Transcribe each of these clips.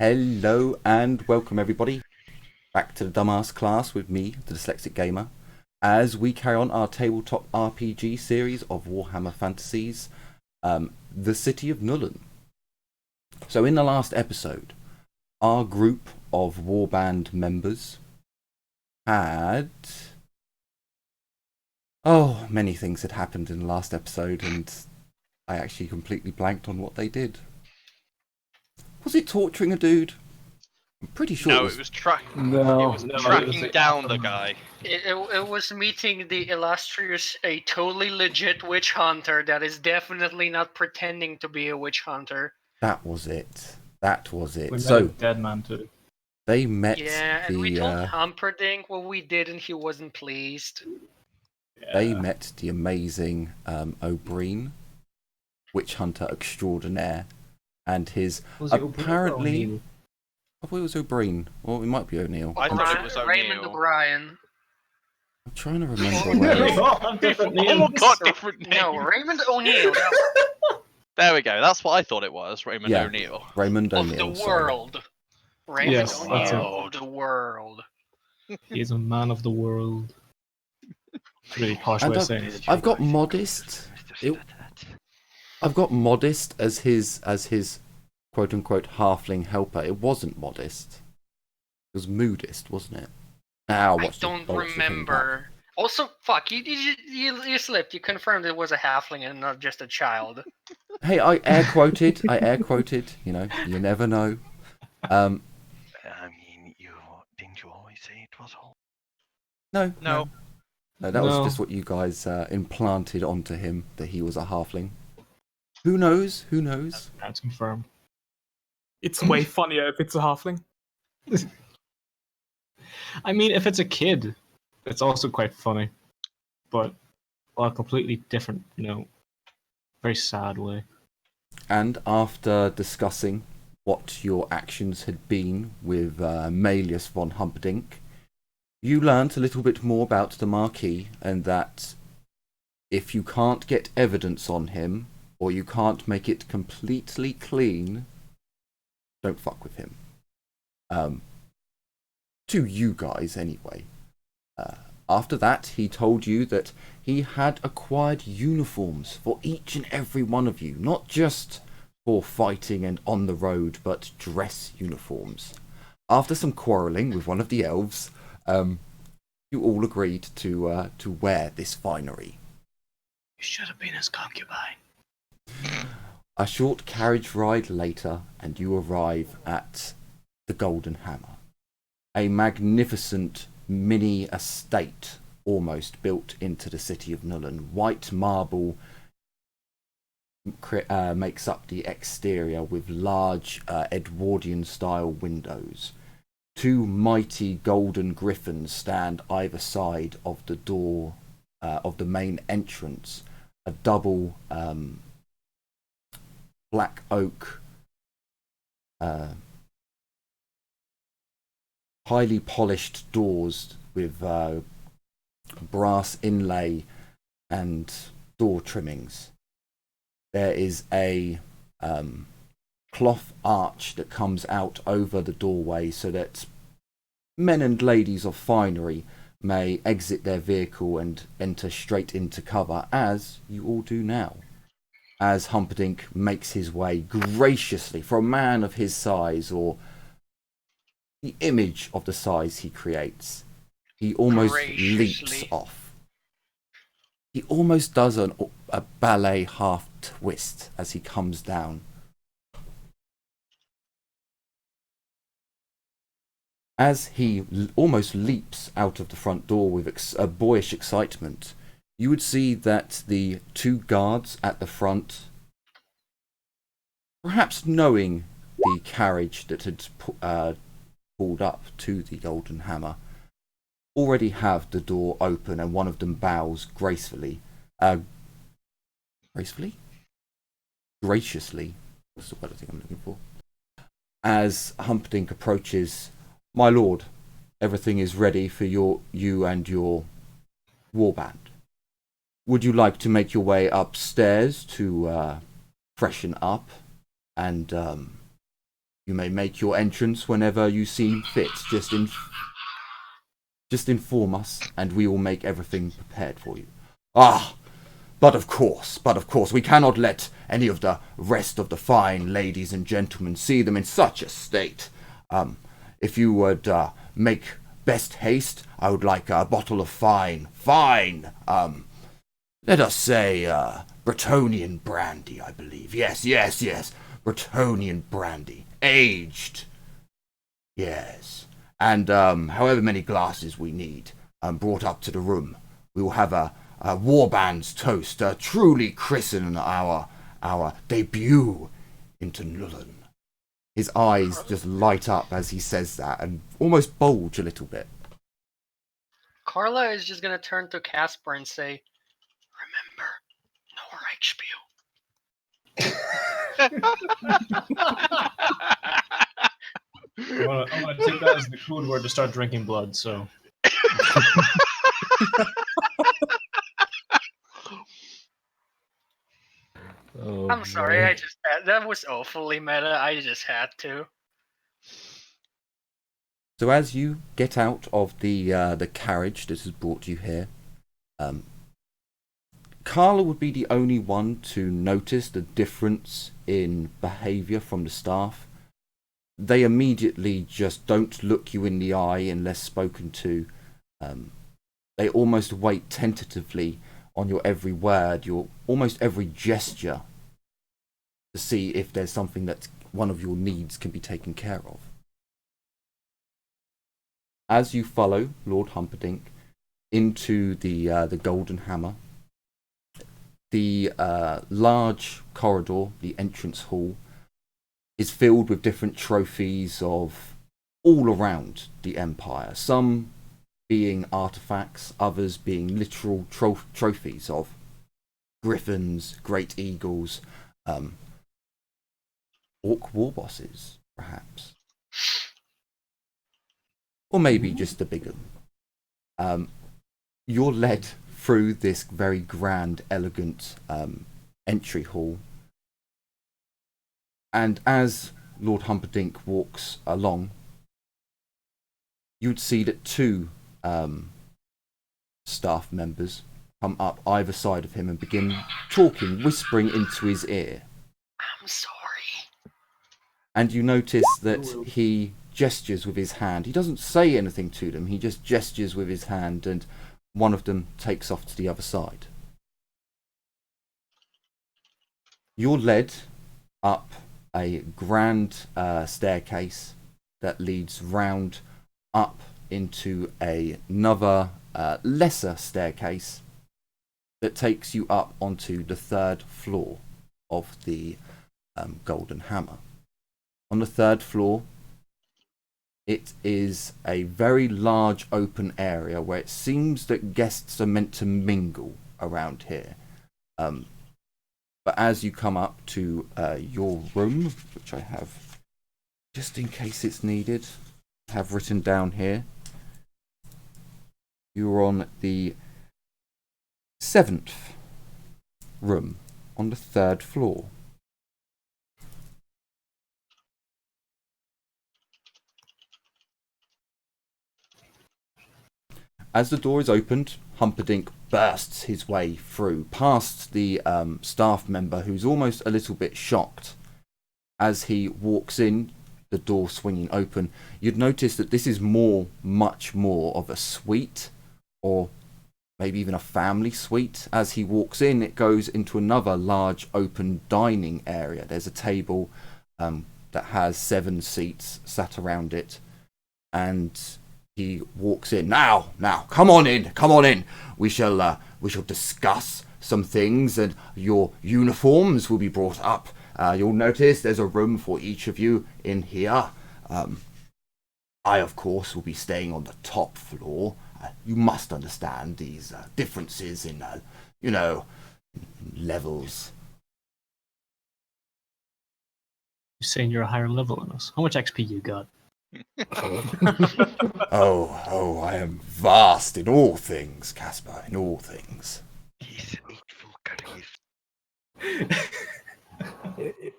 Hello and welcome everybody back to the Dumbass class with me, the Dyslexic Gamer, as we carry on our tabletop RPG series of Warhammer Fantasies, the City of Nuln. So in the last episode, our group of warband members had... many things had happened in the last episode and I actually completely blanked on what they did. Was it torturing a dude? I'm pretty sure No, it was... it was tracking it down was the guy. It was meeting the illustrious, a totally legit witch hunter that is definitely not pretending to be a witch hunter. That was it. That was it. We met a So dead man too. they met Yeah, and the we told Humperdinck what we did and he wasn't pleased. they met the amazing O'Brien, witch hunter extraordinaire, and his apparently. I thought it was O'Brien. Well, it might be O'Neill. I thought it was Raymond O'Neill. O'Brien. I'm trying to remember where. They all have different All names. got different names. No, Raymond O'Neill There we go. That's what I thought it was. Raymond Yeah. O'Neill. Raymond of O'Neill. the sorry. world. Raymond Yes, that's O'Neill of the world. He's a man of the world. Really posh way And of saying it. I've got modest. I've got modest as his quote unquote halfling helper. It wasn't modest. It was moodist, wasn't it? Now I watch the don't bolts of him back. remember. Also, fuck, you slipped. You confirmed it was a halfling and not just a child. Hey, I air quoted. You know, you never know. I mean, didn't you always say it was all? No. No. That No. was just what you guys implanted onto him, that he was a halfling. Who knows? Who knows? That's confirmed. It's way funnier if it's a halfling. I mean, if it's a kid, it's also quite funny. But, well, a completely different, very sad way. And after discussing what your actions had been with Malleus von Humperdinck, you learnt a little bit more about the Marquis, and that if you can't get evidence on him, or you can't make it completely clean, don't fuck with him. To you guys, anyway. After that, he told you that he had acquired uniforms for each and every one of you, not just for fighting and on the road, but dress uniforms. After some quarrelling with one of the elves, you all agreed to wear this finery. You should have been his concubine. A short carriage ride later, and you arrive at the Golden Hammer. A magnificent mini estate, almost built into the city of Nuln. White marble makes up the exterior with large Edwardian-style windows. Two mighty golden griffins stand either side of the door of the main entrance. A double black oak, highly polished doors with brass inlay and door trimmings. There is a cloth arch that comes out over the doorway so that men and ladies of finery may exit their vehicle and enter straight into cover, as you all do now. As Humperdinck makes his way graciously, for a man of his size, or the image of the size he creates, he almost leaps off. He almost does a ballet half twist as he comes down. As he almost leaps out of the front door with a boyish excitement, you would see that the two guards at the front, perhaps knowing the carriage that had pulled up to the Golden Hammer, already have the door open, and one of them bows gracefully. Graciously? What's the word I think I'm looking for? As Humperdinck approaches, "My lord, everything is ready for you and your warband. Would you like to make your way upstairs to freshen up and You may make your entrance whenever you see fit. Just inform us, and we will make everything prepared for you. Ah, but of course, we cannot let any of the rest of the fine ladies and gentlemen see them in such a state. If you would make best haste, I would like a bottle of fine, let us say, Bretonian brandy, I believe. Yes, Bretonian brandy. Aged. Yes. And however many glasses we need, brought up to the room. We will have a warband's toast, truly christen our debut into Nuln. His eyes just light up as he says that and almost bulge a little bit. Carla is just gonna turn to Casper and say, "Remember, no I'm gonna take that as the code word to start drinking blood. So. Oh, I'm sorry, boy. that was awfully meta. I just had to. So as you get out of the carriage that has brought you here, Carla would be the only one to notice the difference in behaviour from the staff. They immediately just don't look you in the eye unless spoken to. They almost wait tentatively on your every word, your almost every gesture, to see if there's something that one of your needs can be taken care of. As you follow Lord Humperdinck into the Golden Hammer, the large corridor, the entrance hall, is filled with different trophies of all around the Empire. Some being artifacts, others being literal trophies of griffins, great eagles, orc war bosses, perhaps. Or maybe just the bigger. You're led through this very grand, elegant entry hall. And as Lord Humperdinck walks along, you'd see that two staff members come up either side of him and begin talking, whispering into his ear. I'm sorry. And you notice that he gestures with his hand. He doesn't say anything to them, he just gestures with his hand, and one of them takes off to the other side. You're led up a grand staircase that leads round up into another lesser staircase that takes you up onto the 3rd floor of the Golden Hammer. On the 3rd floor, it is a very large open area where it seems that guests are meant to mingle around here. But as you come up to your room, which I have, just in case it's needed, have written down here, you're on the 7th room on the 3rd floor. As the door is opened, Humperdinck bursts his way through, past the staff member who's almost a little bit shocked. As he walks in, the door swinging open, you'd notice that this is much more of a suite, or maybe even a family suite. As he walks in, it goes into another large open dining area. There's a table that has 7 seats sat around it, and he walks in. Now, come on in. We shall discuss some things, and your uniforms will be brought up. You'll notice there's a room for each of you in here. I, of course, will be staying on the top floor. You must understand these differences in, levels. You're saying you're a higher level than us. How much XP you got? Oh, I am vast in all things, Caspar, in all things. He's an eightful gift.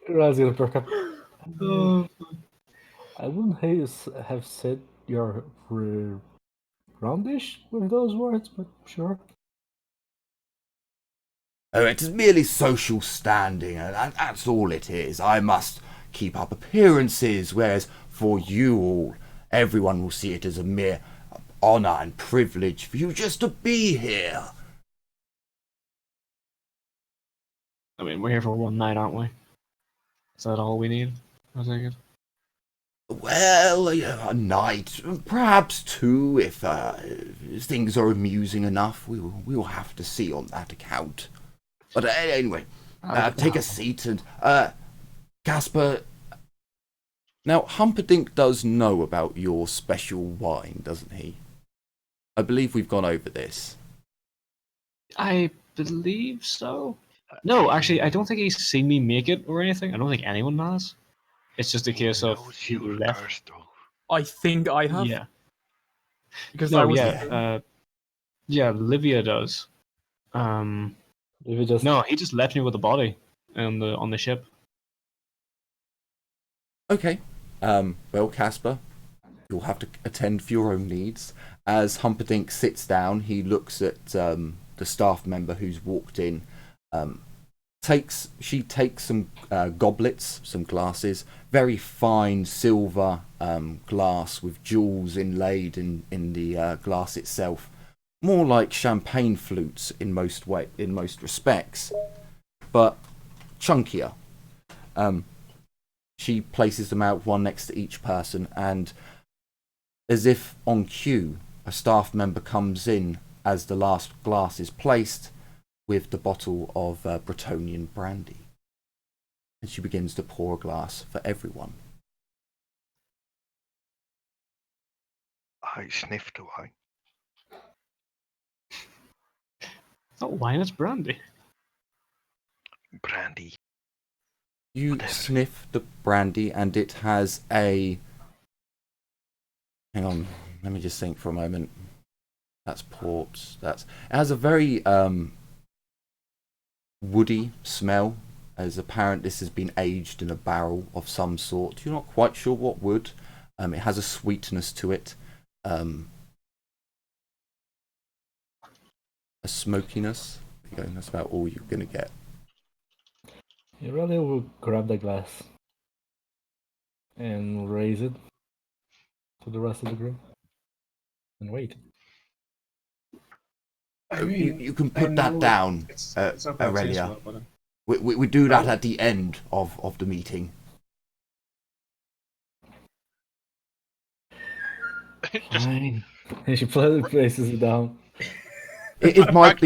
Raz's gonna perk up. Oh, I wouldn't have said you're roundish with those words, but sure. Oh, it is merely social standing, and that's all it is. I must keep up appearances, whereas for you all, everyone will see it as a mere honour and privilege for you just to be here. I mean, we're here for one night, aren't we? Is that all we need? I take it. Well, a night, perhaps two, if things are amusing enough. We will have to see on that account. But anyway, take a seat and Casper. Now, Humperdinck does know about your special wine, doesn't he? I believe we've gone over this. I believe so. No, actually, I don't think he's seen me make it or anything. I don't think anyone has. It's just a case of knows he you're left. thirsty. I think I have. Yeah. Because No, I was. yeah, Livia does. If you just No, he just left me with the body on the ship. Okay. Well, Casper, you'll have to attend for your own needs. As Humperdinck sits down, he looks at the staff member who's walked in. She takes some goblets, some glasses, very fine silver glass with jewels inlaid in the glass itself, more like champagne flutes in most respects, but chunkier. She places them out one next to each person, and as if on cue, a staff member comes in as the last glass is placed with the bottle of Bretonian brandy. And she begins to pour a glass for everyone. I sniffed the wine. It's not wine, it's brandy. Brandy. You Whatever. sniff the brandy, and it has a... Hang on, let me just think for a moment. That's port. It has a very woody smell, as apparent this has been aged in a barrel of some sort. You're not quite sure what wood. It has a sweetness to it, a smokiness. That's about all you're gonna get. Aurelia will grab the glass and raise it to the rest of the group and wait. You can put that down, Aurelia. We do that at the end of the meeting. Fine. And she places it down. It might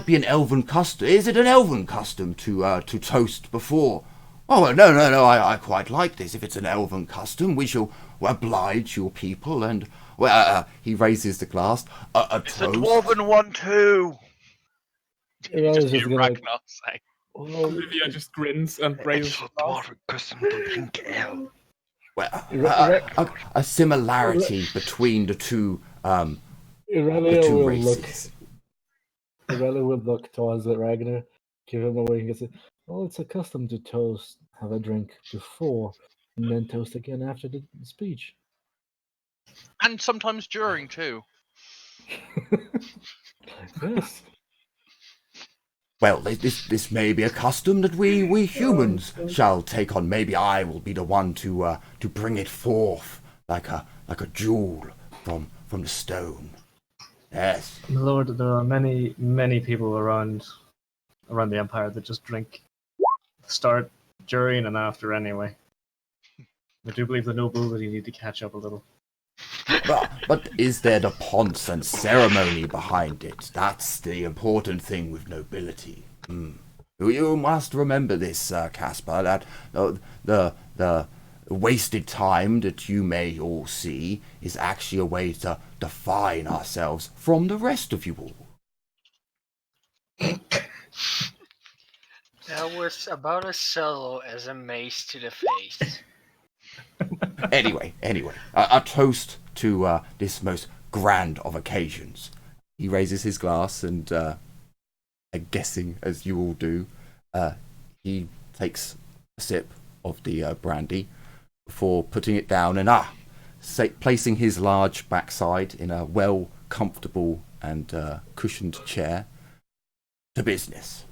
be an elven custom. Is it an elven custom to toast before? Oh no! I quite like this. If it's an elven custom, we shall oblige your people. And he raises the glass. It's a dwarven one too. Aurelia's Just just hear gonna Ragnar say. well, Olivia just grins and It's raises a the glass. dwarven custom to drink ale. A similarity between the two the Aurelia two will races. Aurelia will look towards the Ragnar, give him a wink and say, "Well, it's a custom to toast, have a drink before, and then toast again after the speech." And sometimes during too. Yes. Well, this may be a custom that we humans shall take on. Maybe I will be the one to bring it forth like a jewel from the stone. Yes. My lord, there are many people around the Empire that just drink start, during, and after anyway. I do believe the nobility need to catch up a little. But is there the pomp and ceremony behind it? That's the important thing with nobility. You must remember this, Casper, that the wasted time that you may all see is actually a way to define ourselves from the rest of you all. That was about as subtle as a mace to the face. Anyway, a toast to this most grand of occasions. He raises his glass and, guessing as you all do, he takes a sip of the brandy, before putting it down and placing his large backside in a well, comfortable and cushioned chair. To business.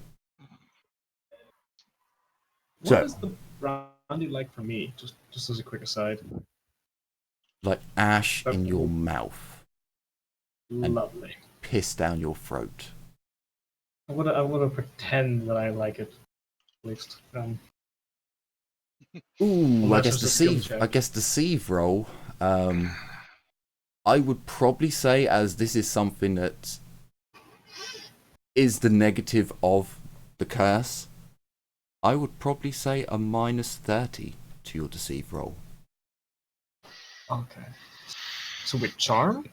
What is the brandy like for me? Just as a quick aside. Like ash in your mouth. Lovely. Piss down your throat. I wanna pretend that I like it. At least. Ooh, I Unless guess it's a skill deceive. check. I guess deceive roll. I would probably say, as this is something that is the negative of the curse, I would probably say a -30 to your deceive roll. Okay. So with charm?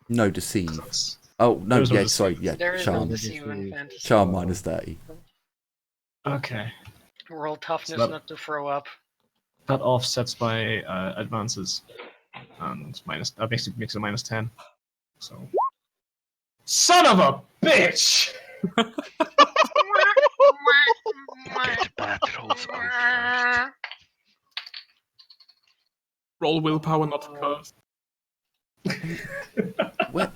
No, deceive. Oh no, There's no yeah, deceive. sorry, yeah, There is no charm. deceive in fantasy. Charm -30. Okay. Roll toughness So that- not to throw up. That offsets my advances. And that basically makes it -10. So. Son of a bitch! Get bad rolls out first. Roll willpower, not curse. What?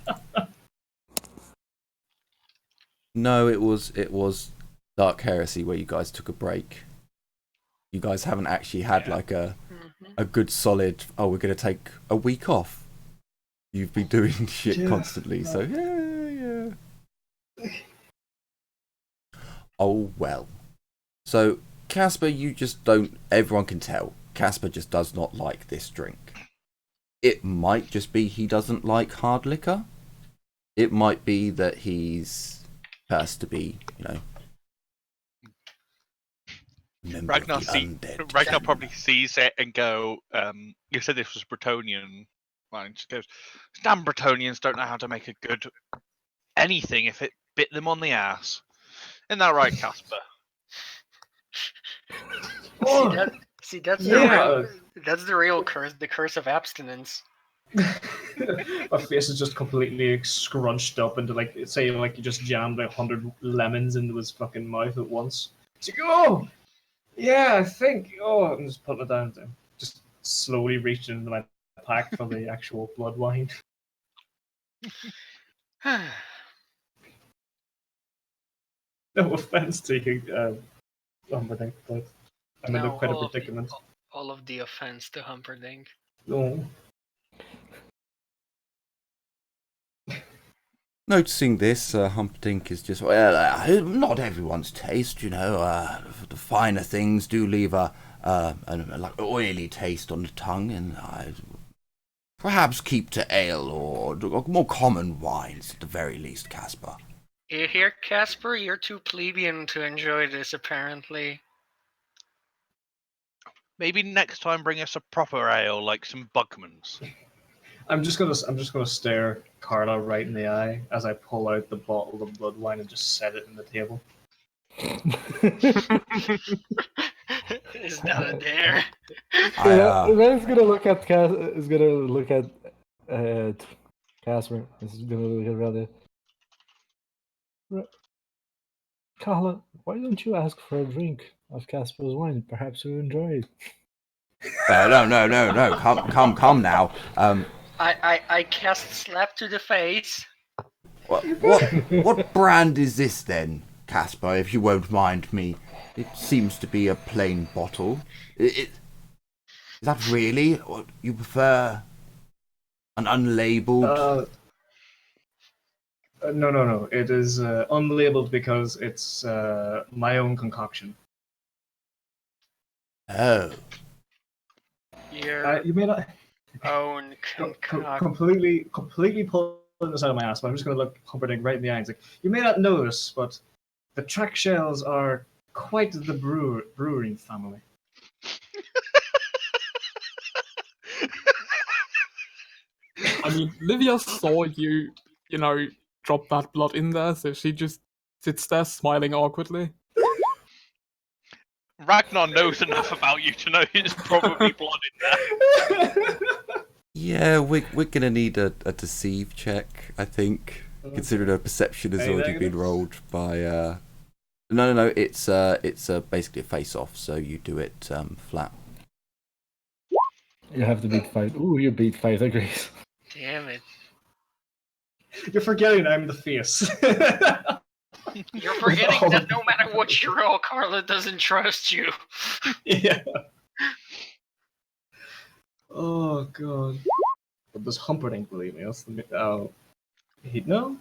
No, it was Dark Heresy where you guys took a break. You guys haven't actually had like a good solid. Oh, we're gonna take a week off. You've been doing shit constantly, so yeah. Oh well. So Casper, you just don't. Everyone can tell. Casper just does not like this drink. It might just be he doesn't like hard liquor. It might be that he's has to be, member of Ragnar, the undead. Ragnar probably sees it and go, you said this was Bretonian. Well, just goes, damn Bretonians don't know how to make a good anything if it bit them on the ass. Isn't that right, Casper? That's Yeah. the real curse, the curse of abstinence. My face is just completely scrunched up into say you just jammed 100 lemons into his fucking mouth at once. It's like, oh, yeah, I think. Oh, I'm just putting it down to him. Just slowly reaching into my pack for the actual blood wine. No offense to you, Humperdinck, but I'm in quite a predicament. All of the offense to Humperdinck. No. Noticing this, Humperdinck is just, well, not everyone's taste, the finer things do leave a like oily taste on the tongue, and perhaps keep to ale or more common wines at the very least, Casper. You hear, Casper? You're too plebeian to enjoy this, apparently. Maybe next time bring us a proper ale, like some Bugmans. I'm just gonna stare Carla right in the eye as I pull out the bottle of blood wine and just set it in the table. Is that a dare? Ren's gonna look at Casper. Is gonna look at Rada. Carla, why don't you ask for a drink of Casper's wine? Perhaps you enjoy it. No. Come now. I cast slap to the face. What brand is this then, Casper? If you won't mind me, it seems to be a plain bottle. Is that really what you prefer? An unlabeled? No. It is unlabeled because it's my own concoction. Oh. Your You may not own concoction. completely pulling this out of my ass, but I'm just going to look Humperdinck right in the eye and say, you may not notice, but the track shells are quite the brewing family. I mean, Livia saw you, drop that blood in there, so she just sits there smiling awkwardly. Ragnar knows enough about you to know there's probably blood in there. Yeah, we're gonna need a deceive check, I think, considering a perception has already been rolled by. No, it's basically a face-off, so you do it flat. You have to beat 5. Ooh, you beat 5 degrees. Damn it. You're forgetting I'm the face. You're forgetting that no matter what you roll, Carla doesn't trust you. Yeah. Oh god. But does Humperdinck believe me? Oh, he'd know.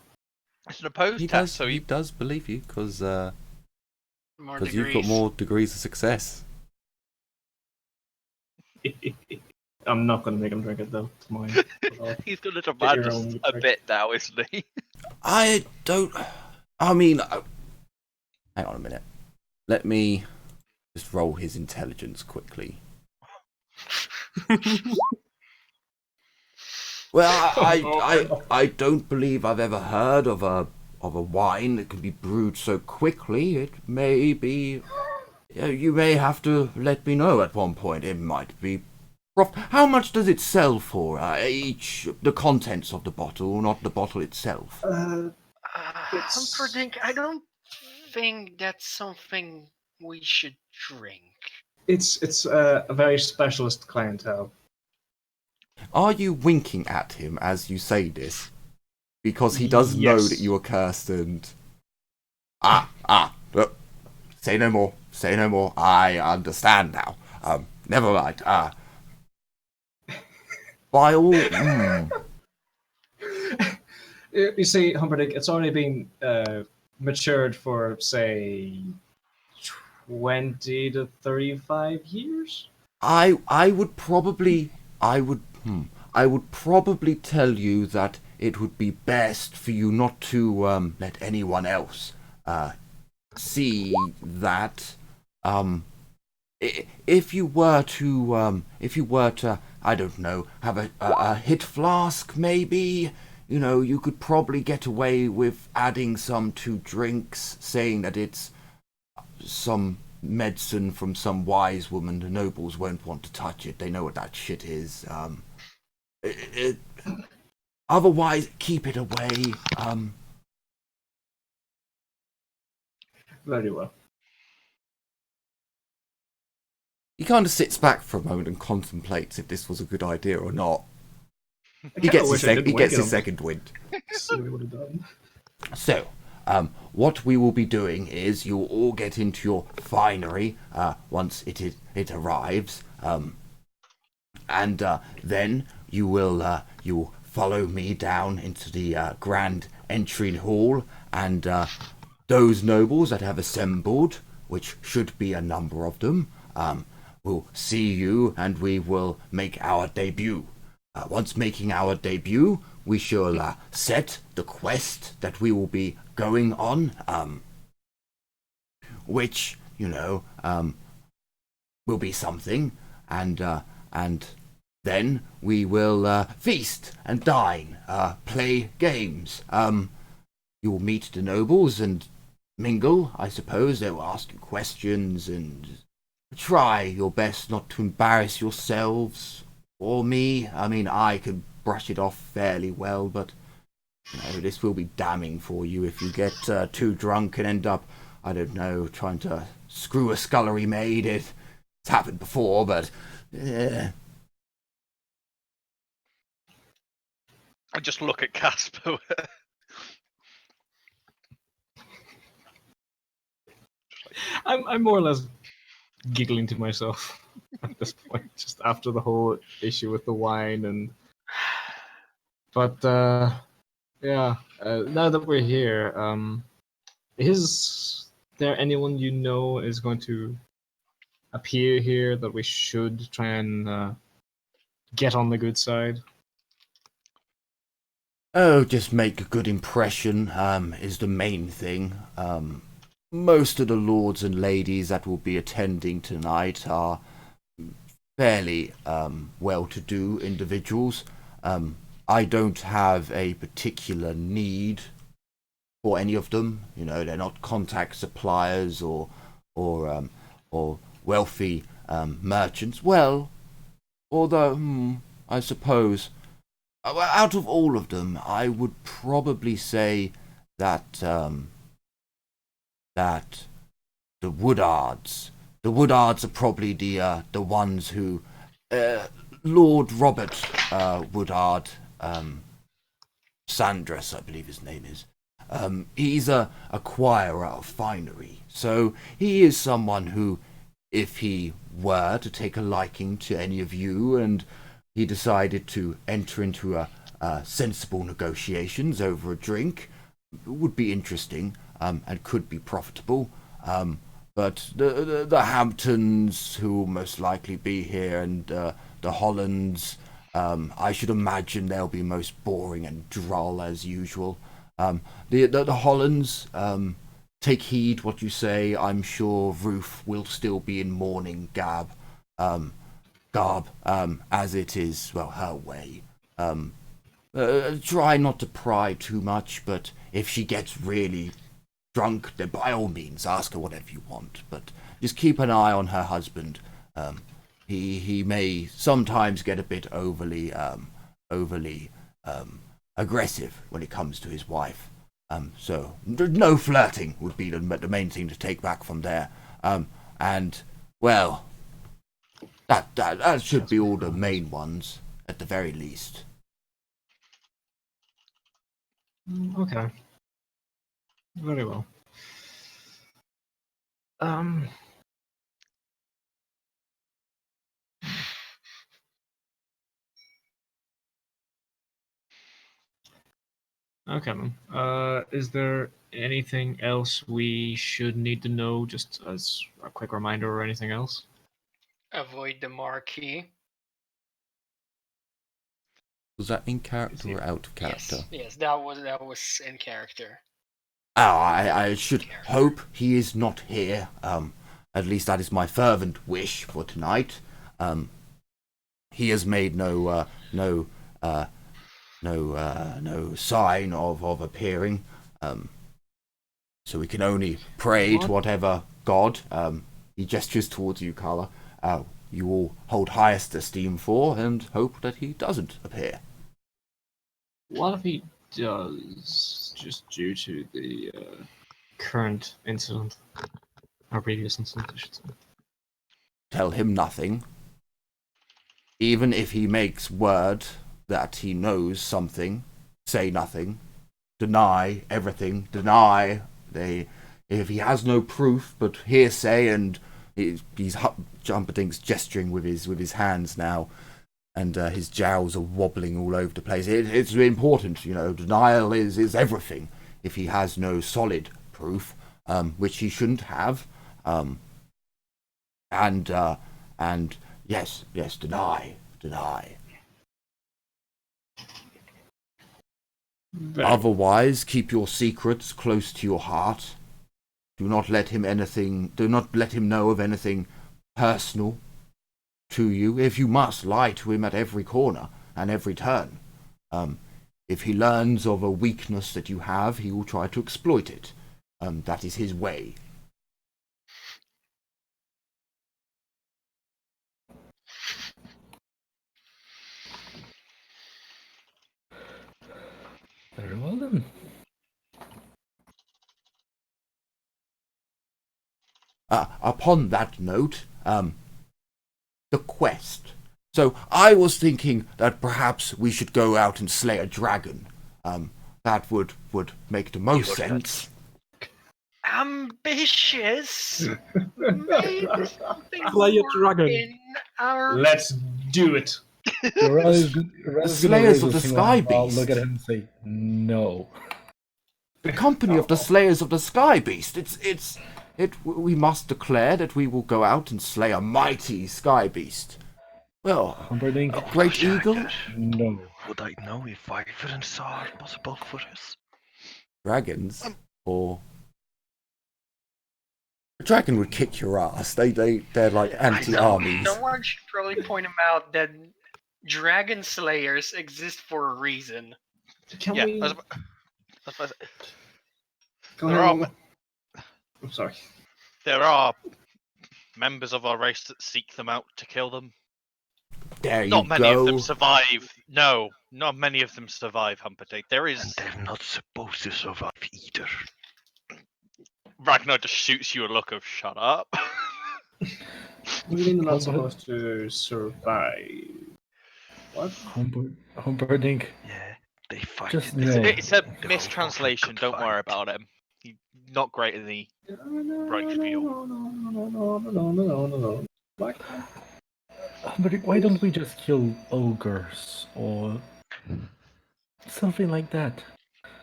It's an opposed He test, does. so He does believe you because More you've got degrees. more degrees of success. I'm not gonna make him drink it though. It's mine. he's going to Get demand your us own a drink. bit now, isn't he? I don't. I mean, hang on a minute. Let me just roll his intelligence quickly. Well, I don't believe I've ever heard of a wine that can be brewed so quickly. It may be. You may have to let me know at one point. It might be. How much does it sell for? Each the contents of the bottle, not the bottle itself. Humperdinck, I don't think that's something we should drink. It's a very specialist clientele. Are you winking at him as you say this? Because he does know Yes. that you are cursed and... say no more. Say no more. I understand now. Never mind. By all... You see, Humperdinck, it's already been matured for, say, 20 to 35 years? I would probably tell you that it would be best for you not to let anyone else see that. If you were to I don't know, have a hit flask maybe. You know, you could probably get away with adding some to drinks, saying that it's some medicine from some wise woman. The nobles won't want to touch it. They know what that shit is. Otherwise, keep it away. Very well. He kind of sits back for a moment and contemplates if this was a good idea or not. I He kinda gets his, wish I didn't wink at him. second wind. See what he would have done. So, what we will be doing is you'll all get into your finery once it arrives, and then you'll follow me down into the grand entry hall, and those nobles that have assembled, which should be a number of them, will see you, and we will make our debut. Once making our debut, we shall set the quest that we will be going on, which, will be something, and then we will feast and dine, play games. You'll meet the nobles and mingle, I suppose. They will ask you questions, and try your best not to embarrass yourselves or me. I mean, I could brush it off fairly well, but this will be damning for you if you get too drunk and end up, I don't know, trying to screw a scullery maid. It's happened before, but I just look at Casper. I'm more or less giggling to myself at this point, just after the whole issue with the wine But now that we're here, is there anyone you know is going to appear here that we should try and get on the good side? oh, just make a good impression is the main thing. Most of the lords and ladies that will be attending tonight are fairly well-to-do individuals. I don't have a particular need for any of them. They're not contact suppliers or wealthy merchants. Well, although I suppose out of all of them, I would probably say that the Woodards are probably the ones who Lord Robert Woodard Sandress, I believe his name is. He's a acquirer of finery, so he is someone who, if he were to take a liking to any of you and he decided to enter into a sensible negotiations over a drink, would be interesting and could be profitable. But the Hamptons, who will most likely be here, and the Hollands, I should imagine they'll be most boring and droll as usual. The Hollands, take heed what you say. I'm sure Ruth will still be in mourning garb, as it is, well, her way. Try not to pry too much, but if she gets really drunk, then by all means ask her whatever you want. But just keep an eye on her husband. He may sometimes get a bit overly aggressive when it comes to his wife. So no flirting would be the main thing to take back from there. And well, that should be all the main ones at the very least. Okay. Very well. Okay, then. Is there anything else we should need to know, just as a quick reminder or anything else? Avoid the marquee. Was that in character or out of character? Yes, that was in character. I should hope he is not here. At least that is my fervent wish for tonight. He has made no sign of appearing. So we can only pray to whatever God, he gestures towards you, Carla, you all hold highest esteem for, and hope that he doesn't appear. What if he does, just due to the current incident, or previous incident, I should say? Tell him nothing. Even if he makes word that he knows something, say nothing. Deny everything. Deny. If he has no proof but hearsay, and he's Jumperdinck's gesturing with his hands now, and his jowls are wobbling all over the place. It's important, denial is everything. If he has no solid proof, which he shouldn't have, and yes, deny. Otherwise, keep your secrets close to your heart. Do not let him know of anything personal to you. If you must, lie to him at every corner and every turn. If he learns of a weakness that you have, he will try to exploit it. That is his way. Very well then. Upon that note, the quest. So I was thinking that perhaps we should go out and slay a dragon. That would make the most sense. Ambitious. Maybe something Slay a more dragon. in our... Let's do it. The Slayers of the Sky Beast. Look at him and say no. The company of the Slayers of the Sky Beast. We must declare that we will go out and slay a mighty Sky Beast. Well, Humperdinck, a great eagle? no. Would I know if wyverns are possible for us? Dragons? Or... A dragon would kick your ass. They're like anti-armies. Someone should probably point him out that dragon slayers exist for a reason. Can Yeah, we... that's what Go there ahead. are- I'm sorry. there are members of our race that seek them out to kill them. There you Not many of them go. survive. No, not many of them survive, Humperdinck. There And is... they're not supposed to survive either. Ragnar just shoots you a look of shut up. What do you mean they're not supposed to survive? What? Humperdinck. Yeah, they fight. Just in know. the- It's a the whole mistranslation. good Don't worry fight. about him. He's not great in the right spiel. No. What? Humperdinck, why don't we just kill ogres or something like that?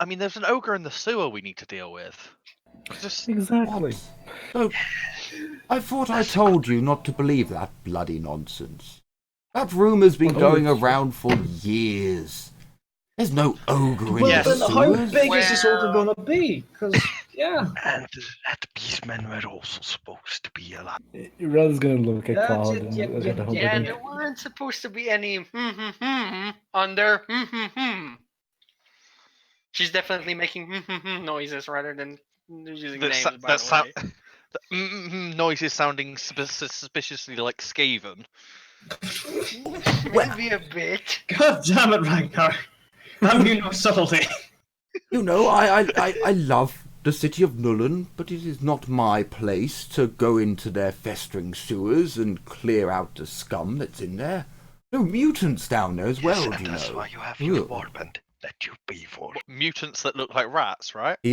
I mean, there's an ogre in the sewer we need to deal with. Just Exactly. So, I thought I told you not to believe that bloody nonsense. That rumour's been Well, going it's true. around for years. There's no ogre in Well, Yes. the then how sewers. big is this ogre gonna be? Because, yeah. And that beastmen were also supposed to be alive. Rad's gonna look at Yeah, Cloud yeah, and yeah, look yeah, at the yeah. Yeah, Humperdinck. there weren't supposed to be any on there. She's definitely making noises rather than using names, by the way. noises sounding suspiciously like Skaven. Maybe a bit. God damn it, Ragnar. Have you no subtlety? You know, I love the city of Nuln, but it is not my place to go into their festering sewers and clear out the scum that's in there. No mutants down there as well, Yes, do you and that's know? why you have your Ugh. warband that you pay for. Mutants that look like rats, right? He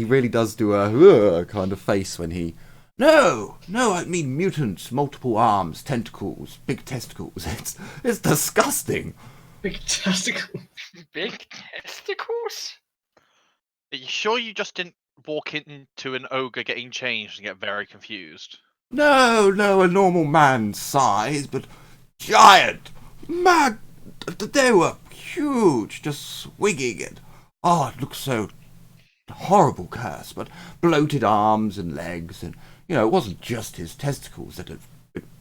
really does do a kind of face when he. No, I mean mutants, multiple arms, tentacles, big testicles. It's disgusting. Big testicle. Big testicles? Are you sure you just didn't walk into an ogre getting changed and get very confused? No, a normal man's size, but giant. Man, they were huge, just swinging it. Oh, it looks so horrible curse, but bloated arms and legs, and it wasn't just his testicles that had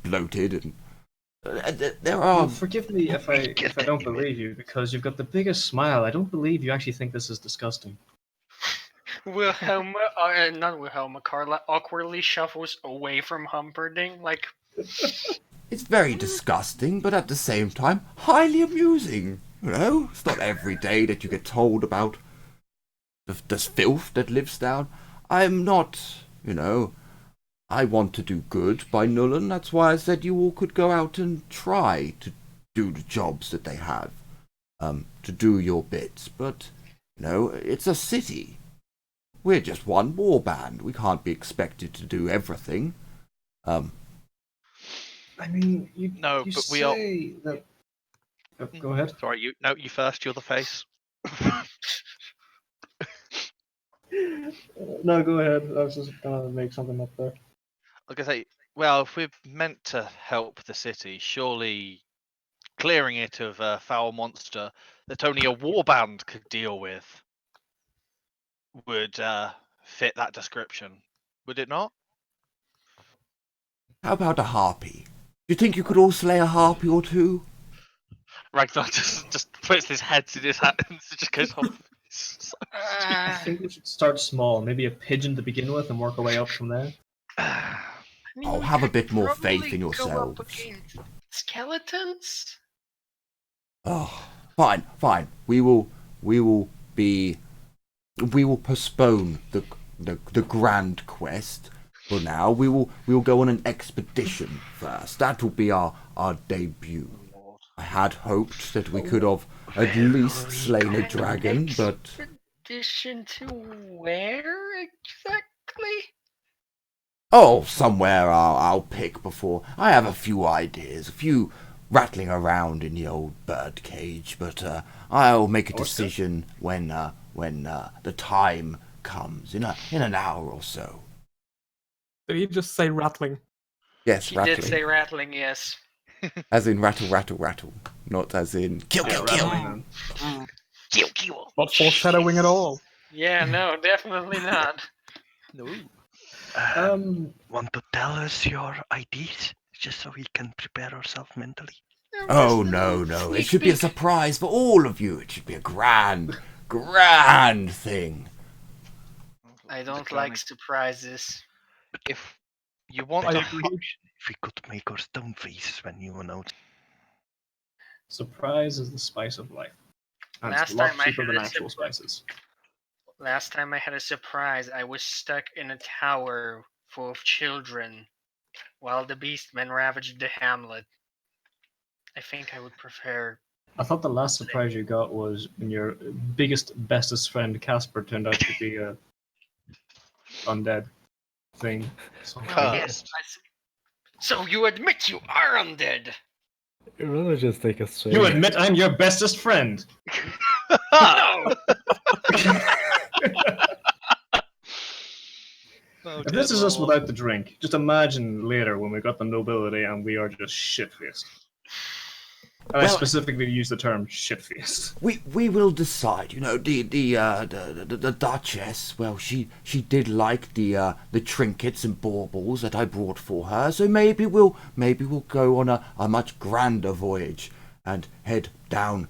bloated, and there are. Forgive me if I don't believe you, because you've got the biggest smile. I don't believe you actually think this is disgusting. Wilhelma, not Wilhelma, Carla awkwardly shuffles away from Humperdinck, like, It's very disgusting, but at the same time, highly amusing. It's not every day that you get told about the filth that lives down. I'm not, I want to do good by Nuln. That's why I said you all could go out and try to do the jobs that they have, to do your bits. But, it's a city. We're just one warband. We can't be expected to do everything. I mean, you No, you but say we are. that. Go ahead. Sorry, you first. You're the face. No, go ahead. I was just gonna make something up there. Like I say, well, if we're meant to help the city, surely clearing it of a foul monster that only a warband could deal with would fit that description, would it not? How about a harpy? Do you think you could all slay a harpy or two? Ragnar just puts his heads in his hands and just goes off. I think we should start small. Maybe a pigeon to begin with, and work our way up from there. I mean, Oh, we have a could bit more faith probably in go up yourselves. against skeletons? Oh, fine. We will postpone the grand quest for now. We will go on an expedition first. That will be our debut. I had hoped that we could have at least slain a dragon, but Expedition to where exactly? somewhere I'll pick before. I have a few ideas, a few rattling around in the old bird cage, but I'll make a decision when the time comes in an hour or so. Did he just say rattling? Yes, He rattling. did say rattling, yes. As in rattle, not as in kill. Rattling then. Kill. Not foreshadowing at all. Yeah, no, definitely not. No. Want to tell us your ideas just so we can prepare ourselves mentally? Oh no! It should be a surprise for all of you. It should be a grand thing. I don't like surprises. If you want I to, agree. If we could make our stone faces when you announce. Surprise is the spice of life. And Last it's a lot time I cheaper had than a actual spices. Last time I had a surprise, I was stuck in a tower full of children while the beastmen ravaged the hamlet. I think I would prefer. I thought the last surprise you got was when your biggest, bestest friend Casper turned out to be a undead thing. So, Well, Yes. So you admit you are undead? You'd rather just take a swing. you admit I'm your bestest friend. No. Oh, If this is dear us Lord. without the drink, just imagine later when we got the nobility and we are just shit-faced. And I Well- specifically use the term shit-faced. We will decide. You know, the Duchess. Well, she did like the trinkets and baubles that I brought for her. So maybe we'll go on a much grander voyage and head down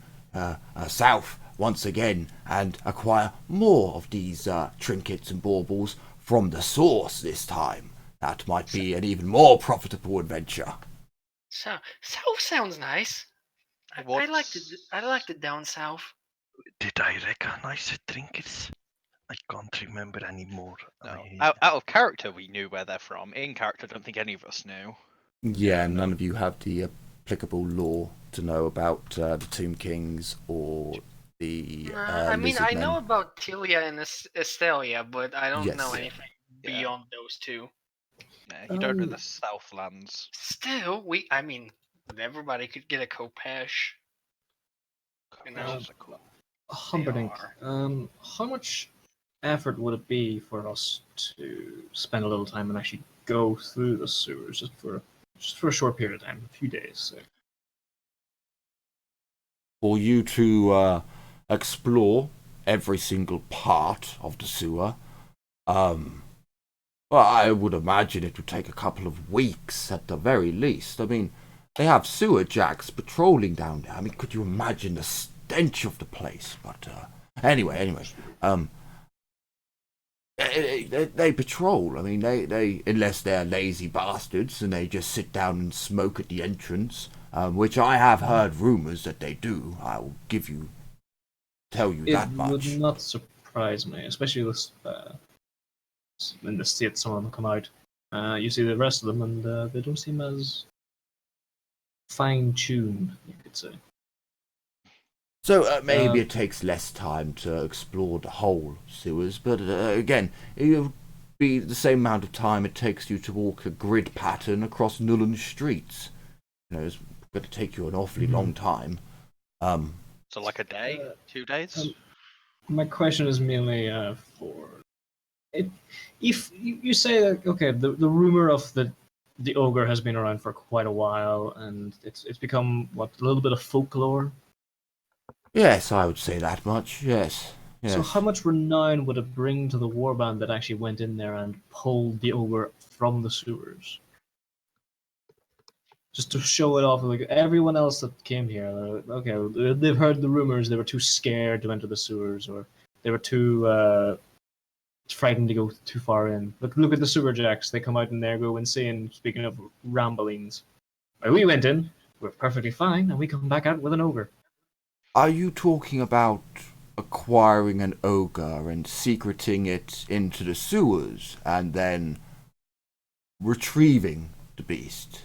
south once again and acquire more of these trinkets and baubles from the source this time. That might be an even more profitable adventure. South sounds nice. I like the down south. Did I recognize the trinkets? I can't remember anymore. No. Out of character, we knew where they're from. In character, I don't think any of us knew. Yeah, none of you have the applicable law to know about the Tomb Kings or the I mean, Lizard I know Men. about Tilia and Estelia, but I don't know Yes. anything Yeah. beyond those two. Yeah, you don't know the Southlands. Still, everybody could get a Kopesh. You know? Those are cool. Humperdinck, how much effort would it be for us to spend a little time and actually go through the sewers just for a short period of time, a few days? So. For you to explore every single part of the sewer, well, I would imagine it would take a couple of weeks at the very least. I mean, they have sewer jacks patrolling down there. I mean, could you imagine the stench of the place? But anyway, they patrol. I mean, they unless they're lazy bastards and they just sit down and smoke at the entrance, which I have heard rumors that they do. I will tell you that much. It would not surprise me, especially this, in the state some of them come out. You see the rest of them, and they don't seem as fine-tuned, you could say. So maybe it takes less time to explore the whole sewers, but again, it would be the same amount of time it takes you to walk a grid pattern across Nuln streets. You know, it's going to take you an awfully long time. So like a day? 2 days? My question is mainly for... If you say that, okay, the rumor of the ogre has been around for quite a while, and it's become, a little bit of folklore? Yes, I would say that much, yes. So how much renown would it bring to the warband that actually went in there and pulled the ogre from the sewers? Just to show it off, like everyone else that came here, okay, they've heard the rumors, they were too scared to enter the sewers, or they were too frightened to go too far in. Look at the sewer jacks, they come out and they go insane, speaking of ramblings. Well, we went in, we're perfectly fine, and we come back out with an ogre. Are you talking about acquiring an ogre and secreting it into the sewers and then retrieving the beast?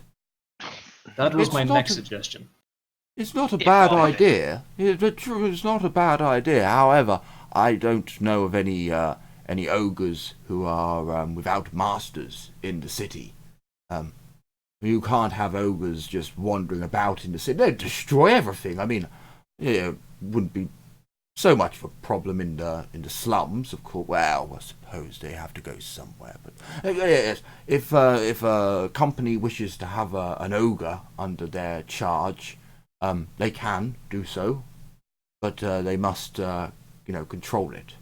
That was It's my not next a- suggestion. It's not a If bad I- idea. It's not a bad idea. However, I don't know of any ogres who are without masters in the city. You can't have ogres just wandering about in the city. They'd destroy everything. I mean, it wouldn't be so much of a problem in the slums, of course. Well, I suppose they have to go somewhere. But yes, if a company wishes to have an ogre under their charge, they can do so, but they must, control it.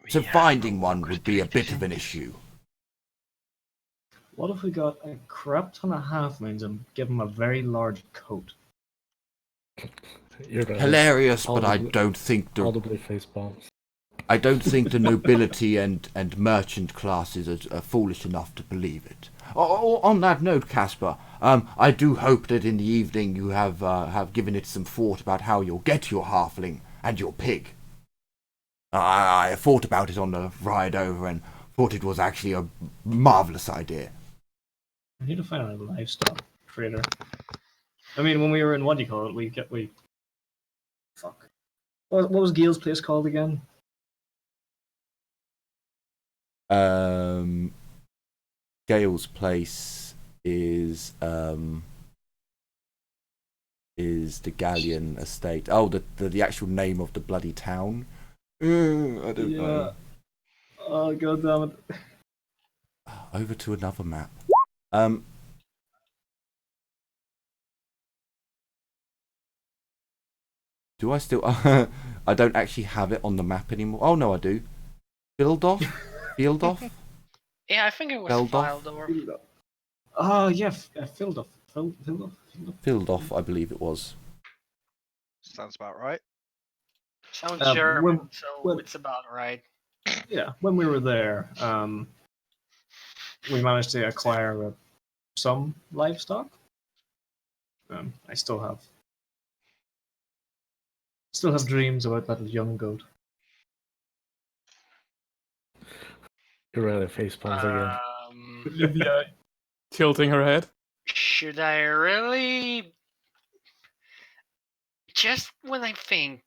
So finding one would be a bit of an issue. What if we got a crap ton of halflings and give them a very large coat? You're right. Hilarious, but I Audibly- don't think Audibly face bombs. I don't think the nobility and merchant classes are foolish enough to believe it. On that note, Casper, I do hope that in the evening you have given it some thought about how you'll get your halfling and your pig. I thought about it on the ride over and thought it was actually a marvellous idea. I need to find out livestock. freighter. I mean, when we were in what do you call it? Fuck. What was Gil's place called again? Gale's place is the Galleon estate. Oh, the actual name of the bloody town. I don't know. Oh god damn it. Over to another map. Do I still? I don't actually have it on the map anymore. Oh no, I do. Fieldhoff. Yeah, I think it was Feldorf? Fildorf. Oh yeah, Fildorf. Fieldhoff, I believe it was. Sounds about right. Sounds when- German, so when- it's about right. Yeah, when we were there, we managed to acquire some livestock. I still have dreams about that young goat. Gorilla face palms again. Olivia tilting her head. Should I really? Just when I think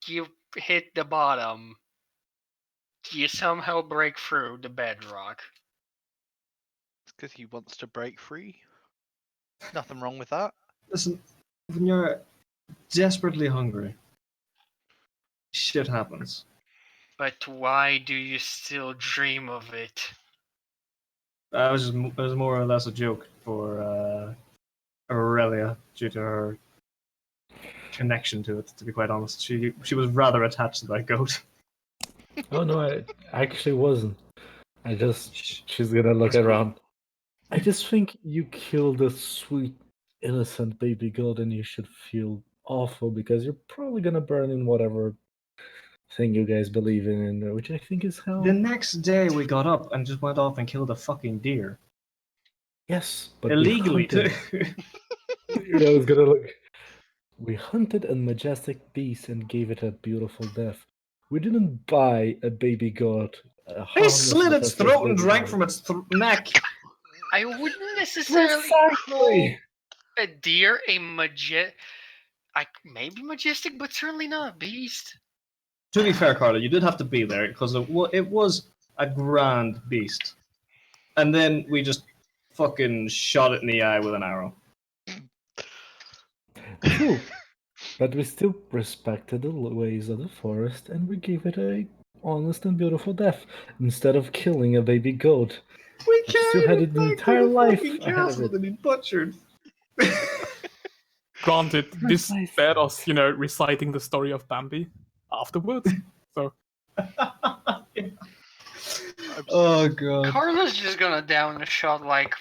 you hit the bottom, you somehow break through the bedrock. It's because he wants to break free. Nothing wrong with that. Listen, when you're desperately hungry, shit happens. But why do you still dream of it? It was more or less a joke for Aurelia due to her connection to it. To be quite honest, she was rather attached to that goat. Oh no, I actually wasn't. She's gonna look around. I just think you killed a sweet, innocent baby goat, and you should feel awful because you're probably gonna burn in whatever thing you guys believe in, which I think is hell. The next day, we got up and just went off and killed a fucking deer. Yes, but Illegally, too. I was gonna look. We hunted a majestic beast and gave it a beautiful death. We didn't buy a baby goat. I slit its throat and drank from its neck. I wouldn't necessarily call Exactly. a deer a maybe majestic, but certainly not a beast. To be fair, Carla, you did have to be there because it was a grand beast. And then we just fucking shot it in the eye with an arrow. True. But we still respected the ways of the forest and we gave it a honest and beautiful death instead of killing a baby goat. We still had it the entire life fucking ahead of castle it. that he butchered. Granted, this Precisely. spared us, reciting the story of Bambi afterwards. So Oh god. Carla's just gonna down the shot like,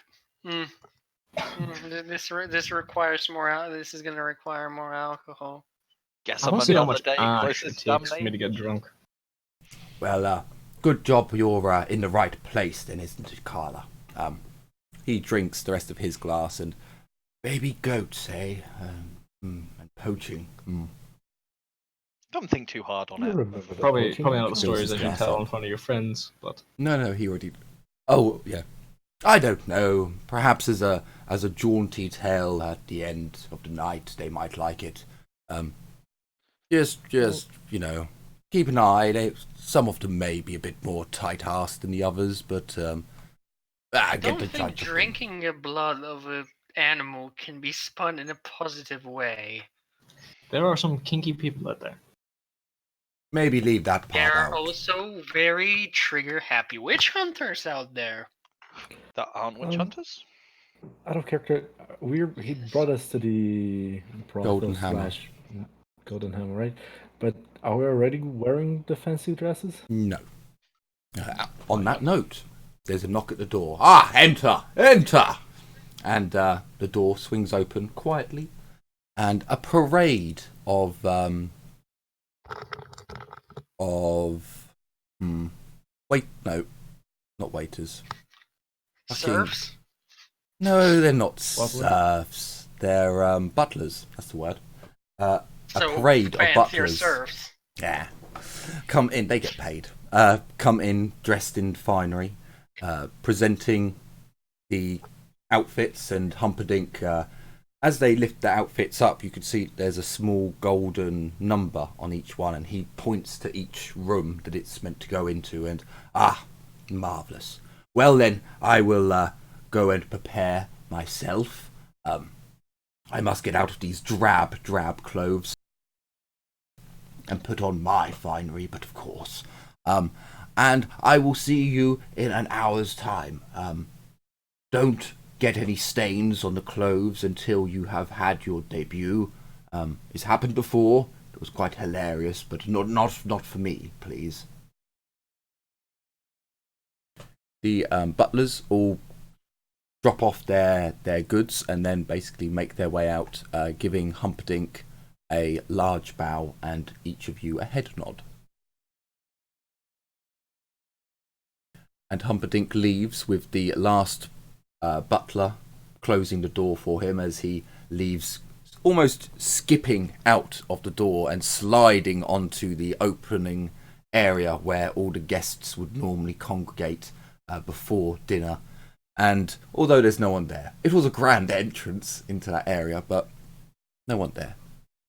this requires more. This is gonna require more alcohol. Get I want to someone see how on the much day ash closest it to takes for me Bambi. to get drunk. Well, good job you're in the right place then, isn't it, Carla? He drinks the rest of his glass and baby goats, eh? And poaching. Don't think too hard on You it. remember the Probably poaching not the rituals? stories that you Yes. tell in front of your friends, but No, he already. Oh, yeah. I don't know. Perhaps as a jaunty tale at the end of the night, they might like it. Just keep an eye. Some of them may be a bit more tight-assed than the others, but I get don't the think type of drinking the blood of an animal can be spun in a positive way. there are some kinky people out there. Maybe leave that part There are out. also very trigger-happy witch hunters out there. That aren't witch hunters? Out of character, he brought us to the Golden Hammer. Golden Hammer, right? But are we already wearing the fancy dresses? No. On that note, there's a knock at the door. Enter! And the door swings open quietly, and a parade of wait, no, not waiters. Fucking- Serfs? No, they're not Butlers? serfs. They're butlers. That's the word. A So parade of fancier butlers. serfs. Yeah. Come in, they get paid. Come in dressed in finery, presenting the outfits, and Humperdinck, as they lift the outfits up, you can see there's a small golden number on each one, and he points to each room that it's meant to go into, and marvellous. Well then, I will go and prepare myself. I must get out of these drab clothes and put on my finery, but of course. And I will see you in an hour's time. Don't get any stains on the clothes until you have had your debut. It's happened before. It was quite hilarious, but not for me, please. The butlers all drop off their goods and then basically make their way out, giving Humperdinck a large bow and each of you a head nod. And Humperdinck leaves with the last butler closing the door for him as he leaves, almost skipping out of the door and sliding onto the opening area where all the guests would normally congregate before dinner. And although there's no one there, it was a grand entrance into that area, but no one there.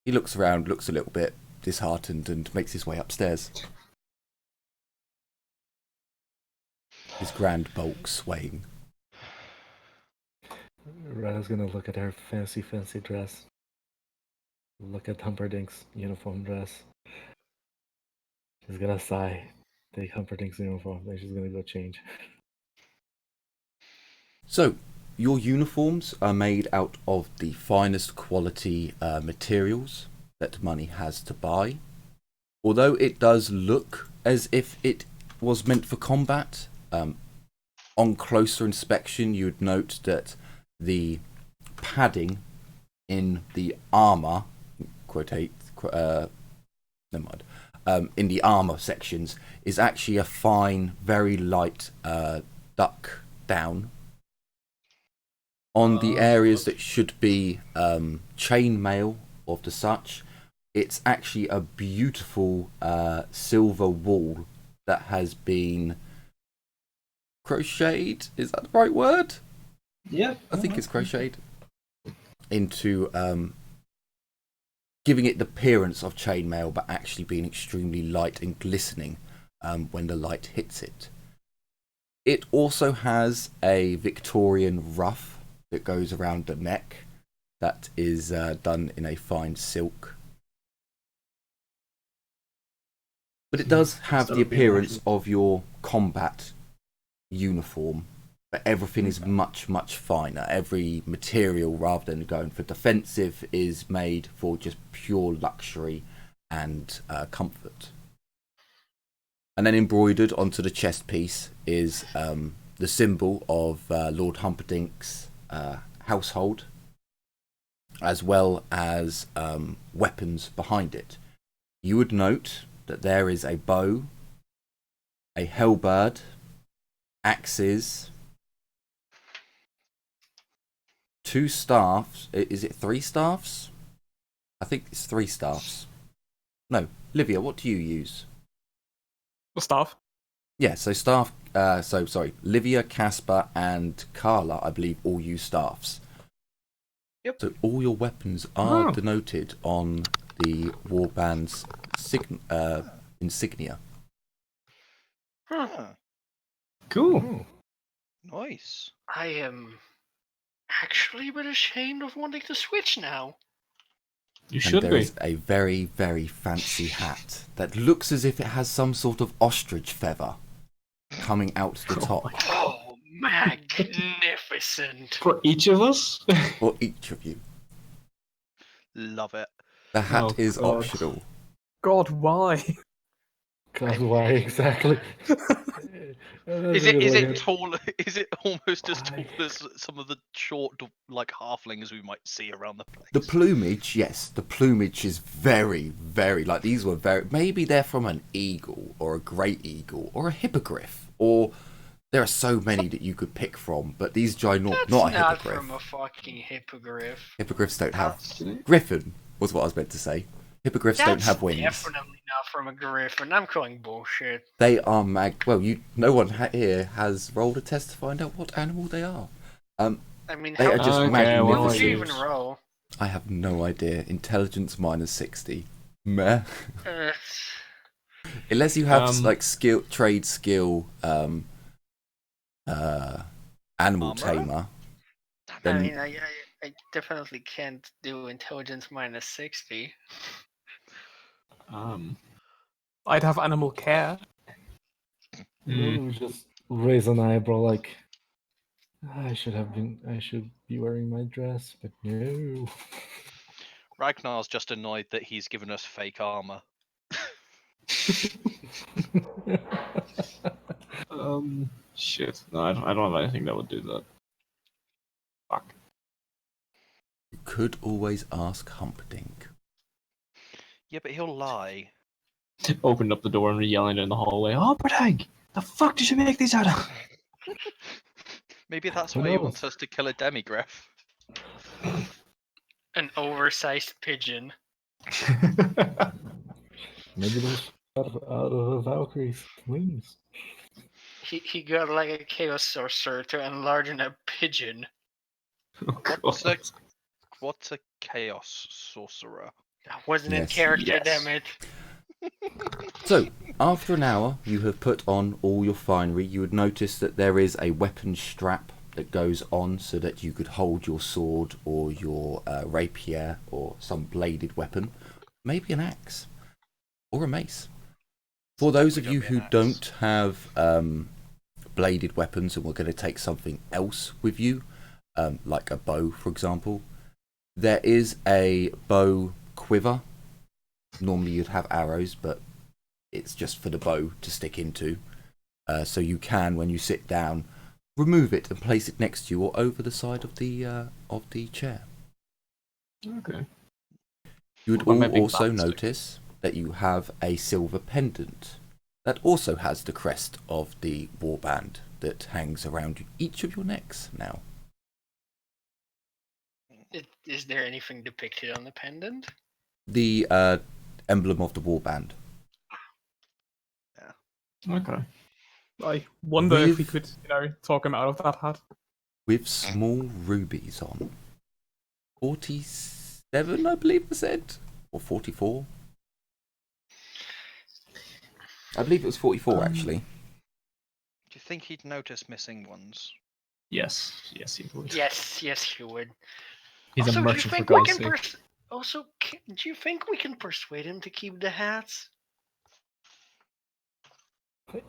He looks around, looks a little bit disheartened, and makes his way upstairs. His grand bulk swaying. Rana's gonna look at her fancy dress. Look at Humperdinck's uniform dress. She's gonna sigh. Take Humperdinck's uniform, then she's gonna go change. So, your uniforms are made out of the finest quality materials that money has to buy. Although it does look as if it was meant for combat, on closer inspection you would note that the padding in the armour, in the armour sections is actually a fine, very light duck down. On the areas that should be chainmail of the such, it's actually a beautiful silver wool that has been crocheted. Is that the right word? Yeah. I think it's crocheted into giving it the appearance of chainmail, but actually being extremely light and glistening when the light hits it. It also has a Victorian ruff that goes around the neck that is done in a fine silk. But it does have the appearance of your combat uniform, but everything is much finer. Every material, rather than going for defensive, is made for just pure luxury and comfort. And then embroidered onto the chest piece is the symbol of Lord Humperdinck's household, as well as weapons behind it. You would note that there is a bow, a halberd, axes, 2 staffs. Is it 3 staffs? I think it's 3 staffs. No, Livia, what do you use? The staff. Yeah, so staff. Sorry, Livia, Casper, and Carla, I believe, all use staffs. Yep. So all your weapons are denoted on the warband's insignia. Huh. Cool. Nice. I am actually a bit ashamed of wanting to switch now. You And should there be. is a very, very fancy hat that looks as if it has some sort of ostrich feather coming out the top Oh, magnificent. For each of us? for each of you. Love it. The hat Oh, is God. optional. God, why? God, why exactly? Is it tall? Is it almost as tall as some of the short, like halflings we might see around the place? The plumage, yes, the plumage is very, very, like these were very, maybe they're from an eagle or a great eagle or a hippogriff, or there are so many that you could pick from, but these not a Not hippogriff. from a fucking hippogriff. Hippogriffs don't have. Griffin was what I was meant to say. Hippogriffs don't have wings. Definitely not from a griffin. I'm calling bullshit. They are no one here has rolled a test to find out what animal they are. I mean, They how are just Okay, magnificent. what well, would you even roll? I have no idea. Intelligence minus 60. Meh. Uh, Unless you have Um, like trade skill, animal Armourer? tamer. I Then mean, I definitely can't do intelligence minus 60. I'd have animal care. Nuln would just raise an eyebrow like, I should be wearing my dress, but no. Ragnar's just annoyed that he's given us fake armor. Shit. No, I don't have anything that would do that. Fuck. you could always ask Humperdinck. Yeah, but he'll lie. Opened up the door and yelling in the hallway, "Oh, Bertag! The fuck did you make these out of?" Maybe that's Who why he knows? wants us to kill a demigriff. An oversized pigeon. Maybe those are out of the Valkyrie's wings. He got like a chaos sorcerer to enlarge in a pigeon. What's a chaos sorcerer? That wasn't in Yes. character, Yes. damn it. So, after an hour, you have put on all your finery. You would notice that there is a weapon strap that goes on so that you could hold your sword or your rapier or some bladed weapon, maybe an axe or a mace. For those of Would you that be who an axe? don't have bladed weapons and we're going to take something else with you, like a bow, for example, there is a bow quiver. Normally you'd have arrows, but it's just for the bow to stick into. So you can, when you sit down, remove it and place it next to you or over the side of the chair. Okay. You would What about my all big also bat stick? notice that you have a silver pendant that also has the crest of the warband that hangs around each of your necks now. Is there anything depicted on the pendant? The emblem of the warband. Okay. I wonder if we With- could, talk him out of that hat. With small rubies on. 47, I believe I said. Or 44. I believe it was 44, actually. Do you think he'd notice missing ones? Yes, he would. Yes, you would. He's Also, a do you merchant for think we God's can sake. do you think we can persuade him to keep the hats?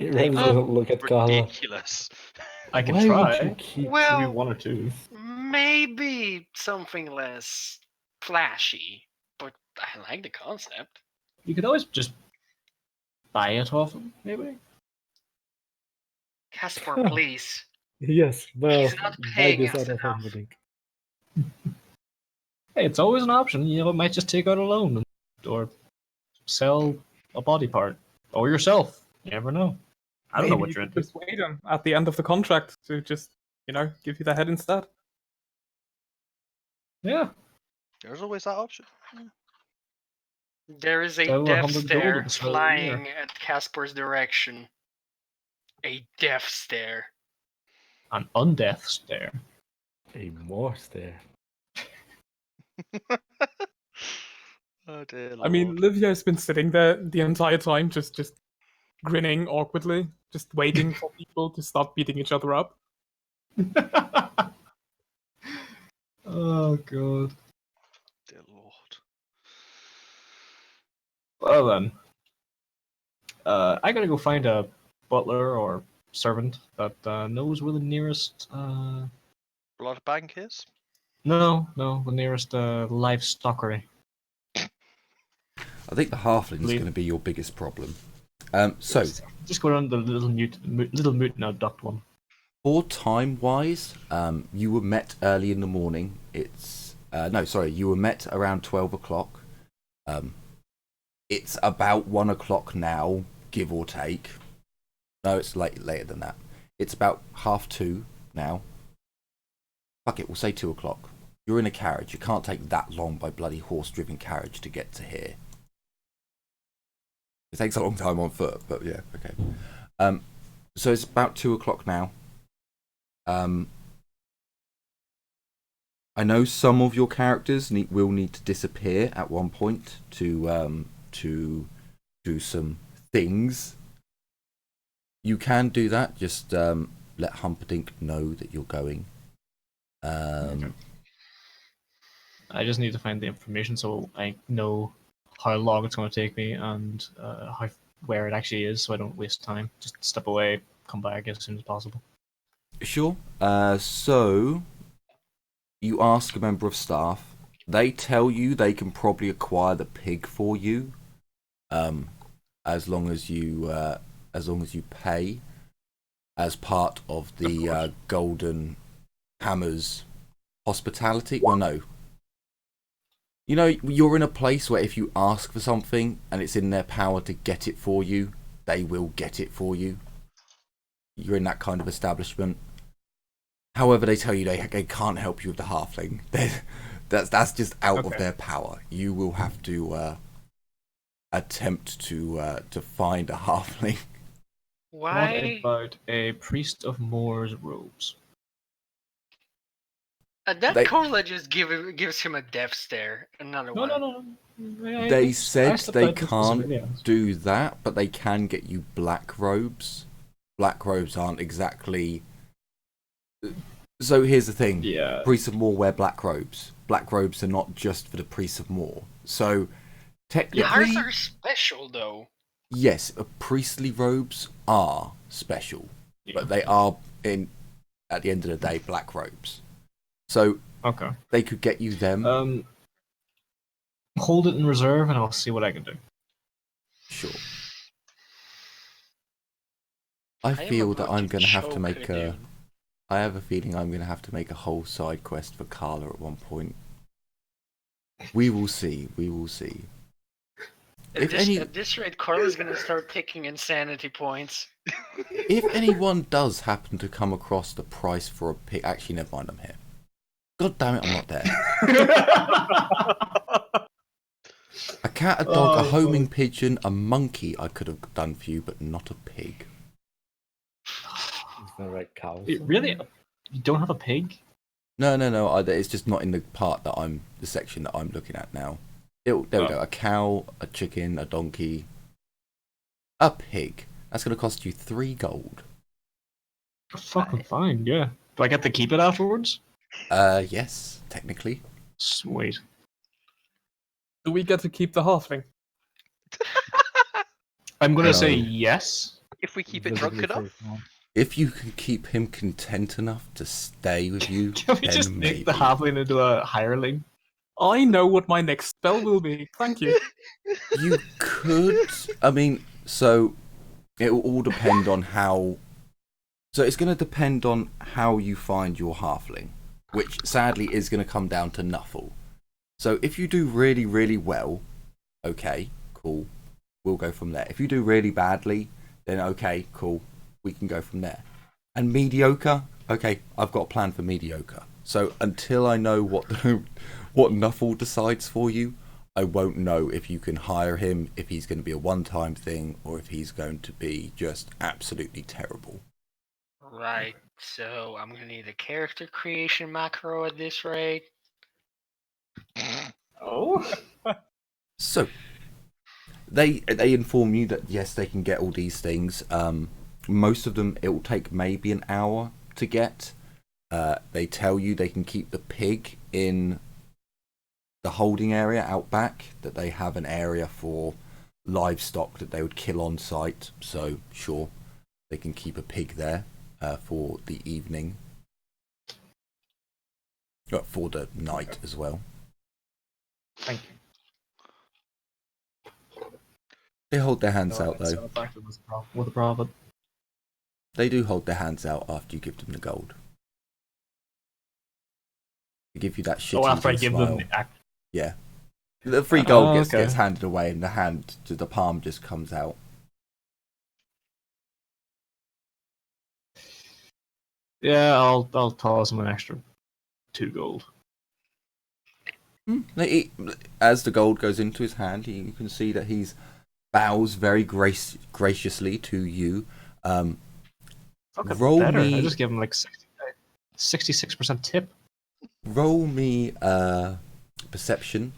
Aaron doesn't look at Kala. Ridiculous. I can Why try. would you keep... Well, Maybe one or two. maybe something less flashy, but I like the concept. You could always just buy it off him, maybe. Casper, please. Yes, well, He's not buy paying this us out of enough. Humperdinck. Hey, it's always an option. You know, it might just take out a loan or sell a body part or yourself. You never know. I don't know Maybe what you you're could into. persuade him at the end of the contract to just, give you the head instead. Yeah. There's always that option. There is a Sell death 100 gold stare at the start of the year. flying at Casper's direction. A death stare. An undeath stare. A Morse there. Oh dear Lord. I mean, Livio's been sitting there the entire time, just grinning awkwardly, just waiting for people to stop beating each other up. Oh god. Dear Lord. Well then. I gotta go find a butler or servant that knows where the nearest Blood bank is? no, the nearest livestockery. I think the halfling is Leave. going to be your biggest problem. So, Just go around the little moot now duct one. for time-wise, you were met early in the morning. You were met around 12 o'clock. It's about 1 o'clock now, give or take. No, it's later than that. It's about 2:30 now. Fuck it, we'll say 2 o'clock. You're in a carriage. You can't take that long by bloody horse-driven carriage to get to here. It takes a long time on foot, but yeah, okay. So it's about 2 o'clock now. I know some of your characters will need to disappear at one point to do some things. You can do that. Just let Humperdinck know that you're going. Okay. I just need to find the information so I know how long it's going to take me and where it actually is, so I don't waste time. Just step away, come back as soon as possible. Sure. So you ask a member of staff. They tell you they can probably acquire the pig for you, as long as you pay as part of the Golden Hammer's hospitality. Well, no. You know, you're in a place where if you ask for something and it's in their power to get it for you, they will get it for you. You're in that kind of establishment. However, they tell you they can't help you with the halfling. That's just out of their power. You will have to attempt to find a halfling. Why? What about a priest of Moor's robes? That Corla just gives him a death stare. Another one. No. They said they can't do that, but they can get you black robes. Black robes aren't exactly... So here's the thing. Yeah. Priests of Moor wear black robes. Black robes are not just for the priests of Moor. So technically... Ours are special, though. Yes, priestly robes are special. Yeah. But they are, at the end of the day, black robes. So they could get you them. Hold it in reserve and I'll see what I can do. Sure. I feel that I'm going to have to make a... I have a feeling I'm going to have to make a whole side quest for Carla at one point. We will see. We will see. At this rate, Carla's going to start picking insanity points. If anyone does happen to come across the price for a pig... Actually, never mind, I'm here. God damn it, I'm not there. A cat, a dog, a homing pigeon, a monkey I could have done for you, but not a pig. Is that right, cow? Really? You don't have a pig? No. It's just not in the the section that I'm looking at now. There we go. A cow, a chicken, a donkey, a pig. That's going to cost you 3 gold. Fucking fine, yeah. Do I get to keep it afterwards? Yes, technically. Sweet. Do we get to keep the halfling? I'm going to say yes. If we keep it drunk enough. If you can keep him content enough to stay with you, Can we just make the halfling into a hireling? I know what my next spell will be. Thank you. You could. I mean, so it will all depend on how. So it's going to depend on how you find your halfling, which sadly is going to come down to Nuffle. So if you do really, really well, okay, cool, we'll go from there. If you do really badly, then okay, cool, we can go from there. And mediocre, okay, I've got a plan for mediocre. So until I know what Nuffle decides for you, I won't know if you can hire him, if he's going to be a one-time thing, or if he's going to be just absolutely terrible. Right, so I'm going to need a character creation macro at this rate. Oh? So, they inform you that yes, they can get all these things. Most of them, it will take maybe an hour to get. They tell you they can keep the pig in the holding area out back, that they have an area for livestock that they would kill on site. So, sure, they can keep a pig there for the evening. For the night as well. Thank you. They hold their hands out, though. So back with a profit. They do hold their hands out after you give them the gold. They give you that shitty Oh, after I give smile. them the act. Yeah. The free gold okay. gets handed away and the palm just comes out. Yeah, I'll toss him an extra 2 gold. As the gold goes into his hand, you can see that he's bows very graciously to you. Fucking Roll better. me. I just give him like 66% tip. Roll me perception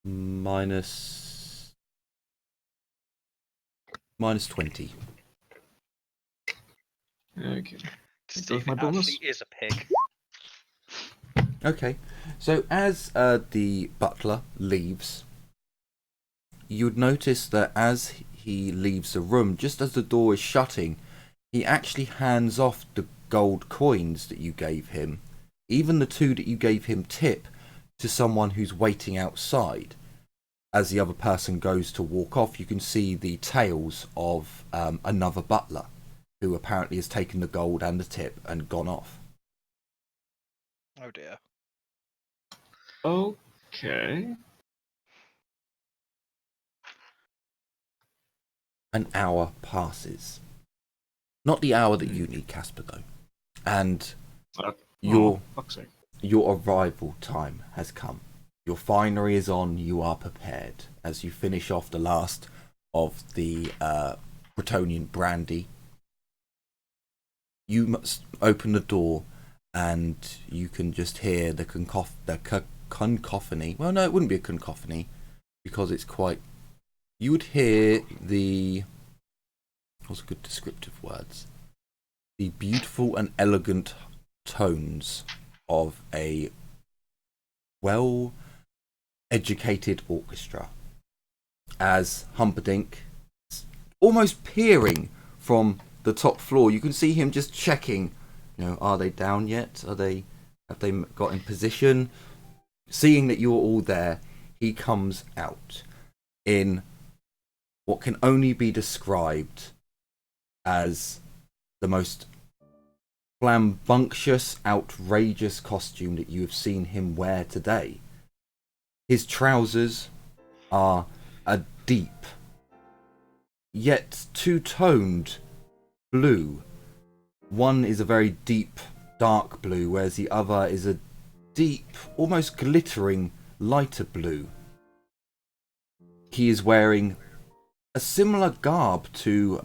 minus 20. Okay. To see Goes if my it bonus. actually is a pig. Okay, so as the butler leaves, you'd notice that as he leaves the room, just as the door is shutting, he actually hands off the gold coins that you gave him, even the 2 that you gave him tip, to someone who's waiting outside. As the other person goes to walk off, you can see the tails of another butler, who apparently has taken the gold and the tip and gone off. Oh dear. Okay. An hour passes. Not the hour that you need, Casper, though. And your Fuck's sake. arrival time has come. Your finery is on, you are prepared. As you finish off the last of the Bretonian brandy, you must open the door and you can just hear the cacophony. Well, no, it wouldn't be a cacophony because it's quite... You would hear the... What's good descriptive words? The beautiful and elegant tones of a well-educated orchestra. As Humperdinck, almost peering from the top floor, you can see him just checking, are they down yet? Have they got in position? Seeing that you're all there, he comes out in what can only be described as the most flambunctious, outrageous costume that you have seen him wear today. His trousers are a deep, yet two-toned blue. One is a very deep, dark blue, whereas the other is a deep, almost glittering, lighter blue. He is wearing a similar garb to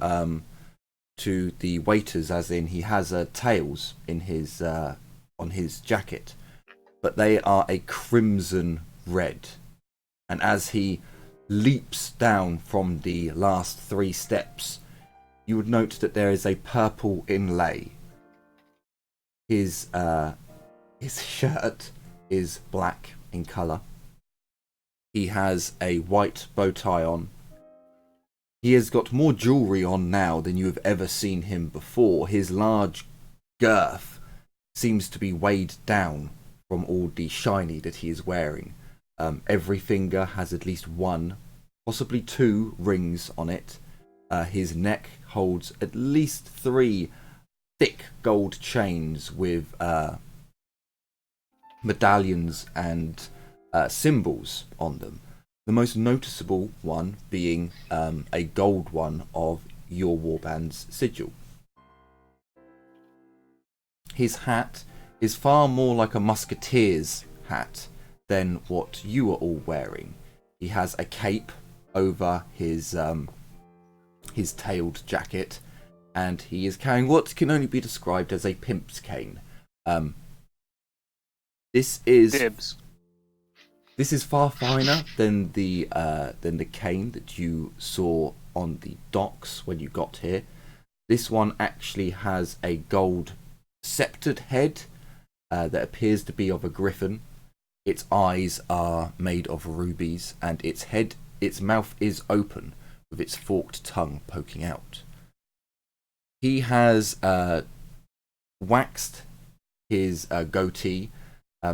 the waiters, as in he has tails in his on his jacket, but they are a crimson red. And as he leaps down from the last 3 steps, you would note that there is a purple inlay. His shirt is black in colour. He has a white bow tie on. He has got more jewellery on now than you have ever seen him before. His large girth seems to be weighed down from all the shiny that he is wearing. Every finger has at least 1, possibly 2 rings on it. His neck holds at least 3 thick gold chains with medallions and symbols on them. The most noticeable one being a gold one of your warband's sigil. His hat is far more like a musketeer's hat than what you are all wearing. He has a cape over his tailed jacket, and he is carrying what can only be described as a pimp's cane. This is Dibs. This is far finer than the cane that you saw on the docks when you got here. This one actually has a gold sceptred head that appears to be of a griffin. Its eyes are made of rubies, and its mouth is open with its forked tongue poking out. He has waxed his goatee,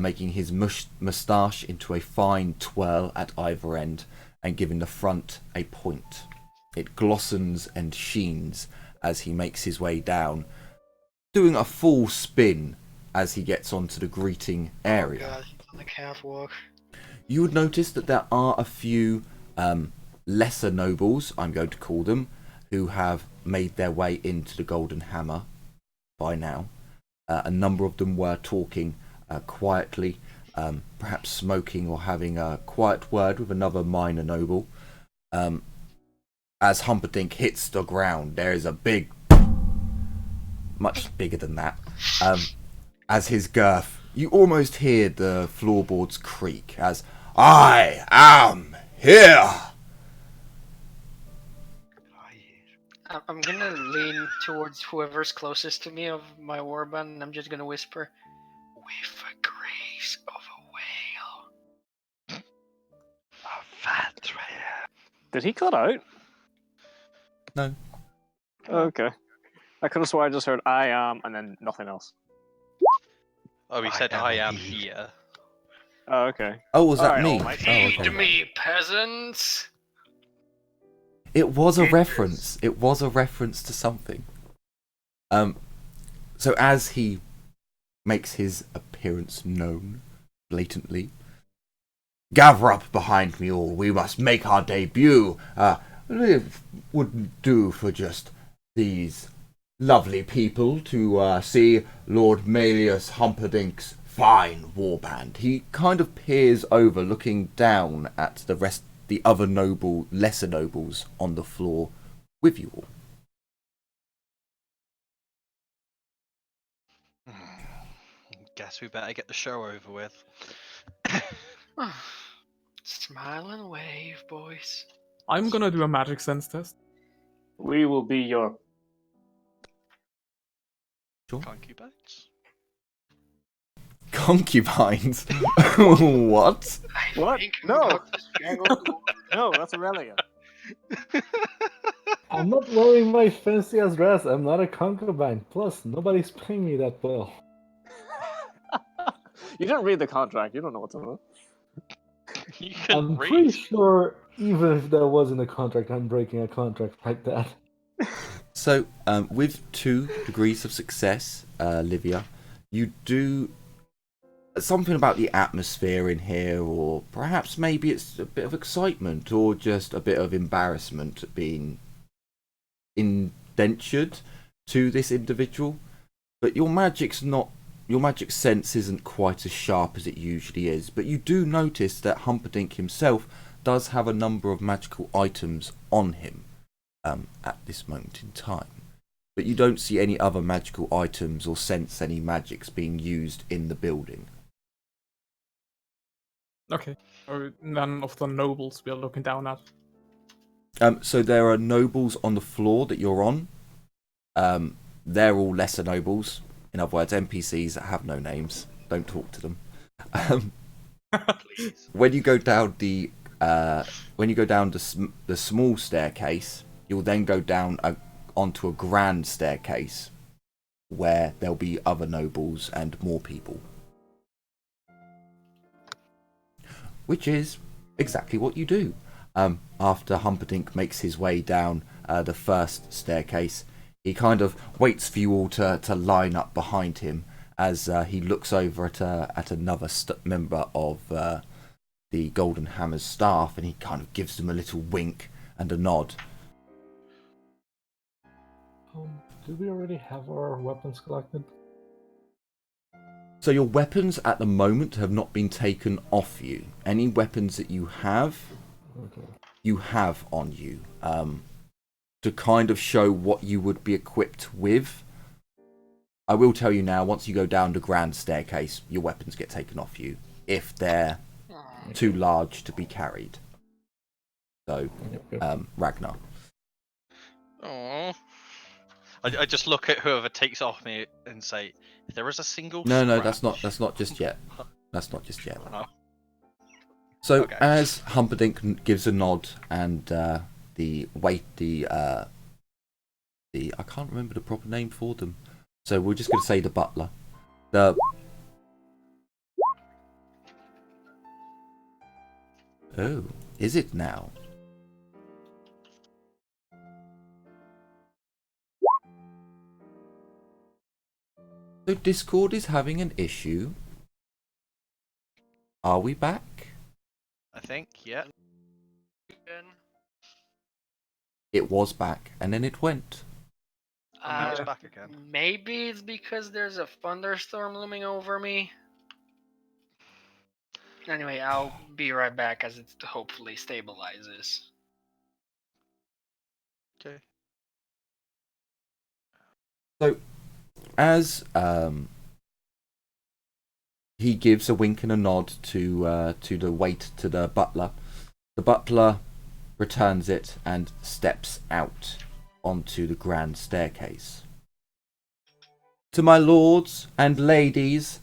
making his moustache into a fine twirl at either end and giving the front a point. It glossens and sheens as he makes his way down, doing a full spin as he gets onto the greeting area. Oh God, on the catwalk. You would notice that there are a few lesser nobles, I'm going to call them, who have made their way into the Golden Hammer by now. A number of them were talking quietly, perhaps smoking or having a quiet word with another minor noble. As Humperdinck hits the ground, there is a big, much bigger than that, as his girth you almost hear the floorboards creak as I am here. I'm gonna lean towards whoever's closest to me of my warband, and I'm just gonna whisper, "With the grace of a whale." A fat whale. Did he cut out? No. Okay. I could have sworn I just heard I am and then nothing else. Oh, he I said am I am indeed. here. Oh, okay. Oh, was that Alright, me? Almighty. Oh, Heed okay. me, peasants! It was a It is. reference. It was a reference to something. So as he makes his appearance known blatantly, gather up behind me all. We must make our debut. It wouldn't do for just these lovely people to see Lord Malleus Humperdinck's fine warband. He kind of peers over, looking down at the other lesser nobles on the floor with you all. Guess we better get the show over with. Smile and wave, boys. I'm gonna do a magic sense test. We will be your. Concubines? Concubines? What? I What? think I'm No. about to strangle the No, that's Aurelia. I'm not wearing my fanciest dress. I'm not a concubine. Plus, nobody's paying me that well. You didn't read the contract. You don't know what's on it. You can I'm read. pretty sure even if there wasn't a contract, I'm breaking a contract like that. So, with 2 degrees of success, Livia, you do something about the atmosphere in here, or perhaps maybe it's a bit of excitement, or just a bit of embarrassment at being indentured to this individual. But your magic sense isn't quite as sharp as it usually is. But you do notice that Humperdinck himself does have a number of magical items on him at this moment in time. But you don't see any other magical items or sense any magics being used in the building. Okay. So none of the nobles we are looking down at. So there are nobles on the floor that you're on. They're all lesser nobles. In other words, NPCs that have no names. Don't talk to them. Please. When you go down the small staircase, you'll then go down onto a grand staircase where there'll be other nobles and more people. Which is exactly what you do. After Humperdinck makes his way down the first staircase, he kind of waits for you all to line up behind him as he looks over at another member of the Golden Hammer's staff, and he kind of gives them a little wink and a nod. Do we already have our weapons collected? So your weapons at the moment have not been taken off you. Any weapons that you have, you have on you. To kind of show what you would be equipped with. I will tell you now, once you go down the grand staircase, your weapons get taken off you if they're too large to be carried. So, Ragnar. Aww. I just look at whoever takes off me and say, if there is a single No, scratch... that's not just yet. That's not just yet. Oh. So Okay. as Humperdinck gives a nod and I can't remember the proper name for them. So we're just going to say the butler. Oh, is it now? So Discord is having an issue. Are we back? I think, yeah. It was back, and then it went. And now it's back again. Maybe it's because there's a thunderstorm looming over me. Anyway, I'll be right back as it hopefully stabilizes. Okay. So, as he gives a wink and a nod to the butler. The butler returns it and steps out onto the grand staircase. To my lords and ladies,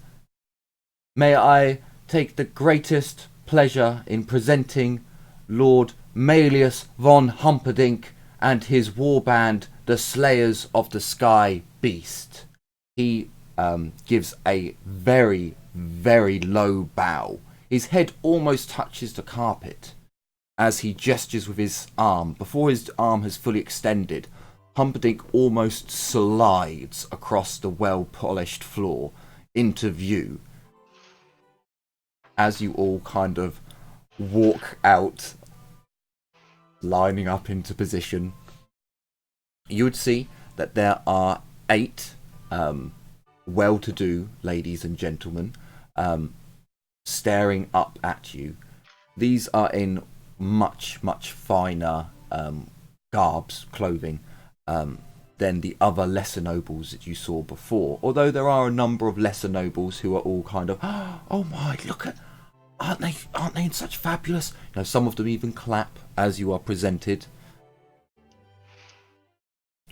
may I take the greatest pleasure in presenting Lord Malleus von Humperdinck and his warband, the Slayers of the Sky Beast. He gives a very, very low bow. His head almost touches the carpet as he gestures with his arm. Before his arm has fully extended, Humperdinck almost slides across the well-polished floor into view as you all kind of walk out, lining up into position. You would see that there are 8 well-to-do ladies and gentlemen staring up at you. These are in much, much finer garbs, clothing, than the other lesser nobles that you saw before. Although there are a number of lesser nobles who are all kind of, oh my, look at, aren't they in such fabulous? You know, some of them even clap as you are presented.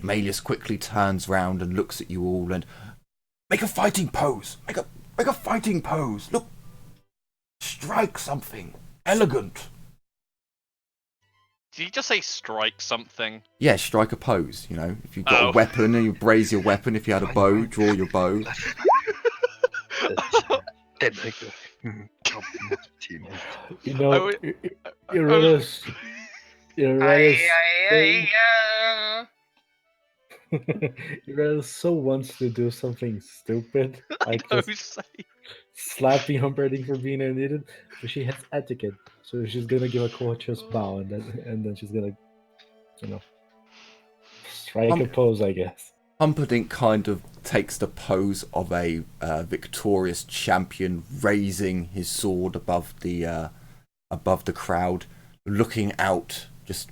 Malleus quickly turns round and looks at you all and make a fighting pose. Make a fighting pose. Look, strike something elegant. Did you just say strike something? Yeah, strike a pose, you know. If you've got a weapon and you raise your weapon, if you had a bow, draw your bow. You know, Uranus so wants to do something stupid, like just slapping Humperdinck for being an idiot, but she has etiquette, so she's gonna give a courteous bow, and then she's gonna, you know, strike a pose, I guess. Humperdinck kind of takes the pose of a victorious champion, raising his sword above the crowd, looking out, just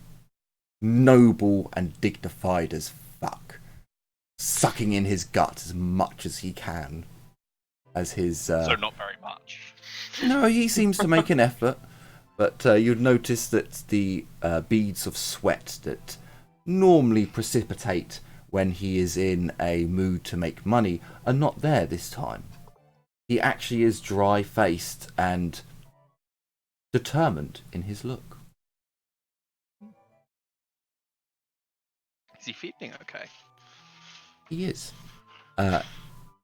noble and dignified as fuck, sucking in his gut as much as he can, as his. So not very much. No, he seems to make an effort, but you'd notice that the beads of sweat that normally precipitate when he is in a mood to make money are not there this time. He actually is dry-faced and determined in his look. Is he feeling okay? He is.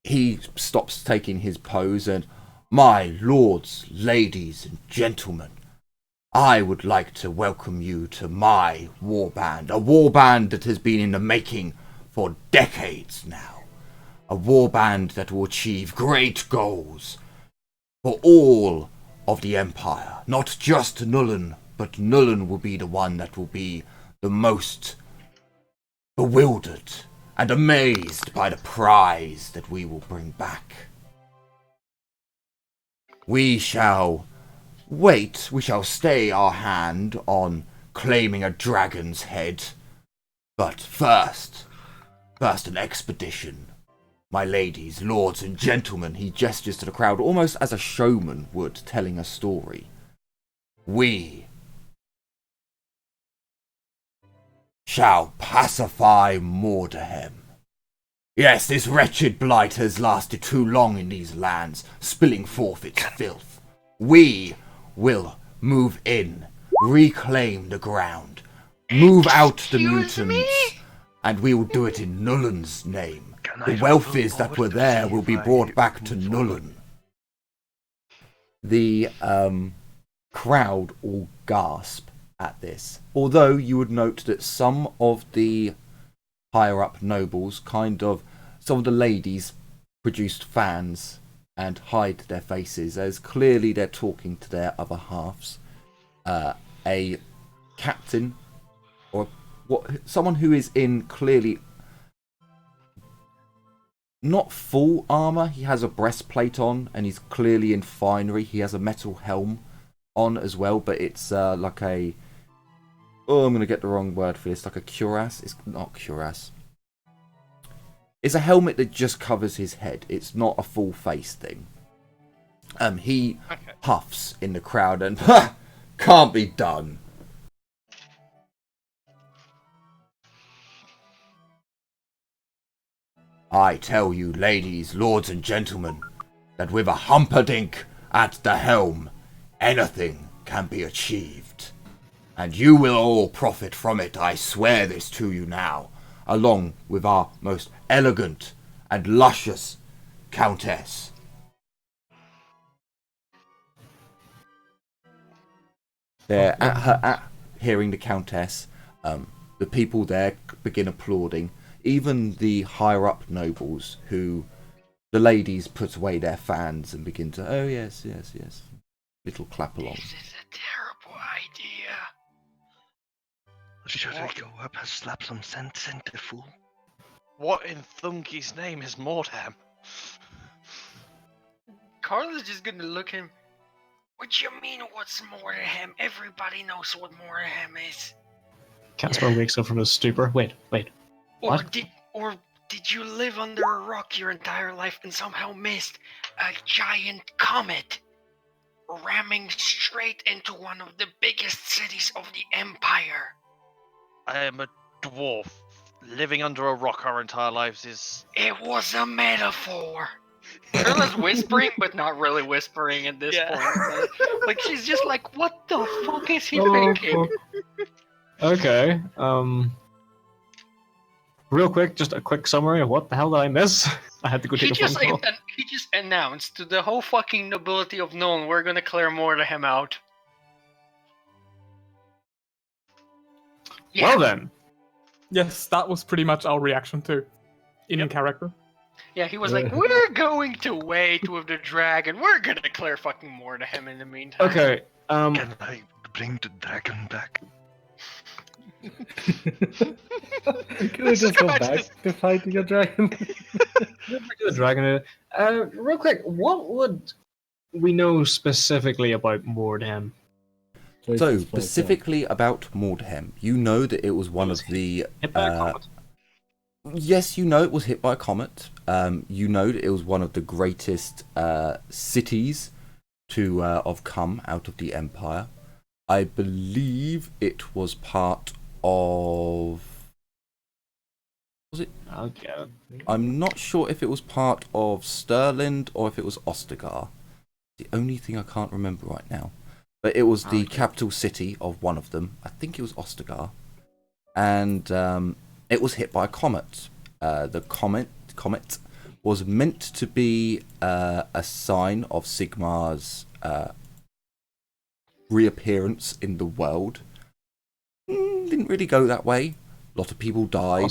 He stops taking his pose and, my lords, ladies and gentlemen, I would like to welcome you to my warband, a warband that has been in the making for decades now. A warband that will achieve great goals for all of the Empire. Not just Nuln, but Nuln will be the one that will be the most bewildered and amazed by the prize that we will bring back. We shall stay our hand on claiming a dragon's head. But first an expedition. My ladies, lords and gentlemen, he gestures to the crowd almost as a showman would, telling a story. We shall pacify Mordehem. Yes, this wretched blight has lasted too long in these lands, spilling forth its filth. We will move in, reclaim the ground, move out the mutants, and we will do it in Nuln's name. The welfies that were there will be brought back to Nuln. The crowd all gasp at this, although you would note that some of the higher up nobles, some of the ladies produced fans and hide their faces, as clearly they're talking to their other halves. A captain, or someone who is in clearly not full armor. He has a breastplate on, and he's clearly in finery. He has a metal helm on as well, but it's like a... Oh, I'm going to get the wrong word for this. Like a cuirass. It's not cuirass. It's a helmet that just covers his head. It's not a full face thing. He Okay. huffs in the crowd and can't be done. I tell you, ladies, lords and gentlemen, that with a Humperdinck at the helm, anything can be achieved. And you will all profit from it, I swear this to you now, along with our most elegant and luscious Countess. There, at hearing the Countess, the people there begin applauding. Even the higher up nobles, who the ladies put away their fans and begin to, oh yes, yes, yes, little clap along. This is a terrible idea. Should I go up and slap some sense into the fool? What in Thunky's name is Mordham? Carl is just gonna look at him. What do you mean, what's Mordham? Everybody knows what Mordham is. Caspar wakes up from his stupor. Wait. Or What? did you live under a rock your entire life and somehow missed a giant comet ramming straight into one of the biggest cities of the Empire? I am a dwarf. Living under a rock our entire lives is... It was a metaphor. Carla's whispering, but not really whispering at this point. Like she's just like, what the fuck is he thinking? Fuck. Okay. Real quick, just a quick summary of what the hell did I miss? I had to go take a phone call. He just announced to the whole fucking nobility of Nuln, we're gonna clear Mordham out. Yeah. Well then. Yes, that was pretty much our reaction too, in character. Yeah, he was like, we're going to wait with the dragon. We're gonna clear fucking Mordham in the meantime. Okay. Can I bring the dragon back? Can I just go back to fighting a dragon? The dragon. Real quick, what would we know specifically about Mordham? So, specifically about Mordham, you know that it was one of the... Hit by a comet. Yes, you know it was hit by a comet. You know that it was one of the greatest cities to have come out of the Empire. I believe it was part of... Was it? Okay. I'm not sure if it was part of Stirland or if it was Ostagar. The only thing I can't remember right now. But it was the capital city of one of them. I think it was Ostagar. And it was hit by a comet. The comet was meant to be a sign of Sigmar's reappearance in the world. Didn't really go that way. A lot of people died.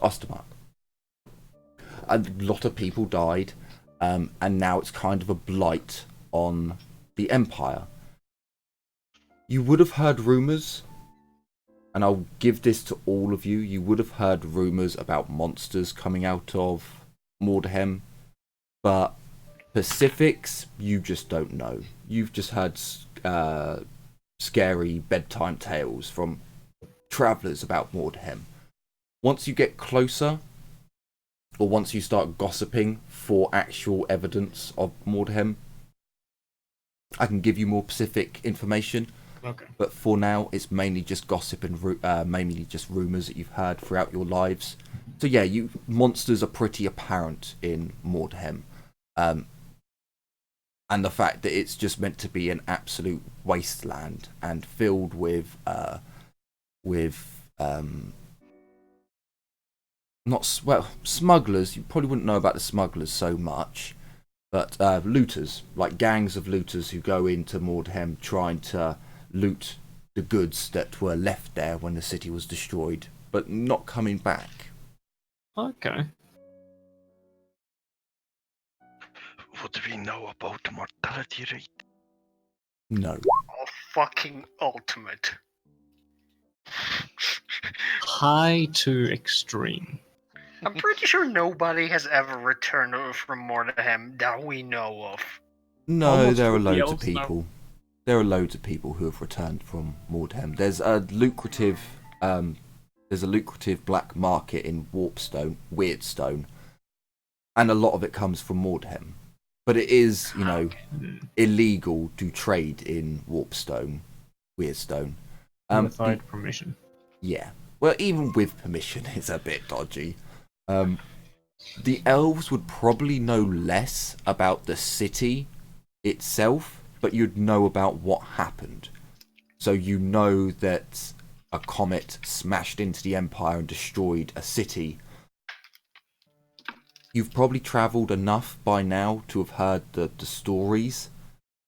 Ostermark. A lot of people died. And now it's kind of a blight on the Empire. You would have heard rumours, and I'll give this to all of you. You would have heard rumours about monsters coming out of Mordham, but specifics you just don't know. You've just heard scary bedtime tales from travellers about Mordham. Once you get closer, or once you start gossiping for actual evidence of Mordham, I can give you more specific information. Okay. But for now, it's mainly just gossip and mainly just rumours that you've heard throughout your lives. So yeah, monsters are pretty apparent in Mordham. And the fact that it's just meant to be an absolute wasteland and filled with smugglers. You probably wouldn't know about the smugglers so much, but looters, like gangs of looters who go into Mordham trying to loot the goods that were left there when the city was destroyed, but not coming back. Okay. What do we know about the mortality rate? No. Oh, fucking ultimate. High to extreme. I'm pretty sure nobody has ever returned from Mordham that we know of. No, Almost there are all the loads of elves know. people. There are loads of people who have returned from Mordham. There's a lucrative black market in Weirdstone, and a lot of it comes from Mordham. But it is, illegal to trade in Warpstone, Weirdstone. Without permission. Yeah. Well, even with permission, it's a bit dodgy. The elves would probably know less about the city itself, but you'd know about what happened. So you know that a comet smashed into the Empire and destroyed a city. You've probably travelled enough by now to have heard the stories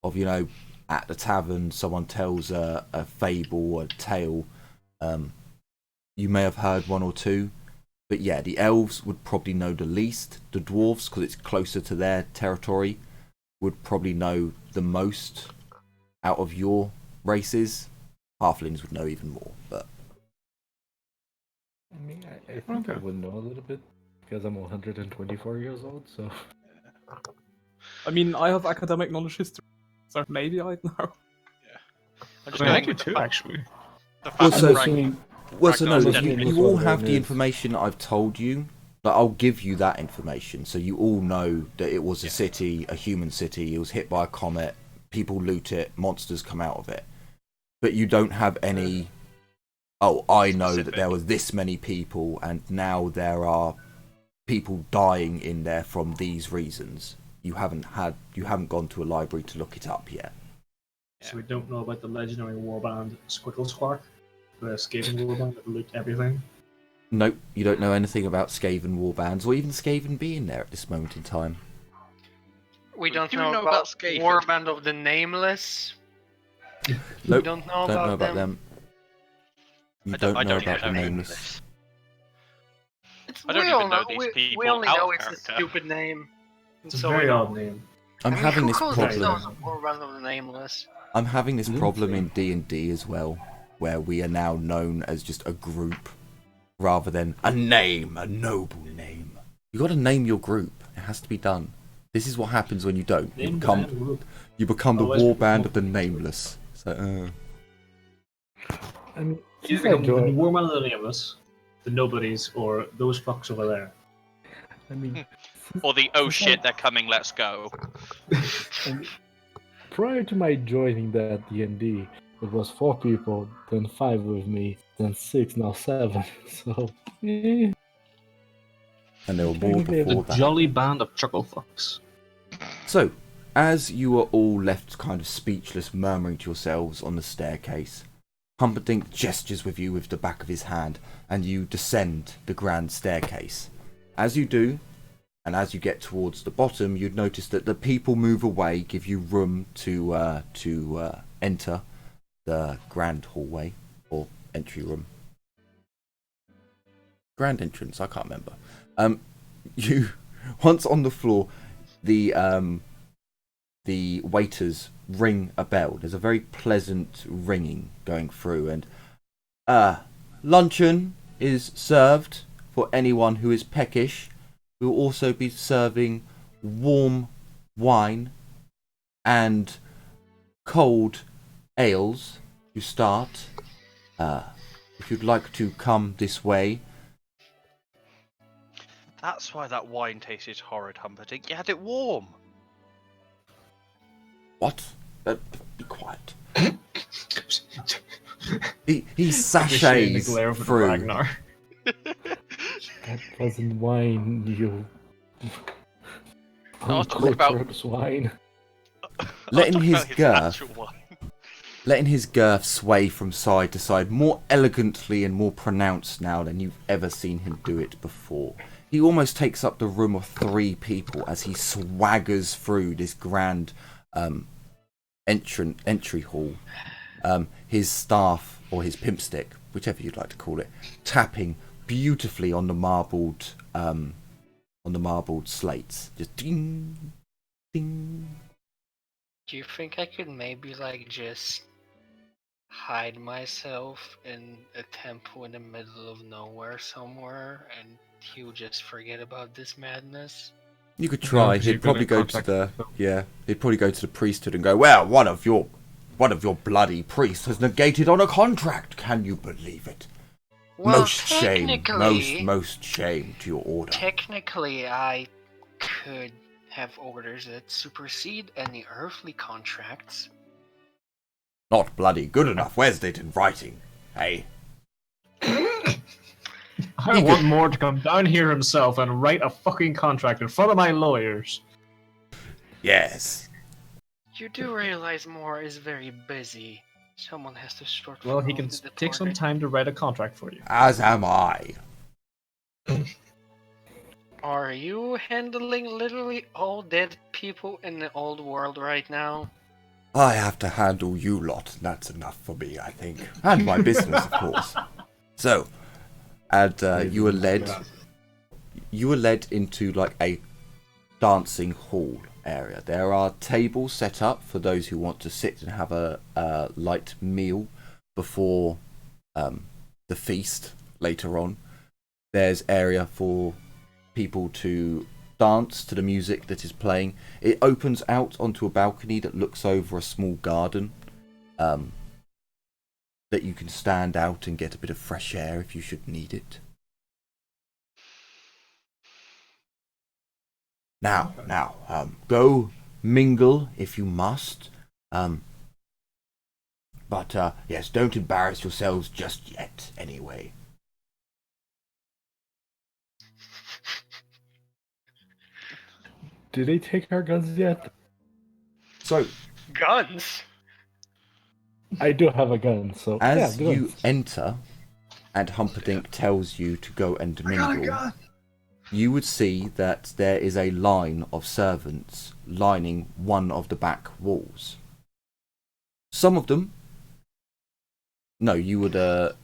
of, at the tavern, someone tells a fable or a tale. You may have heard one or two. But yeah, the elves would probably know the least. The dwarves, because it's closer to their territory, would probably know the most out of your races. Halflings would know even more, but... I mean, I think I would know a little bit, because I'm 124 years old, so... I mean, I have academic knowledge history, so maybe I'd know. I'm just I going do with too, actually. the fact Well, that so- Ragnar- Well, so no, Ragnar's you, dead. you all have the information that I've told you, but I'll give you that information, so you all know that it was a city, a human city, it was hit by a comet, people loot it, monsters come out of it. But you don't have any, I know that there was this many people, and now there are people dying in there from these reasons. You haven't gone to a library to look it up yet. So we don't know about the legendary warband Squickle Squark, the Skaven warband that loot everything. Nope, you don't know anything about Skaven warbands, or even Skaven being there at this moment in time. We don't do know know about about Skaven. Warband of the Nameless. Nope, We don't know about them. You I don't don't know even about the know Nameless. I don't we even all know these we people only out know of it's a character. stupid name. It's a very odd name. I'm having this problem. Warband of the Nameless. I'm having this Didn't problem say. in D&D as well, where we are now known as just a group, rather than a name, a noble name. You got to name your group. It has to be done. This is what happens when you don't. You Name become band group. the Otherwise war we band become- of the nameless. So, I mean, You since I become the joined, Warband of the Nameless, the Nobodies, or those fucks over there. I mean, Or the oh since shit, I- they're coming, let's go. I mean, prior to my joining that D&D, it was 4 people, then 5 with me, then 6, now 7. So, and there were more Technically, before The that. jolly band of chuckle fucks. So, as you are all left kind of speechless, murmuring to yourselves on the staircase, Humperdinck gestures with you with the back of his hand, and you descend the grand staircase. As you do, and as you get towards the bottom, you'd notice that the people move away, give you room to enter the grand hallway, or entry room. Grand entrance, I can't remember. You, once on the floor, the waiters ring a bell. There's a very pleasant ringing going through, and luncheon is served for anyone who is peckish. We will also be serving warm wine and cold ales to start. If you'd like to come this way. That's why that wine tasted horrid, Humperdinck. You had it warm. What? Be quiet. he sachets through. Ragnar. that wasn't wine, you. I was talking about- uncultured swine. Letting I'm talking his about girth, actual wine. letting his girth sway from side to side more elegantly and more pronounced now than you've ever seen him do it before. He almost takes up the room of 3 people as he swaggers through this grand entry hall. His staff, or his pimp stick, whichever you'd like to call it, tapping beautifully on the marbled slates. Just ding, ding. Do you think I could maybe just hide myself in a temple in the middle of nowhere somewhere, and he would just forget about this madness? You could try. 'cause He'd you've got probably in go to contact the He'd probably go to the priesthood and go, "Well, one of your bloody priests has negated on a contract. Can you believe it? Well, Most shame, technically, most shame to your order." technically, I could have orders that supersede any earthly contracts. Not bloody good enough. Where's it in writing? Hey. I want more to come down here himself and write a fucking contract in front of my lawyers. Yes. You do realize Moore is very busy. Someone has to sort. Well, he can take some time to write a contract for you. As am I. Are you handling literally all dead people in the old world right now? I have to handle you lot. That's enough for me, I think. And my business, of course. So, and you were led into like a dancing hall area. There are tables set up for those who want to sit and have a light meal before the feast later on. There's area for people to dance to the music that is playing. It opens out onto a balcony that looks over a small garden that you can stand out and get a bit of fresh air if you should need it. Now, go mingle if you must. But yes, don't embarrass yourselves just yet, anyway. Do they take our guns yet? So, Guns? I do have a gun, so as yeah, you guns. enter, and Humperdinck tells you to go and mingle, you would see that there is a line of servants lining one of the back walls. Some of them, no, you were the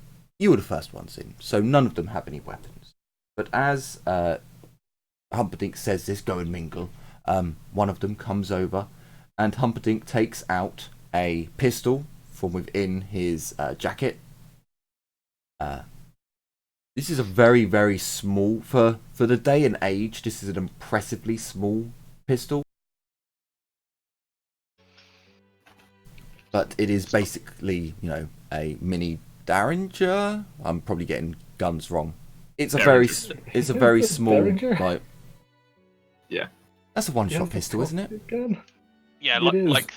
first ones in, so none of them have any weapons. But as Humperdinck says this, go and mingle, one of them comes over, and Humperdinck takes out a pistol from within his jacket. This is a very, very small, for the day and age, this is an impressively small pistol. But it is basically, a mini Derringer. I'm probably getting guns wrong. It's a very small, Derringer? like... Yeah. That's a one-shot pistol, isn't it? Gun. Yeah, It like is. like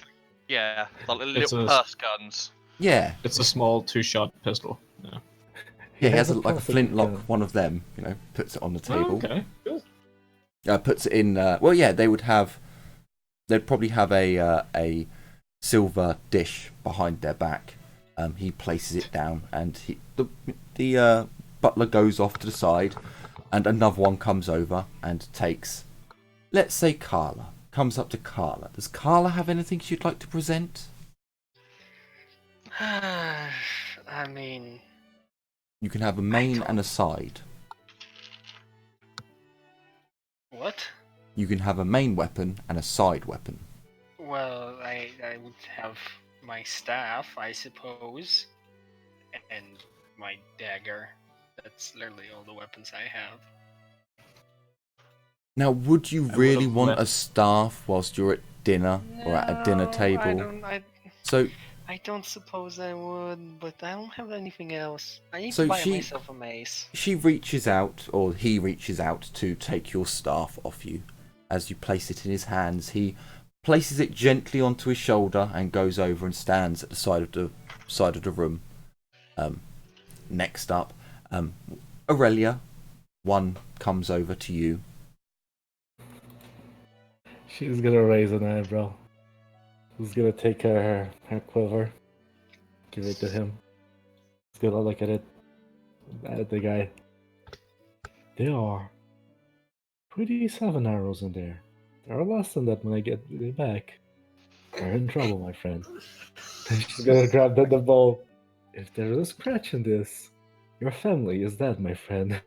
little purse guns. Yeah. It's a small 2-shot pistol. Yeah. Yeah, he has like a plastic flintlock, gun. one of them, puts it on the table. Oh, okay. Cool. Puts it in, well, yeah, they'd probably have a silver dish behind their back. He places it down, and the butler goes off to the side, and another one comes over and takes, let's say Carla. Comes up to Carla. Does Carla have anything she'd like to present? I mean... You can have a main and a side. What? You can have a main weapon and a side weapon. Well, I would have my staff, I suppose, and my dagger. That's literally all the weapons I have. Now, would you really want a staff whilst you're at dinner or at a dinner table? I don't suppose I would, but I don't have anything else. I need So to buy she- myself a mace. She reaches out, or he reaches out to take your staff off you. As you place it in his hands, he places it gently onto his shoulder and goes over and stands at the side of the room. Next up, Aurelia, one comes over to you. She's gonna raise an eyebrow. She's gonna take her quiver, give it to him. She's gonna look at the guy. There are 27 arrows in there. There are less than that when I get it back. You're in trouble, my friend. She's gonna grab the bow. If there's a scratch in this, your family is dead, my friend.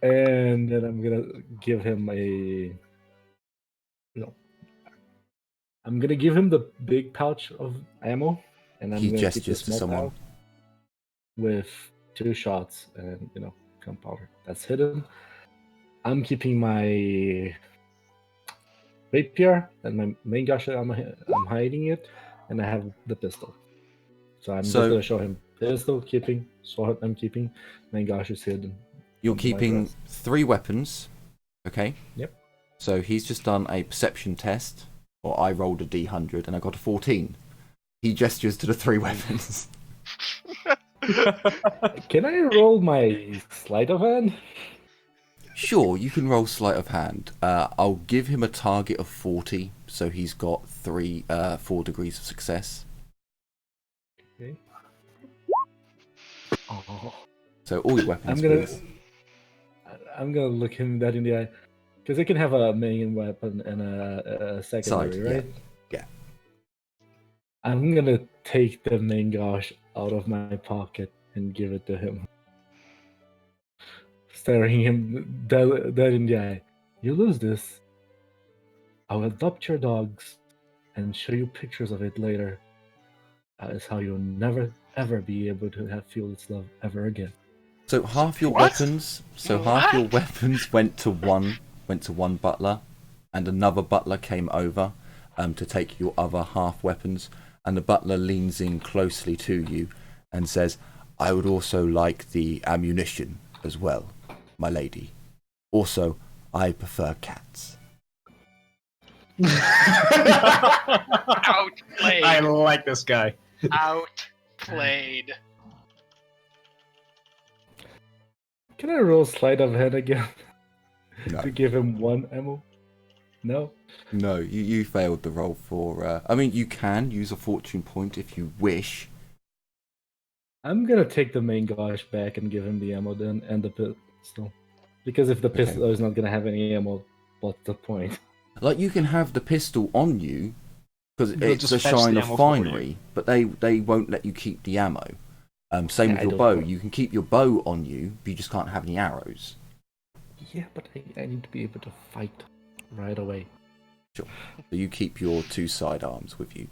And then I'm gonna give him I'm gonna give him the big pouch of ammo, and I'm He gonna keep the gestures to small someone. pouch with 2 shots and gunpowder. That's hidden. I'm keeping my rapier and my main gash. I'm hiding it, and I have the pistol. So I'm just gonna show him pistol keeping, sword I'm keeping, main gash is hidden. You're My keeping breast. 3 weapons, Okay. Yep. So he's just done a perception test, or I rolled a D100 and I got a 14. He gestures to the 3 weapons. Can I roll my sleight of hand? Sure, you can roll sleight of hand. I'll give him a target of 40, so he's got 4 degrees of success. Okay. Oh. So all your weapons, I'm please. gonna look him that in the eye, because he can have a main weapon and a secondary, Side, right? yeah. I'm gonna take the main gosh out of my pocket and give it to him, staring him dead in the eye. You lose this, I will adopt your dogs and show you pictures of it later. That is how you'll never ever be able to feel its love ever again. So half your What? weapons, half your weapons went to one butler, and another butler came over to take your other half weapons, and the butler leans in closely to you and says, "I would also like the ammunition as well, my lady. Also, I prefer cats." Outplayed. I like this guy. Outplayed. Can I roll sleight of hand again No, to give him 1 ammo? No? no, you failed the roll for. I mean, you can use a fortune point if you wish. I'm gonna take the main gosh back and give him the ammo then, and the pistol. Because if the Okay. pistol is not gonna have any ammo, what's the point? Like, you can have the pistol on you because They'll it's just a fetch the shine of ammo for you. finery, but they won't let you keep the ammo. Same Yeah, with I your don't bow. know. You can keep your bow on you, but you just can't have any arrows. Yeah, but I need to be able to fight right away. So you keep your 2 sidearms with you.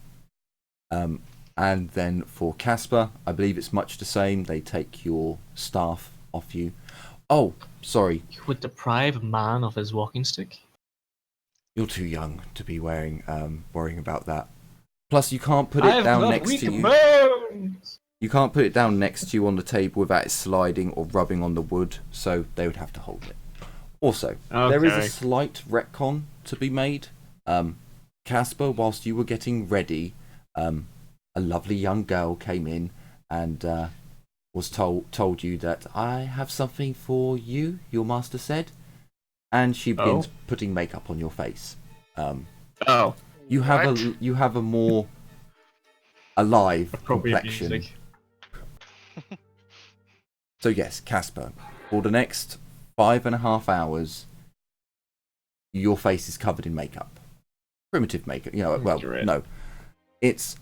And then for Casper, I believe it's much the same. They take your staff off you. Oh, sorry, You would deprive a man of his walking stick? you're too young to be worrying about that. Plus, you can't put it down next to you. bones! You can't put it down next to you on the table without it sliding or rubbing on the wood, so they would have to hold it. Also, there is a Okay. slight retcon to be made. Casper, whilst you were getting ready, a lovely young girl came in and was told you that I have something for you, your master said, and she begins putting makeup on your face. Oh, You have a more alive appropriate complexion. music. So yes, Casper, for the next 5.5 hours, your face is covered in makeup. Primitive makeup, well, Great. no. It's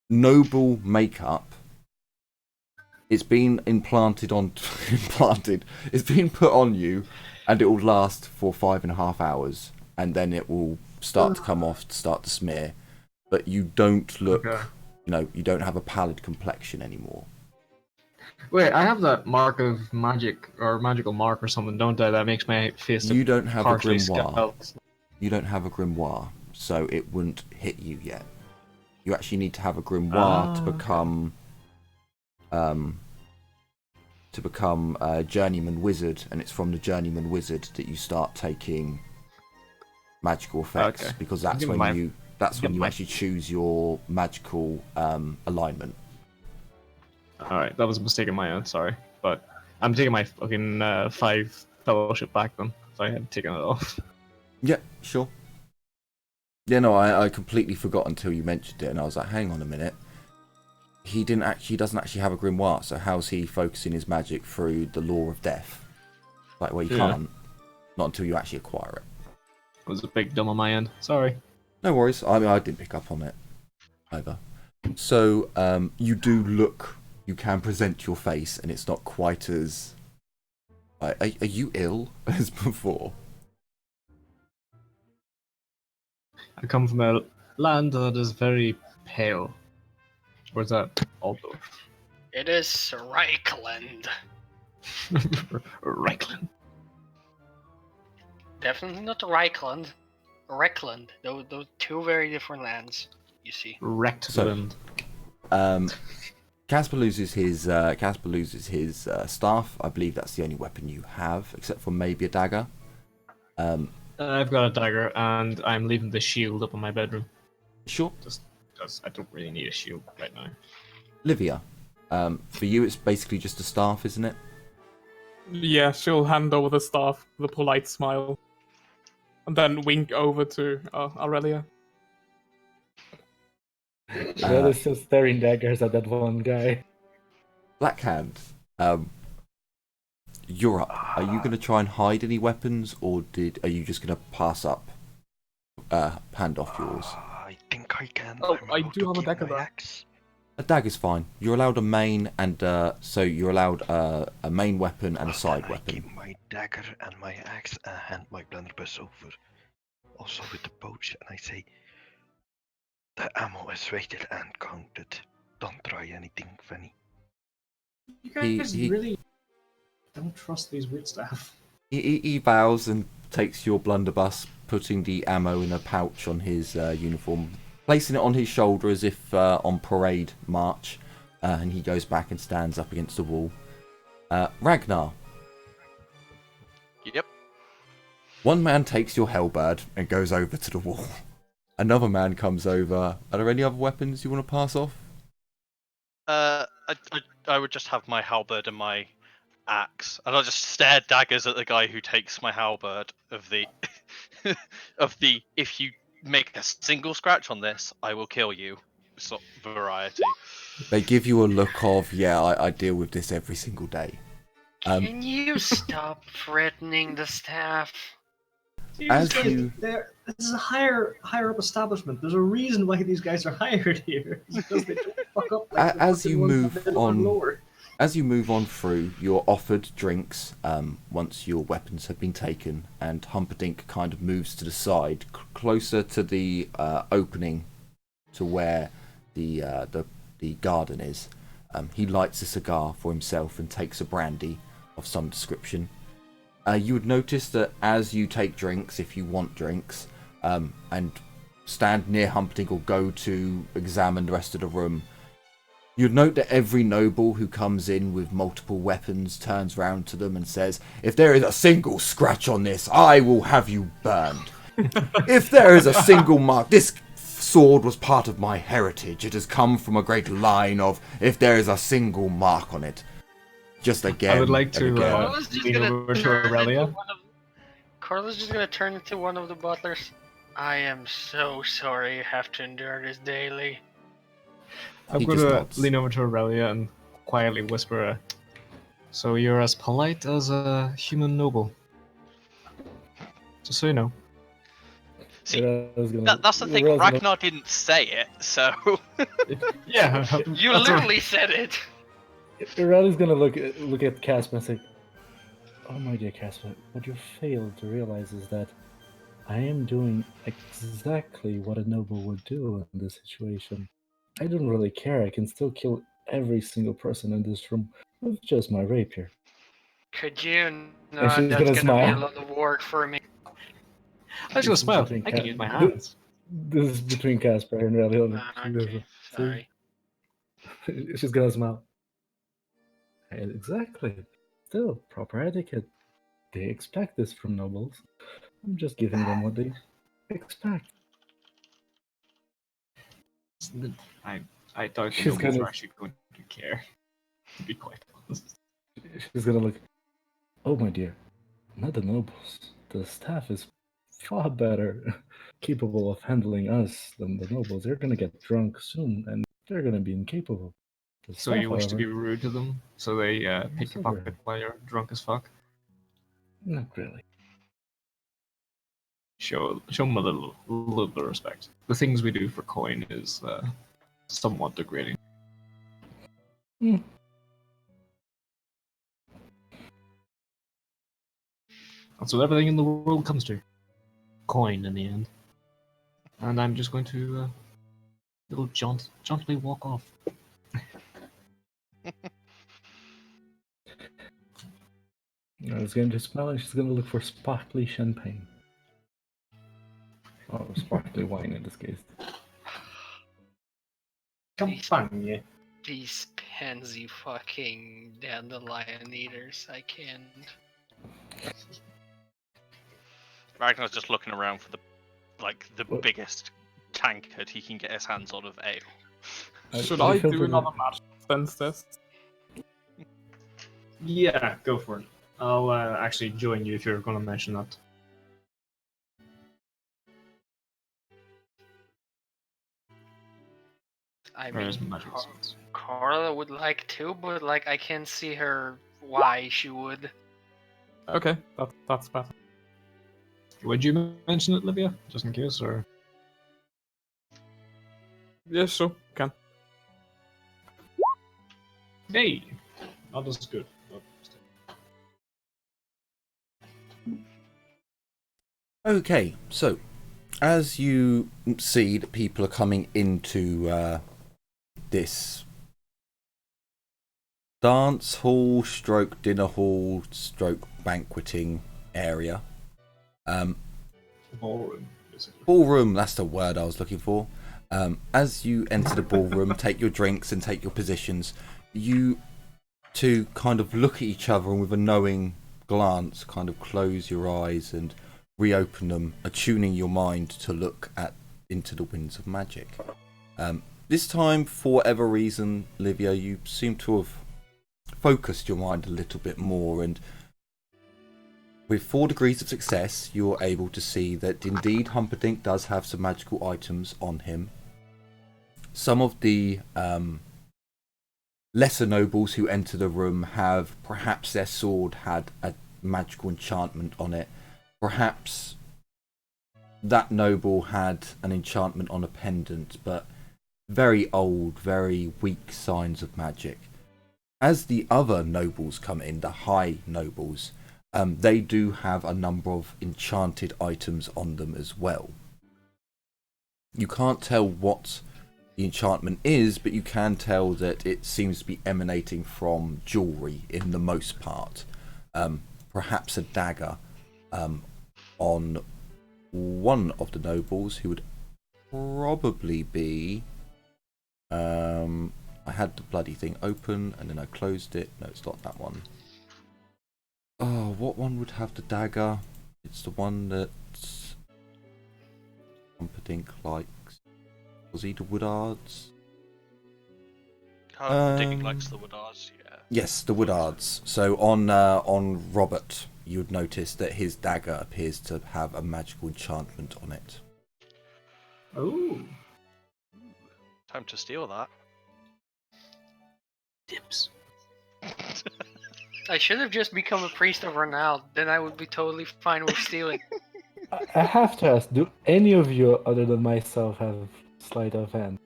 noble makeup. It's been it's been put on you, and it will last for 5.5 hours, and then it will start to come off, start to smear. But you don't look, Okay. you don't have a pallid complexion anymore. Wait, I have that mark of magic or magical mark or something, don't I? That makes my face You don't have a partially grimoire. scaled. You don't have a grimoire, so it wouldn't hit you yet. You actually need to have a grimoire to become a journeyman wizard, and it's from the journeyman wizard that you start taking magical effects, Okay. because that's Give when my- you actually choose your magical alignment. Alright, that was a mistake on my end, sorry. But I'm taking my fucking 5 fellowship back then, so I had taken it off. Yeah, sure. Yeah, no, I completely forgot until you mentioned it, and I was like, hang on a minute. He doesn't actually have a grimoire, so how's he focusing his magic through the law of death? Like, well, you Yeah. can't. Not until you actually acquire it. It was a big dumb on my end, sorry. No worries. I mean, I didn't pick up on it either. So, you can present your face, and it's not quite as... Are you ill as before? I come from a land that is very pale. Or is that Altdorf? It is Reichland. Reichland. Definitely not Reichland. Reckland. Those 2 very different lands, you see. Rechtland. Casper loses his staff. I believe that's the only weapon you have, except for maybe a dagger. I've got a dagger, and I'm leaving the shield up in my bedroom. Sure. Just because I don't really need a shield right now. Livia, for you it's basically just a staff, isn't it? Yeah, she'll hand over the staff with a polite smile. And then wink over to Aurelia. They're still staring daggers at that one guy. Blackhand, you're up. Are you going to try and hide any weapons, or are you just going to pass up, hand off yours? I think I can. Oh, I'm I allowed do to have a keep dagger my though. axe. A dagger's fine. You're allowed a main, and so you're allowed a main weapon and a side I weapon. keep my dagger and my axe and hand my blunderbuss over. Also with the pouch, and I say, the ammo is rated and counted. Don't try anything funny. You guys He- really don't trust these weird staff. He bows and takes your blunderbuss, putting the ammo in a pouch on his uniform, placing it on his shoulder as if on parade march, and he goes back and stands up against the wall. Ragnar, Yep. one man takes your halberd and goes over to the wall. Another man comes over. Are there any other weapons you want to pass off? I would just have my halberd and my axe, and I'll just stare daggers at the guy who takes my halberd of the if you make a single scratch on this, I will kill you sort of variety. They give you a look of, yeah, I deal with this every single day. Can you stop threatening the staff? As you- This is a higher up establishment. There's a reason why these guys are hired here. It's because they don't fuck up like the As fucking you ones move that are on- lower. As you move on through, you're offered drinks once your weapons have been taken, and Humperdinck kind of moves to the side, closer to the opening to where the garden is. He lights a cigar for himself and takes a brandy of some description. You would notice that as you take drinks, if you want drinks, and stand near Humperdinck or go to examine the rest of the room, you'd note that every noble who comes in with multiple weapons turns round to them and says, "If there is a single scratch on this, I will have you burned. If there is a single mark, this sword was part of my heritage. It has come from a great line of, if there is a single mark on it." Just again. I would like and to again. Carla's just lean gonna over to turn Aurelia. into Carla's just gonna turn into one of the butlers. I am so sorry you have to endure this daily. I'm He going just to nods. lean over to Aurelia and quietly whisper, so you're as polite as a human noble. Just so you know. See, That's the that's the thing. Ragnar didn't say it, so Yeah, You that's literally said it. Irali's gonna look at Casper and say, "Oh my dear Casper, what you fail to realize is that I am doing exactly what a noble would do in this situation. I don't really care. I can still kill every single person in this room with just my rapier." Could you And not? she's That's gonna gonna be a smile. lot of work for me. I was going to smile. Between I can Ca- use my hands. This is between Casper and Irelia. Okay, sorry. She's gonna smile. Exactly. Still, proper etiquette. They expect this from nobles. I'm just giving them what they expect. I doubt the She's nobles gonna- are actually going to care, to be quite honest. She's gonna look. "Oh my dear, not the nobles. The staff is far better capable of handling us than the nobles. They're gonna get drunk soon, and they're gonna be incapable. The So staff, you wish to be however, rude to them, so they pick your Never. pocket while you're drunk as fuck? not really. Show them a little bit of respect. The things we do for coin is somewhat degrading. Hmm. That's what everything in the world comes to. Coin in the end. And I'm just going to little jauntily walk off. I was going to smell, and she's gonna look for sparkly champagne. Or sparkly wine in this case. Champagne. These pansy fucking dandelion eaters, I can't. Ragnar's just looking around for the What? biggest tankard he can get his hands on of ale. Should do you I feel do that- another magic sense test? Yeah, go for it. I'll actually join you if you're going to mention that. I Where's mean, magic sense? Carla would like to, but like I can't see her why she would. Okay, that's better. Would you mention it, Livia, just in case, or? Yeah, sure, can. Hey, not as good. Okay, so as you see that people are coming into this dance hall stroke dinner hall stroke banqueting area, Ballroom, basically. ballroom, that's the word I was looking for. As you enter the ballroom, take your drinks and take your positions, you two kind of look at each other and with a knowing glance kind of close your eyes and reopen them, attuning your mind to look into the winds of magic. This time, for whatever reason, Livia, you seem to have focused your mind a little bit more, and with 4 degrees of success, you're able to see that indeed Humperdinck does have some magical items on him. Some of the lesser nobles who enter the room have perhaps their sword had a magical enchantment on it. Perhaps that noble had an enchantment on a pendant, but very old, very weak signs of magic. As the other nobles come in, the high nobles, they do have a number of enchanted items on them as well. You can't tell what the enchantment is, but you can tell that it seems to be emanating from jewellery in the most part. Perhaps a dagger on one of the nobles who would probably be... I had the bloody thing open and then I closed it. No, it's not that one. Oh, what one would have the dagger? It's the one that Humperdinck likes. Was he the Woodards? Humperdinck likes the Woodards, yeah. Yes, the Woodards. So on Robert, you would notice that his dagger appears to have a magical enchantment on it. Oh, Time to steal that. dips. I should have just become a priest of Ronald. Then I would be totally fine with stealing. I have to ask, do any of you other than myself have sleight of hand?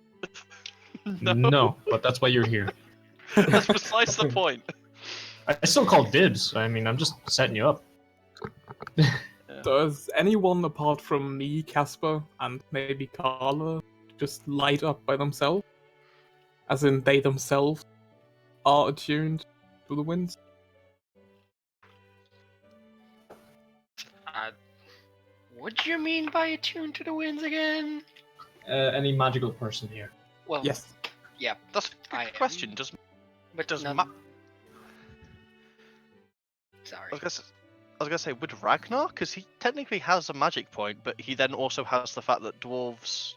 No, but that's why you're here. That's precisely the point. I still call dibs. I mean, I'm just setting you up. Does anyone apart from me, Casper, and maybe Carla just light up by themselves? As in, they themselves are attuned to the winds? What do you mean by attuned to the winds again? Any magical person here? Well, Yes. yeah, That's a I good am. question. but Does none- Ma- Sorry. I was gonna say, would Ragnar? Because he technically has a magic point, but he then also has the fact that dwarves.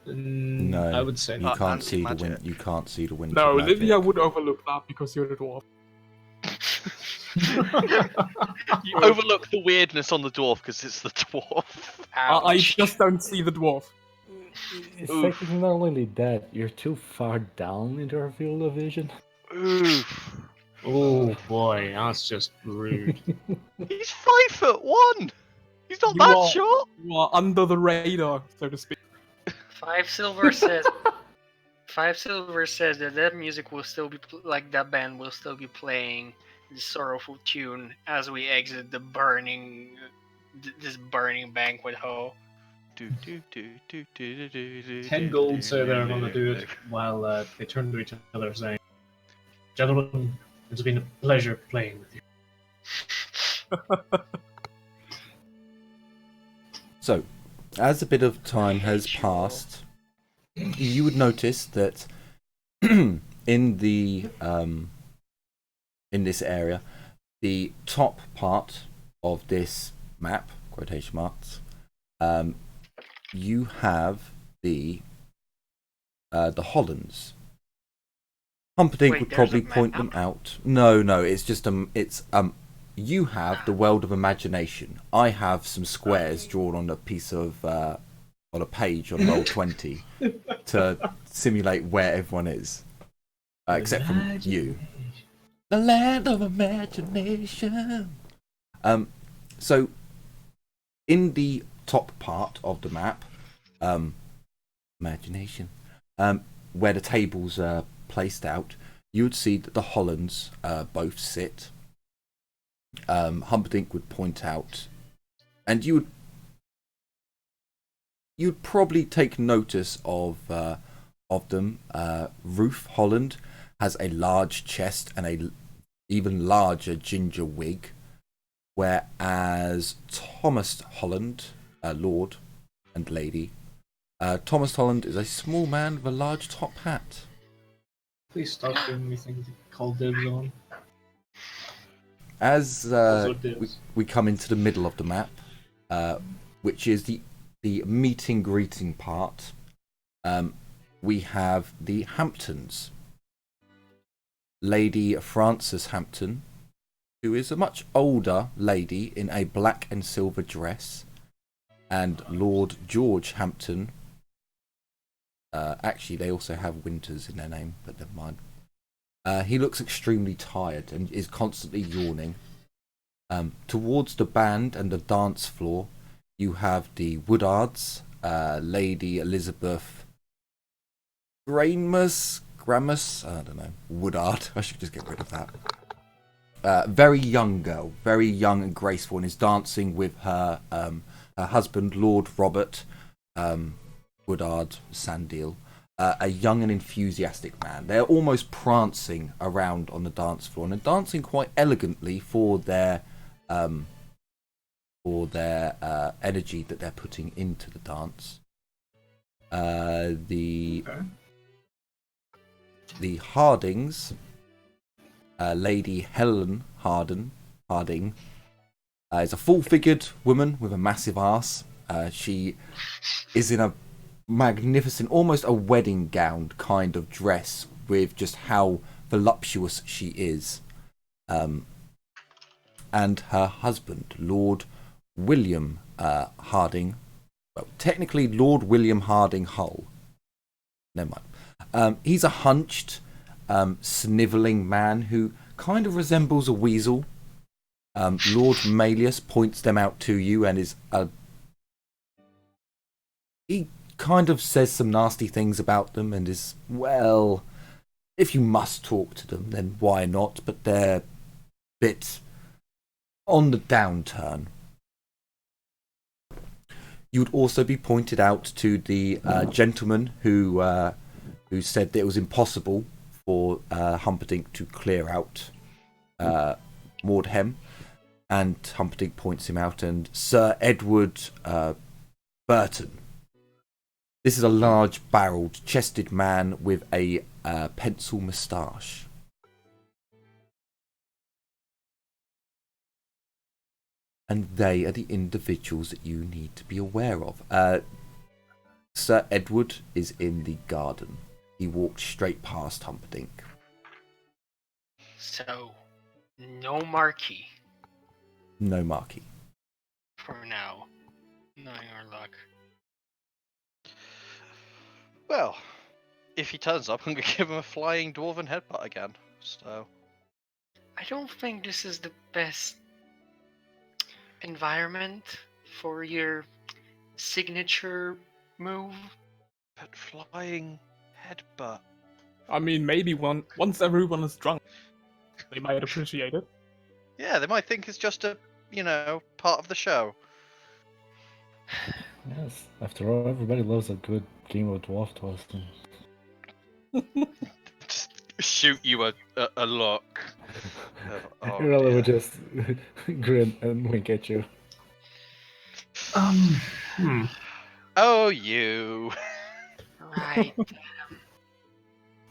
No, I would say you not. can't see the anti-magic. wind. You can't see the wind. No, of magic. Livia would overlook that because you're the dwarf. You overlook the weirdness on the dwarf because it's the dwarf. I Ouch. just don't see the dwarf. It's Oof. like not only that, you're too far down in your field of vision. Oof. Oh boy, that's just rude. He's 5'1". He's not You that are- short. You are under the radar, so to speak. 5 silver says. 5 silver says that music will still be like that band will still be playing the sorrowful tune as we exit the this burning banquet hall. 10 gold say they're going to do it while they turn to each other saying, "Gentlemen, it's been a pleasure playing with you." So, as a bit of time has passed, you would notice that in the in this area, the top part of this map quotation marks, you have the Hollands. Humperdinck Wait, would there's probably a point them out. No, it's just you have the world of imagination. I have some squares drawn on a piece of on a page on Roll20 to simulate where everyone is, except from you. The land of imagination. So in the top part of the map, imagination, where the tables are placed out, you would see that the Hollands both sit. Humperdinck would point out, and you'd probably take notice of them. Ruth Holland has a large chest and a even larger ginger wig, whereas Thomas Holland, Lord and Lady, Thomas Holland is a small man with a large top hat. Please stop giving me things to call dibs on. As Also dibs. we come into the middle of the map, which is the meeting greeting part, we have the Hamptons. Lady Frances Hampton, who is a much older lady in a black and silver dress, and Lord George Hampton. Actually, they also have Winters in their name, but never mind. He looks extremely tired and is constantly yawning. Towards the band and the dance floor, you have the Woodards, Lady Elizabeth Gramus, I don't know, Woodard. I should just get rid of that. Very young girl, very young and graceful, and is dancing with her husband, Lord Robert Woodard Sandil, a young and enthusiastic man. They're almost prancing around on the dance floor, and they're dancing quite elegantly for their energy that they're putting into the dance. The Hardings, Lady Helen Harding, is a full-figured woman with a massive ass. She is in a magnificent, almost a wedding gown kind of dress, with just how voluptuous she is. And her husband, Lord William Harding, well, technically Lord William Harding Hull. Never mind. He's a hunched, snivelling man who kind of resembles a weasel. Lord Malleus points them out to you and is he kind of says some nasty things about them and is, well, if you must talk to them, then why not? But they're a bit on the downturn. You would also be pointed out to the gentleman who said that it was impossible for Humperdinck to clear out Mordheim, and Humperdinck points him out, and Sir Edward Burton. This is a large-barreled, chested man with a pencil moustache. And they are the individuals that you need to be aware of. Sir Edward is in the garden. He walked straight past Humperdinck. So, no marquee No marquee. for now. Knowing our luck. Well, if he turns up, I'm going to give him a flying dwarven headbutt again. So, I don't think this is the best environment for your signature move. but flying headbutt. I mean, maybe once everyone is drunk, they might appreciate it. Yeah, they might think it's just a, part of the show. Yes, after all, everybody loves a good game of dwarf toasting. Just shoot you a look. Oh, Irella dear. would just grin and wink at you. Oh, you. Right.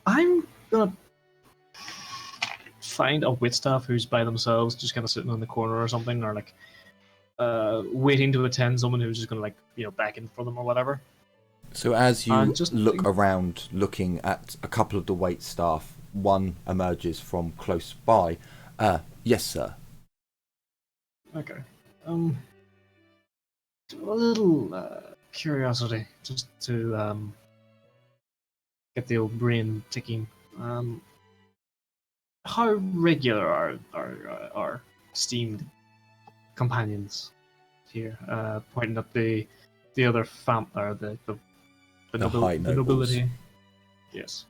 I'm gonna find a wit staff who's by themselves, just kind of sitting in the corner or something, or like waiting to attend someone who's just gonna back in for them or whatever. So as you And just look around, looking at a couple of the wait staff, one emerges from close by. Yes, sir. Okay. A little curiosity, just to get the old brain ticking. How regular are our esteemed companions here? Pointing at the other or the high the nobles. nobility. Yes.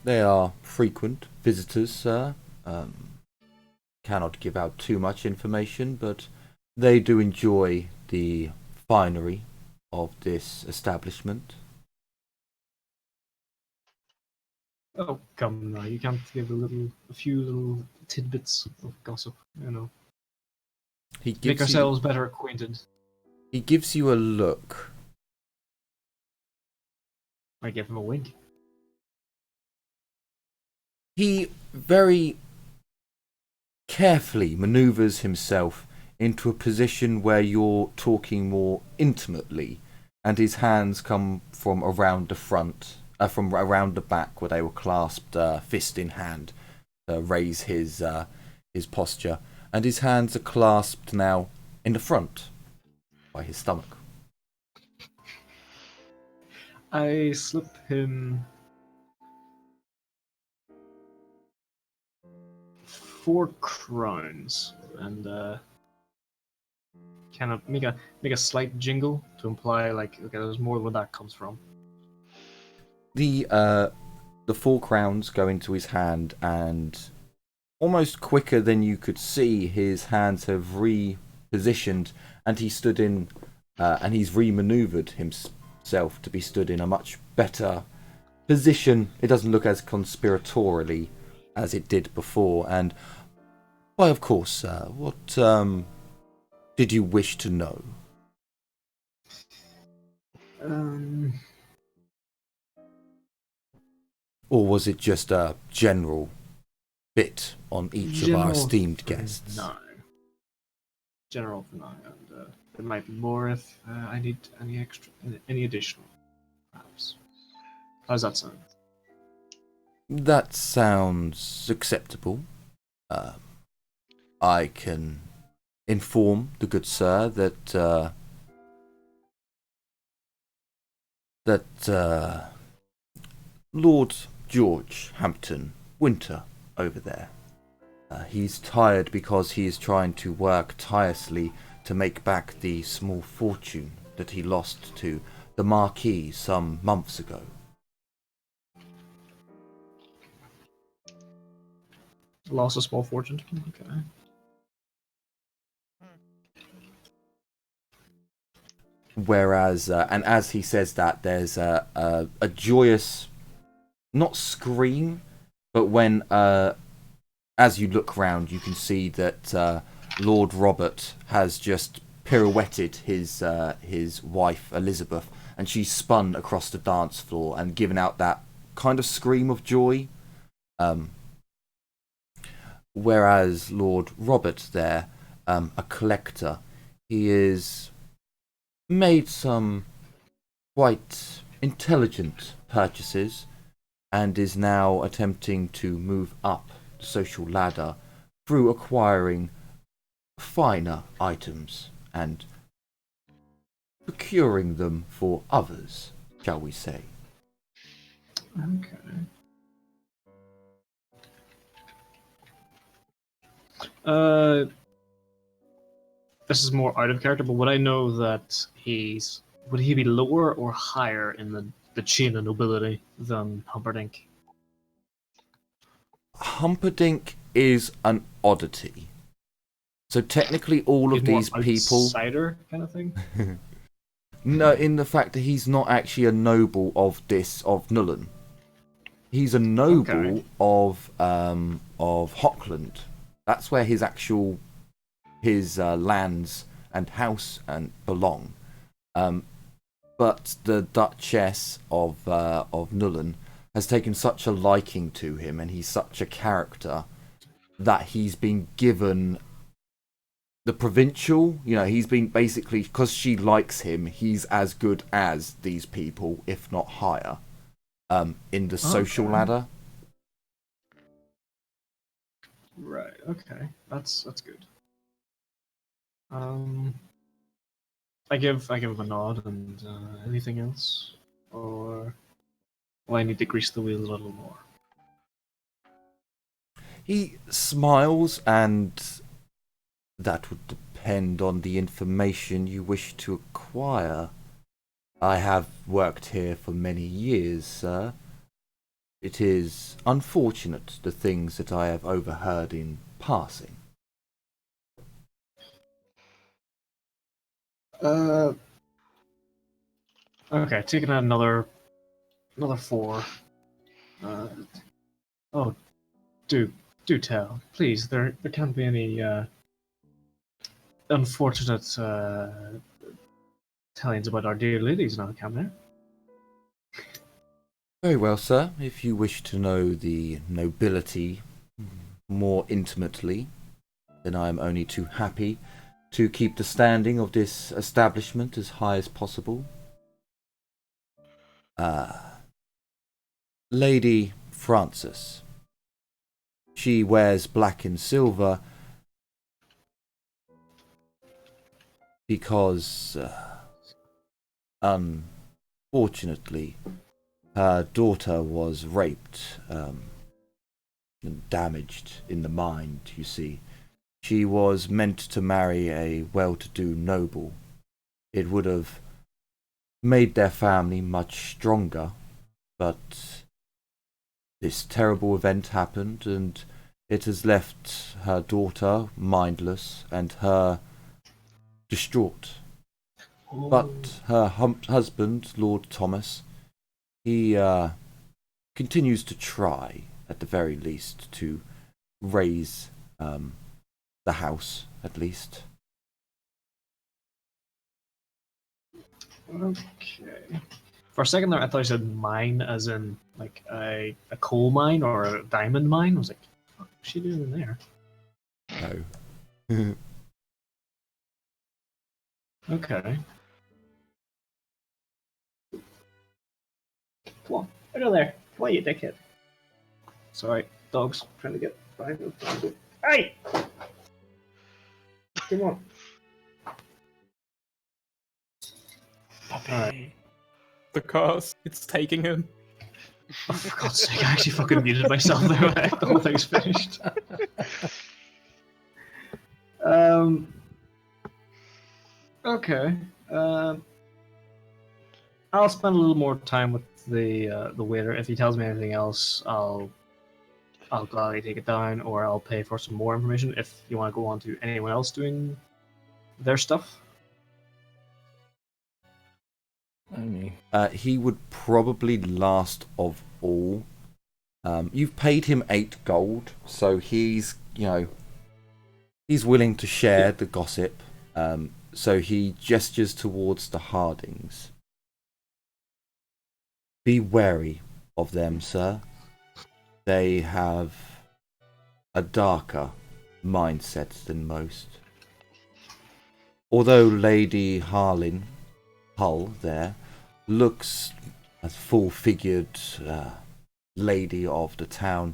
They are frequent visitors, sir. Cannot give out too much information, but they do enjoy the finery of this establishment. Oh, come now! You can't give a few little tidbits of gossip, you know. He Make gives ourselves better acquainted. He gives you a look. I give him a wink. He very carefully maneuvers himself into a position where you're talking more intimately, and his hands come from around the front, from around the back where they were clasped, fist in hand, to raise his posture, and his hands are clasped now in the front by his stomach. I slip him 4 crowns and kind of make a slight jingle to imply okay, there's more where that comes from. The 4 crowns go into his hand, and almost quicker than you could see, his hands have repositioned, and he stood in, and he's remaneuvered himself to be stood in a much better position. It doesn't look as conspiratorially as it did before. And why, of course, sir, what did you wish to know? Or was it just a general bit on each of our esteemed guests? No. General for now, and there might be more if I need any additional, perhaps. How's that sound? That sounds acceptable. I can inform the good sir that Lord George Hampton Winter over there, he's tired because he is trying to work tirelessly to make back the small fortune that he lost to the Marquis some months ago. Lost a small fortune. Okay. Whereas, and as he says that, there's a joyous, not scream, but when, as you look round, you can see that Lord Robert has just pirouetted his wife Elizabeth, and she's spun across the dance floor and given out that kind of scream of joy. Whereas Lord Robert there, a collector, he is made some quite intelligent purchases and is now attempting to move up the social ladder through acquiring finer items and procuring them for others, shall we say. Okay. This is more out of character, but would I know that would he be lower or higher in the chain of nobility than Humperdinck? Humperdinck is an oddity. So technically all of these people... Outsider kind of thing? No, in the fact that he's not actually a noble of Nuln. He's a noble of Hockland. That's where his actual lands and house belong. But the Duchess of Nuln has taken such a liking to him, and he's such a character that he's been given the provincial, he's been basically, because she likes him, he's as good as these people, if not higher, in the social ladder. Right. Okay. That's good. I give him a nod, and anything else, or will I need to grease the wheels a little more? He smiles, and that would depend on the information you wish to acquire. I have worked here for many years, sir. It is unfortunate the things that I have overheard in passing. Okay, taking out another 4. Oh, do tell, please. There can't be any unfortunate tellings about our dear ladies now, can there? Very well, sir. If you wish to know the nobility more intimately, then I am only too happy to keep the standing of this establishment as high as possible. Lady Frances. She wears black and silver because, unfortunately, her daughter was raped and damaged in the mind, you see. She was meant to marry a well-to-do noble. It would have made their family much stronger, but this terrible event happened, and it has left her daughter mindless and her distraught. But her husband, Lord Thomas, he continues to try, at the very least, to raise the house, at least. Okay. For a second there, I thought you said mine as in like a coal mine or a diamond mine. I was like, what is she doing in there? No. Okay. Come on, get over there. Come on, you dickhead. Sorry, dogs trying to get behind me. Hey! Come on. Alright. The curse, it's taking him. Oh, for God's sake, I actually fucking muted myself there. The whole thing's finished. Okay. I'll spend a little more time with the waiter. If he tells me anything else, I'll gladly take it down, or I'll pay for some more information if you want to go on to anyone else doing their stuff. I mean, He would probably last of all. You've paid him 8 gold, so he's willing to share the gossip. So he gestures towards the Hardings. Be wary of them, sir. They have a darker mindset than most. Although Lady Hull there looks a full-figured lady of the town,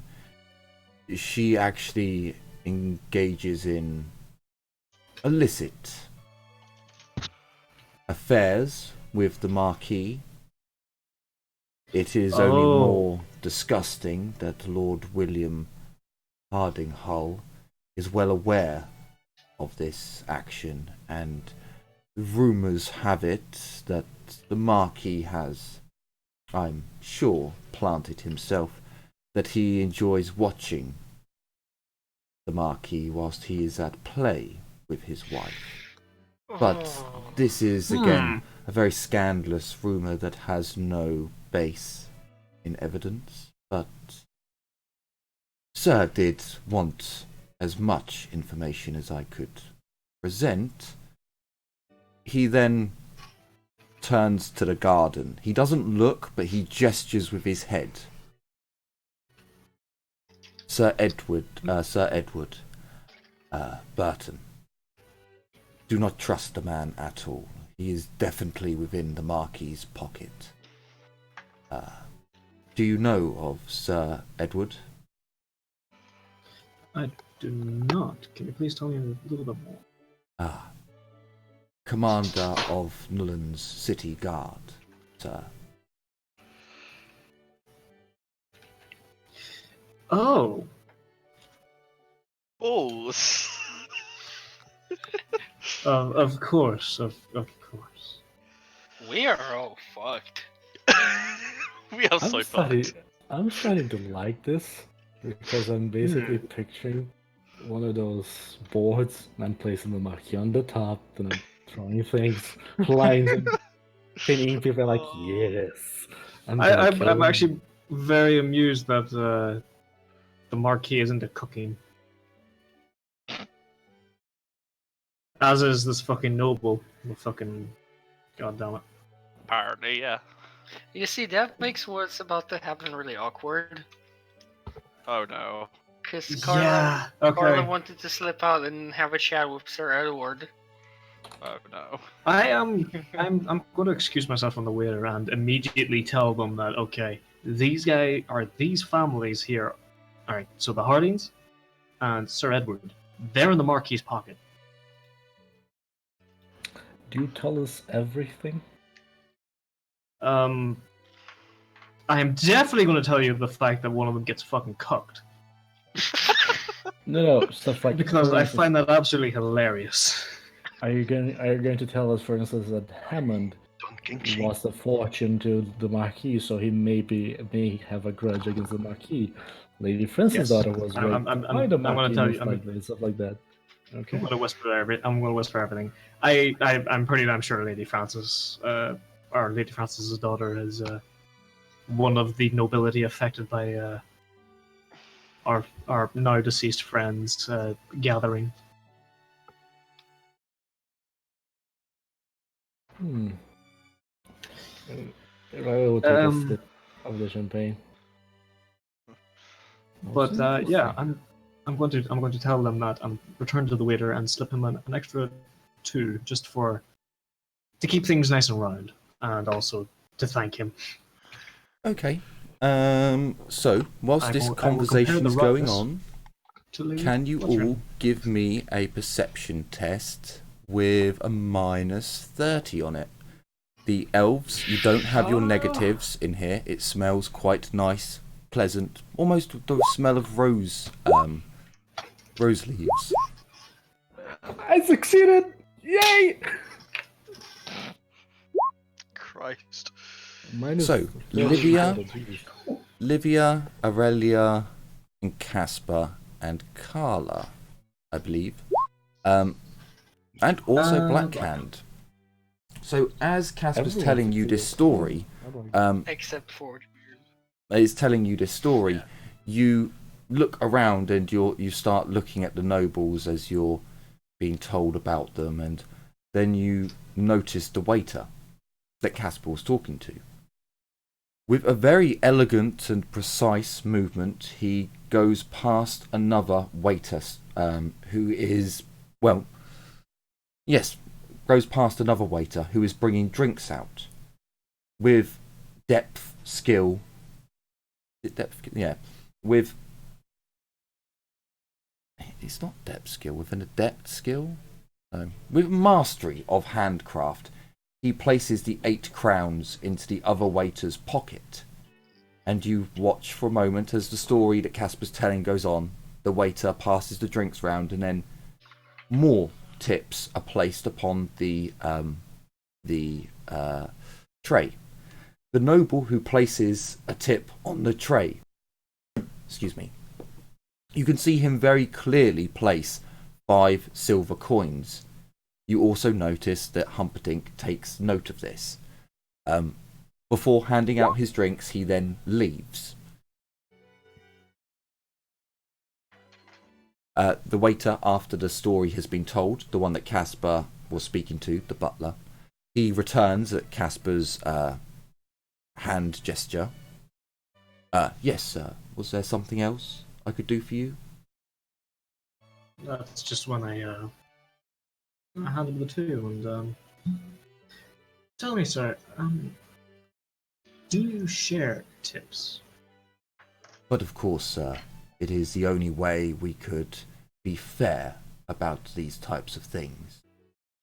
she actually engages in illicit affairs with the Marquis. It is only more disgusting that Lord William Harding Hull is well aware of this action, and rumours have it that the Marquis has, I'm sure, planted himself, that he enjoys watching the Marquis whilst he is at play with his wife. But this is, again, a very scandalous rumour that has no base in evidence. But Sir did want as much information as I could present. He then turns to the garden. He doesn't look, but he gestures with his head. Sir Edward Burton. do not trust the man at all. He is definitely within the Marquis's pocket. Do you know of Sir Edward? I do not. Can you please tell me a little bit more? Commander of Nuln's city guard, sir. Oh, Balls. of course, of course. We are all fucked. We are so fucked. I'm starting to like this because I'm basically picturing one of those boards and I'm placing the marquee on the top and I'm throwing things, lines, and pinning people like, yes. I'm actually very amused that the marquee is into cooking. As is this fucking noble. The fucking goddamn it. Apparently, yeah. You see, that makes what's about to happen really awkward. Oh no. Because Yeah, okay. Carla wanted to slip out and have a chat with Sir Edward. Oh no. I'm going to excuse myself on the waiter and immediately tell them that these families here. All right, so the Hardings and Sir Edward, they're in the Marquis's pocket. Do you tell us everything? I am definitely going to tell you the fact that one of them gets fucking cooked. No, stuff like because I find that absolutely hilarious. Are you going to tell us, for instance, that Hammond lost a fortune to the Marquis, so he may have a grudge against the Marquis? Lady Francis' daughter was raped by the Marquis, and stuff like that. Okay. I'm going to whisper everything. I'm pretty damn sure Lady Francis, or Lady Francis's daughter, is one of the nobility affected by our now deceased friends gathering. I will take a sip of the champagne. But yeah, I'm going to tell them that I'm return to the waiter and slip him an extra 2 just to keep things nice and round, and also to thank him. Okay. So whilst this conversation is going on, can you all give me a perception test with a -30 on it? The elves, you don't have your negatives in here. It smells quite nice, pleasant, almost the smell of rose leaves. I succeeded! Yay! Christ. So, Livia, Aurelia, and Casper, and Carla, I believe. And also Blackhand. So, as Casper's telling you this story, except for is telling you this story, you look around and you start looking at the nobles as you're being told about them, and then you notice the waiter that Casper was talking to. With a very elegant and precise movement, he goes past another waiter who is, goes past another waiter who is bringing drinks out with depth, skill. With it's not depth skill, with an adept skill. No, with mastery of handcraft. He places the 8 crowns into the other waiter's pocket, and you watch for a moment as the story that Casper's telling goes on. The waiter passes the drinks round, and then more tips are placed upon the tray. The noble who places a tip on the tray, you can see him very clearly place 5 silver coins. You also notice that Humperdinck takes note of this. Before handing out his drinks, he then leaves. The waiter, after the story has been told, the one that Casper was speaking to, the butler, he returns at Casper's hand gesture. Yes, sir. Was there something else I could do for you? That's just when I I hand him the two and tell me, sir, do you share tips? But of course, sir, it is the only way we could be fair about these types of things.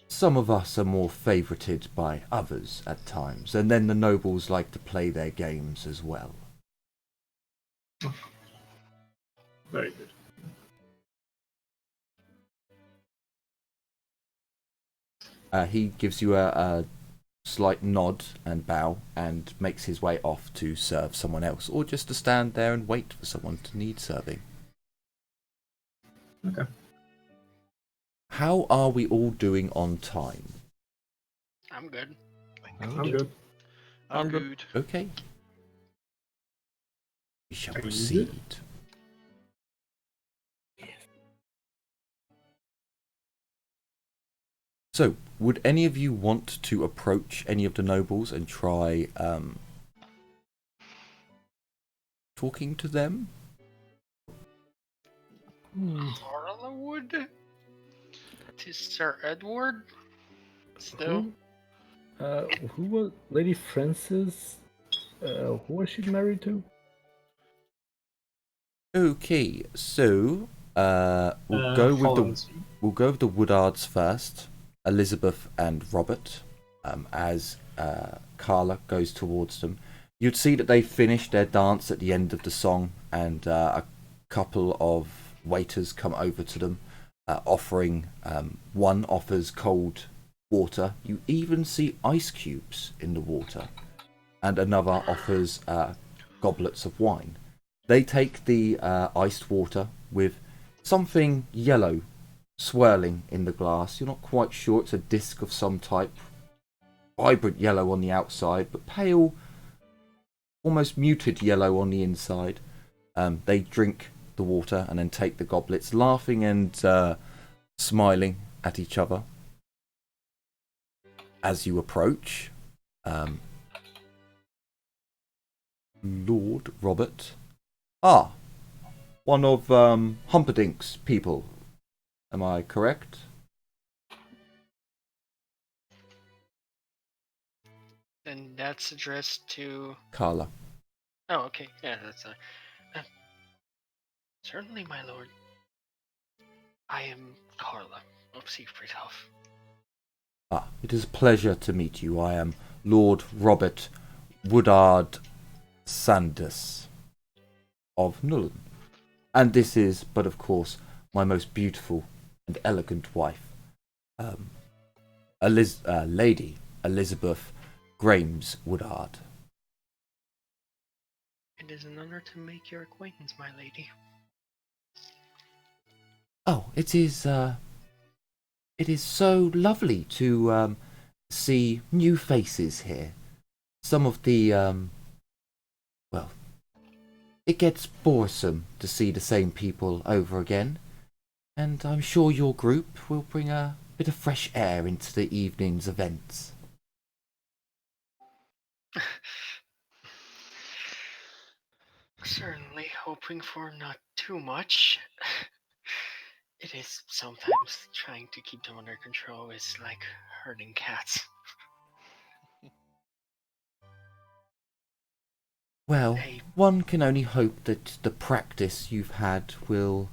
Some of us are more favoured by others at times, and then the nobles like to play their games as well. Very good. He gives you a slight nod and bow and makes his way off to serve someone else, or just to stand there and wait for someone to need serving. Okay. How are we all doing on time? I'm good. I'm good. I'm good. Okay. We shall Are you proceed. good? So, would any of you want to approach any of the nobles and try talking to them? Carla would? To Sir Edward? Still? Who was Lady Frances? Who was she married to? Okay, so we'll go with Collins. we'll go with the Woodards first. Elizabeth and Robert, as Carla goes towards them. You'd see that they finished their dance at the end of the song, and a couple of waiters come over to them, offering. One offers cold water. You even see ice cubes in the water, and another offers goblets of wine. They take the iced water with something yellow swirling in the glass. You're not quite sure. It's a disc of some type. Vibrant yellow on the outside, but pale, almost muted yellow on the inside. They drink the water and then take the goblets, laughing and smiling at each other. As you approach, Lord Robert. One of Humperdinck's people. Am I correct? And that's addressed to... Carla. Oh, okay. Yeah, that's certainly, my lord. I am Carla of Siegfriedhof. It is a pleasure to meet you. I am Lord Robert Woodard Sanders of Nuln. And this is, but of course, my most beautiful and elegant wife, Lady Elizabeth Grames Woodard. It is an honor to make your acquaintance, my lady. Oh, it is so lovely to see new faces here. Some of the, well, it gets boresome to see the same people over again. And I'm sure your group will bring a bit of fresh air into the evening's events. Certainly hoping for not too much. It is sometimes trying to keep them under control is like herding cats. Well, Hey. one can only hope that the practice you've had will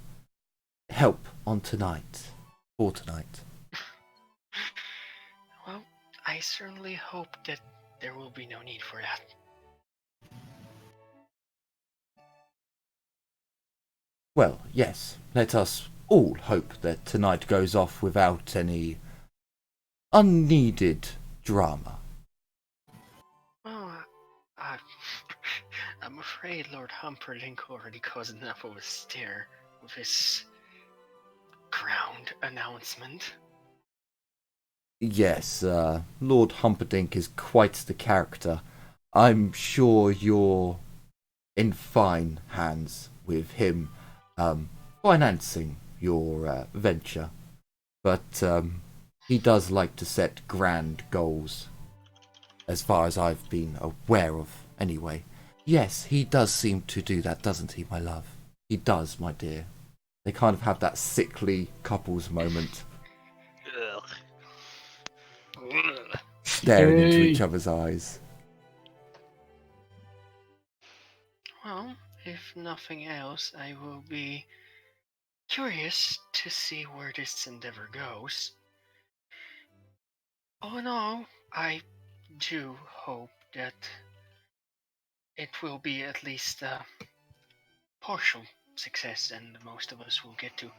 help on tonight. For tonight. Well, I certainly hope that there will be no need for that. Well, yes, let us all hope that tonight goes off without any unneeded drama. Well, I'm afraid Lord Humperdinck already caused enough of a stir with his ground announcement. Yes, Lord Humperdinck is quite the character. I'm sure you're in fine hands with him financing your venture. But he does like to set grand goals, as far as I've been aware of, anyway. Yes, he does seem to do that, doesn't he, my love? He does, my dear. They kind of have that sickly couples moment. Ugh. staring into Yay. each other's eyes. Well, if nothing else, I will be curious to see where this endeavor goes. All in all, I do hope that it will be at least a partial success and most of us will get to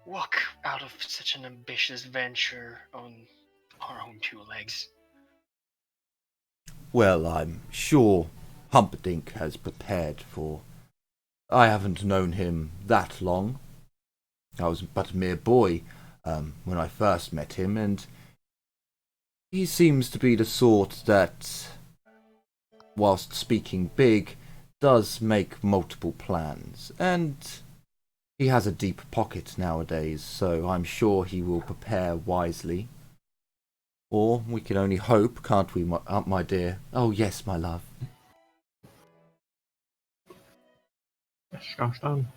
walk out of such an ambitious venture on our own two legs. Well, I'm sure Humperdinck has prepared for... I haven't known him that long. I was but a mere boy when I first met him, and he seems to be the sort that, whilst speaking big, does make multiple plans, and he has a deep pocket nowadays, so I'm sure he will prepare wisely. Or we can only hope, can't we, my dear? Oh yes, my love. Gosh darn.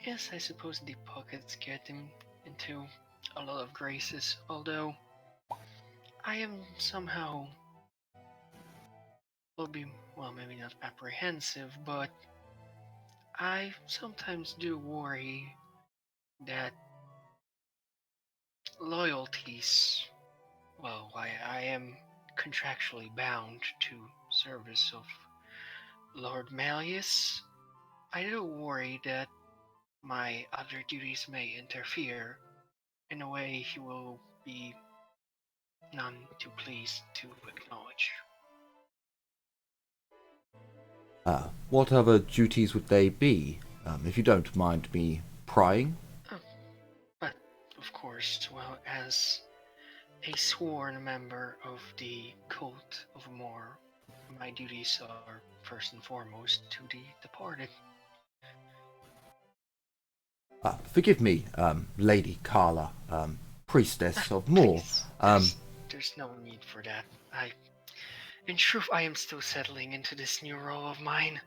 Yes, I suppose deep pockets get him into a lot of graces, although I am somehow will be, well, maybe not apprehensive, but I sometimes do worry that loyalties, well, I am contractually bound to service of Lord Malleus. I do worry that my other duties may interfere in a way he will be none too pleased to acknowledge. What other duties would they be, if you don't mind me prying? But, of course, well, as a sworn member of the cult of Moor, my duties are first and foremost to the departed. Forgive me, Lady Carla, priestess of Moor. Please, there's no need for that. In truth, I am still settling into this new role of mine.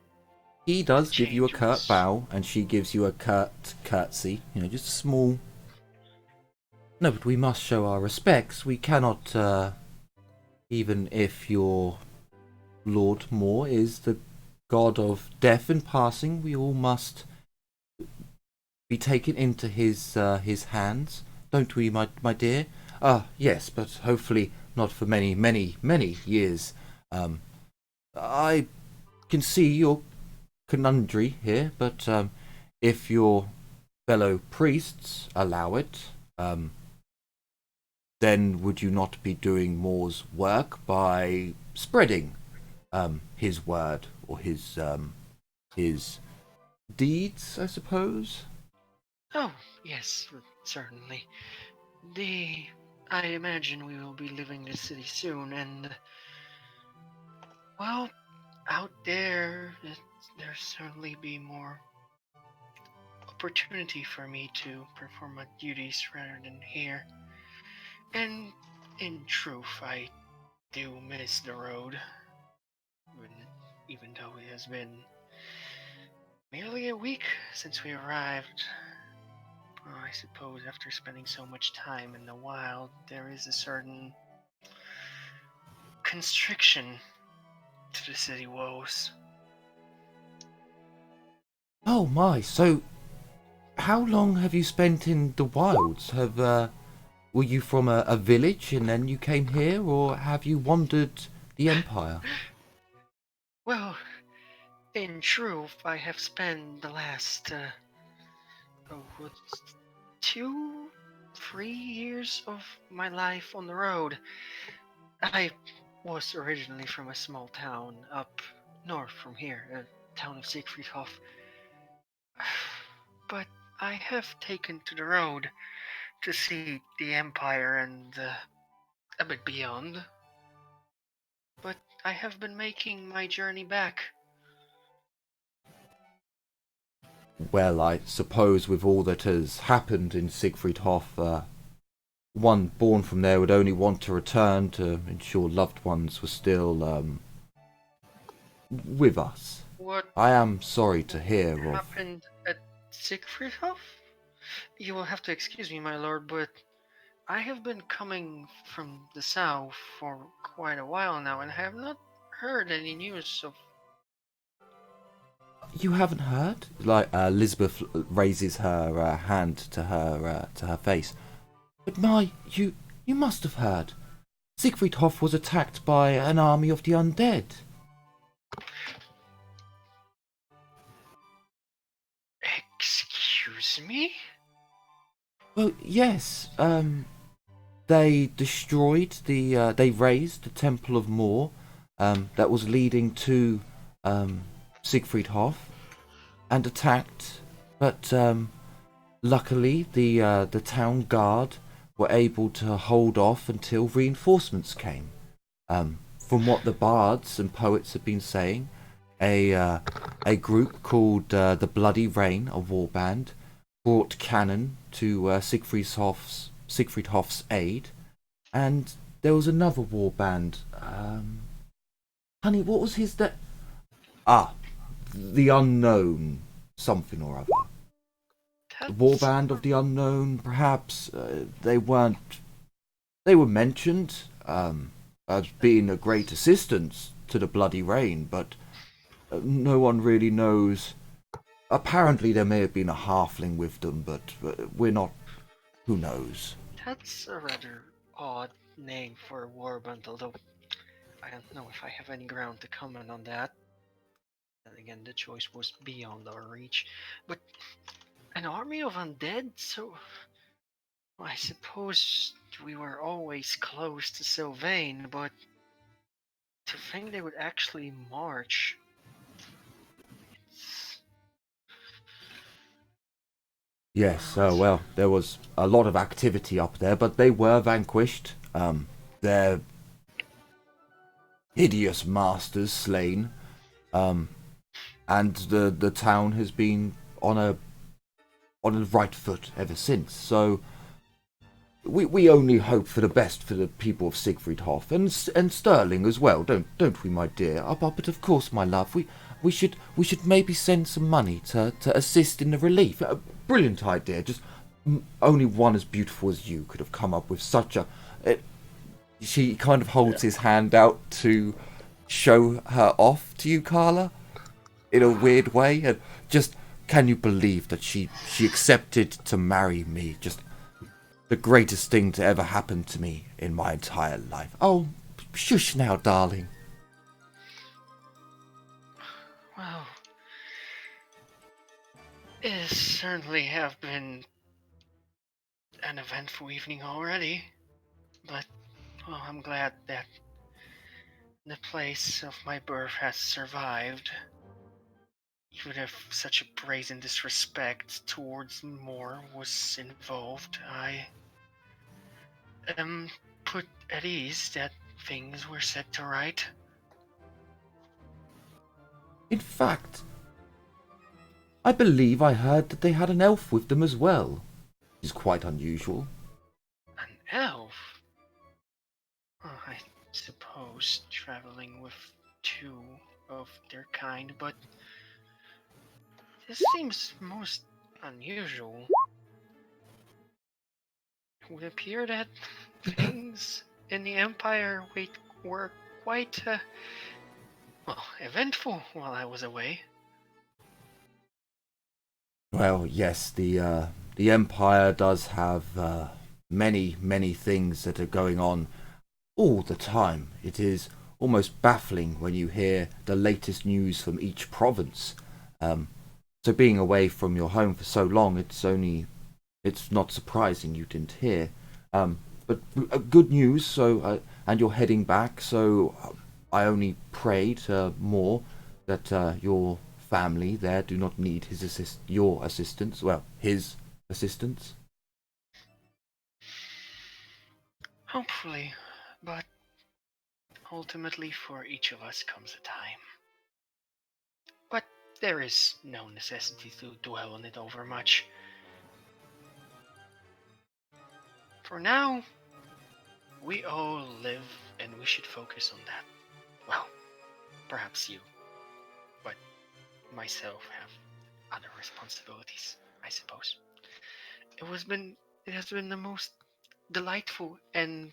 He does give you a Change curt was- bow, and she gives you a curtsy. You know, just a small... No, but we must show our respects. We cannot, even if your Lord Moor is the god of death and passing, we all must be taken into his hands, don't we, my dear? Yes, but hopefully not for many, many, many years. I can see your conundrum here, but if your fellow priests allow it, then would you not be doing Moor's work by spreading his word or his deeds, I suppose? Oh, yes, certainly. I imagine we will be leaving the city soon, and, well, out there, there'll certainly be more opportunity for me to perform my duties rather than here. And in truth, I do miss the road, even though it has been nearly a week since we arrived. Oh, I suppose after spending so much time in the wild, there is a certain constriction to the city woes. Oh my, so how long have you spent in the wilds? Were you from a village and then you came here, or have you wandered the Empire? Well, in truth, I have spent the last, 3 years of my life on the road. I was originally from a small town up north from here, a town of Siegfriedhof. But I have taken to the road to see the Empire and a bit beyond. But I have been making my journey back. Well, I suppose with all that has happened in Siegfriedhof, one born from there would only want to return to ensure loved ones were still with us. What I am sorry to hear of... happened at Siegfriedhof? You will have to excuse me, my lord, but I have been coming from the south for quite a while now and have not heard any news of. You haven't heard? Like Elizabeth raises her hand to her face. But you must have heard. Siegfried Hoff was attacked by an army of the undead. Excuse me? Well, yes. They destroyed they razed the Temple of Mor, that was leading to Siegfried Hoff, and attacked. But luckily, the town guard were able to hold off until reinforcements came. From what the bards and poets have been saying, a group called the Bloody Rain, a warband, brought cannon to Siegfried Hoff's aid, and there was another warband. Honey, what was his the Unknown something or other. The warband of the Unknown, perhaps. They were mentioned as being a great assistance to the Bloody Rain, but no one really knows. Apparently there may have been a halfling with them, but we're not. Who knows? That's a rather odd name for a warband, although I don't know if I have any ground to comment on that. And again, the choice was beyond our reach. But an army of undead? So I suppose we were always close to Sylvain, but to think they would actually march. Yes, well, there was a lot of activity up there, but they were vanquished. Their hideous masters slain, and the town has been on a right foot ever since. So we only hope for the best for the people of Siegfried Hoff and Sterling as well, don't we, my dear? But of course, my love, we should maybe send some money to assist in the relief. A brilliant idea. Just only one as beautiful as you could have come up with such a. She kind of holds his hand out to show her off to you, Carla, in a weird way, and just can you believe that she accepted to marry me? Just the greatest thing to ever happen to me in my entire life. Oh, shush now, darling. Well, it certainly have been an eventful evening already, but well, I'm glad that the place of my birth has survived. Even if such a brazen disrespect towards Moore was involved, I am put at ease that things were set to right. In fact, I believe I heard that they had an elf with them as well. Which is quite unusual. An elf? Well, I suppose traveling with two of their kind, but this seems most unusual. It would appear that things in the Empire were quite, eventful while I was away. Well, yes, the Empire does have many things that are going on all the time. It is almost baffling when you hear the latest news from each province. So being away from your home for so long, it's not surprising you didn't hear. But good news. So and you're heading back. So I only pray to more that your family there do not need your assistance. Well, his assistance. Hopefully, but ultimately for each of us comes a time. But there is no necessity to dwell on it over much. For now, we all live and we should focus on that. Well, perhaps you, but myself have other responsibilities, I suppose. It has been the most delightful and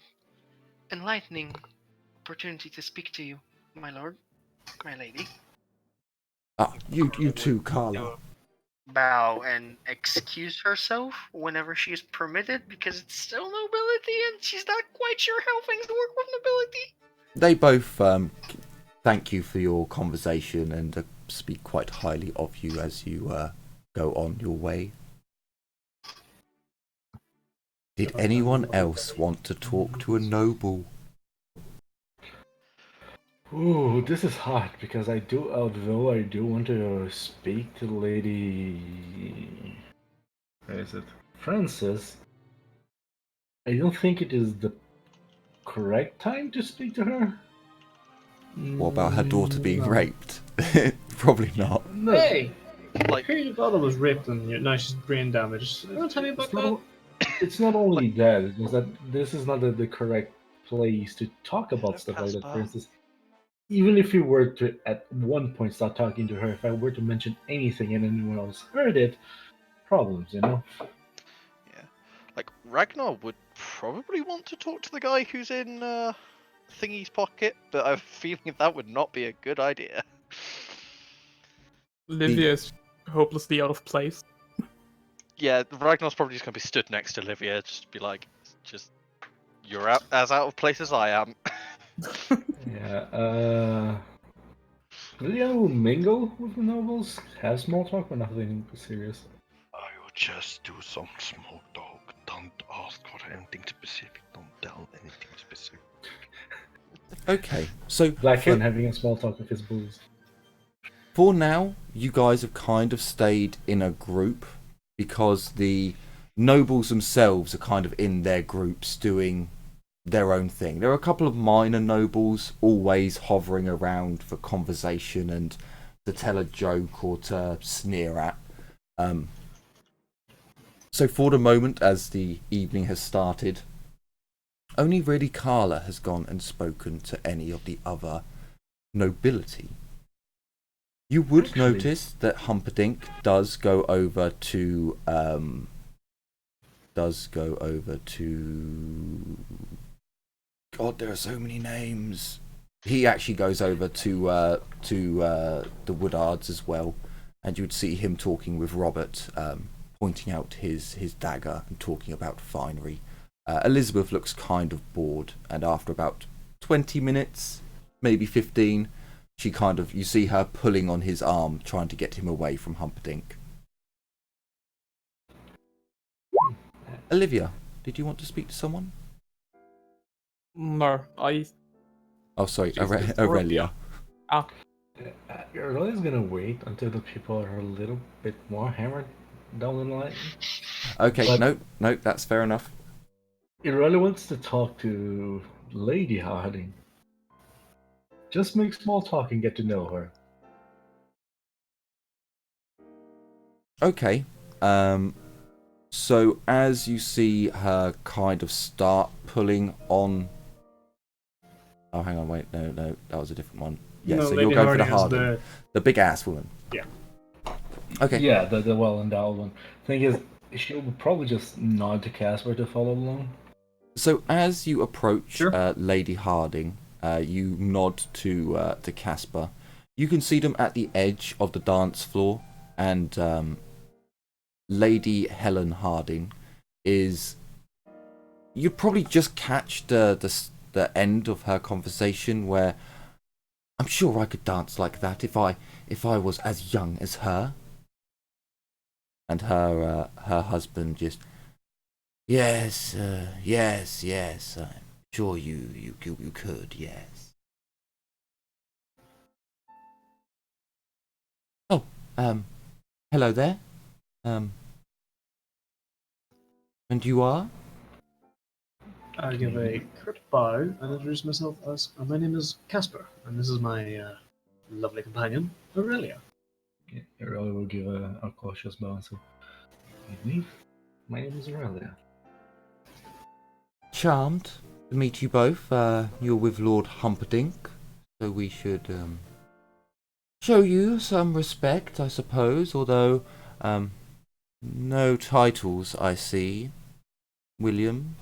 enlightening opportunity to speak to you, my lord, my lady. You too, Carla. Bow and excuse herself whenever she is permitted because it's still nobility and she's not quite sure how things work with nobility. They both thank you for your conversation and speak quite highly of you as you go on your way. Did anyone else want to talk to a noble? Ooh, this is hard because although I do want to speak to Lady. Where is it? Francis. I don't think it is the correct time to speak to her. What about her daughter being No. raped? Probably not. No, Hey! Like, Here your daughter was raped and now she's brain damaged. You want to tell me about it's that? not, it's not only that, it's just that this is not the correct place to talk about stuff like that. For Casper. instance, even if you were to at one point start talking to her, if I were to mention anything and anyone else heard it, problems, you know? Yeah. Like, Ragnar would probably want to talk to the guy who's in Thingy's pocket, but I have a feeling that would not be a good idea. Livia is hopelessly out of place. Yeah, Ragnar's probably just going to be stood next to Livia, just be like, you're out of place as I am. Yeah, Lydia will mingle with the nobles, have small talk, but nothing serious. I will just do some small talk. Don't ask for anything specific. Don't tell anything specific. Okay, so Blackhan having a small talk with his bulls. for now, you guys have kind of stayed in a group because the nobles themselves are kind of in their groups doing their own thing. There are a couple of minor nobles always hovering around for conversation and to tell a joke or to sneer at. So for the moment, as the evening has started, only really Carla has gone and spoken to any of the other nobility. You would Actually- notice that Humperdinck does go over to God, there are so many names. He actually goes over to the Woodards as well, and you'd see him talking with Robert, pointing out his dagger and talking about finery. Elizabeth looks kind of bored, and after about 20 minutes, maybe 15, you see her pulling on his arm, trying to get him away from Humperdinck. Olivia, did you want to speak to someone? No, Oh, sorry, Jesus, Aurelia. You're always gonna wait until the people are a little bit more hammered down the line. Okay, But- no, that's fair enough. He really wants to talk to Lady Harding. Just make small talk and get to know her. Okay. So as you see her kind of start pulling on. Oh, hang on, wait, no, that was a different one. Yeah, No, so Lady you're going for the Harding is Harding, the big ass woman. Yeah. Okay. Yeah, the well-endowed one. Thing is, she'll probably just nod to Casper to follow along. So as you approach Sure. Lady Harding, you nod to Casper. You can see them at the edge of the dance floor, and Lady Helen Harding is. You'd probably just catch the end of her conversation where I'm sure I could dance like that if I was as young as her. And her husband just, yes, I'm sure you could, yes. Oh, hello there. And you are? I give a curt bow and introduce myself as my name is Casper, and this is my lovely companion, Aurelia. Aurelia will give a cautious bow and say, "Evening. My name is Aurelia." Charmed to meet you both. You're with Lord Humperdinck, so we should show you some respect, I suppose, although no titles, I see. William?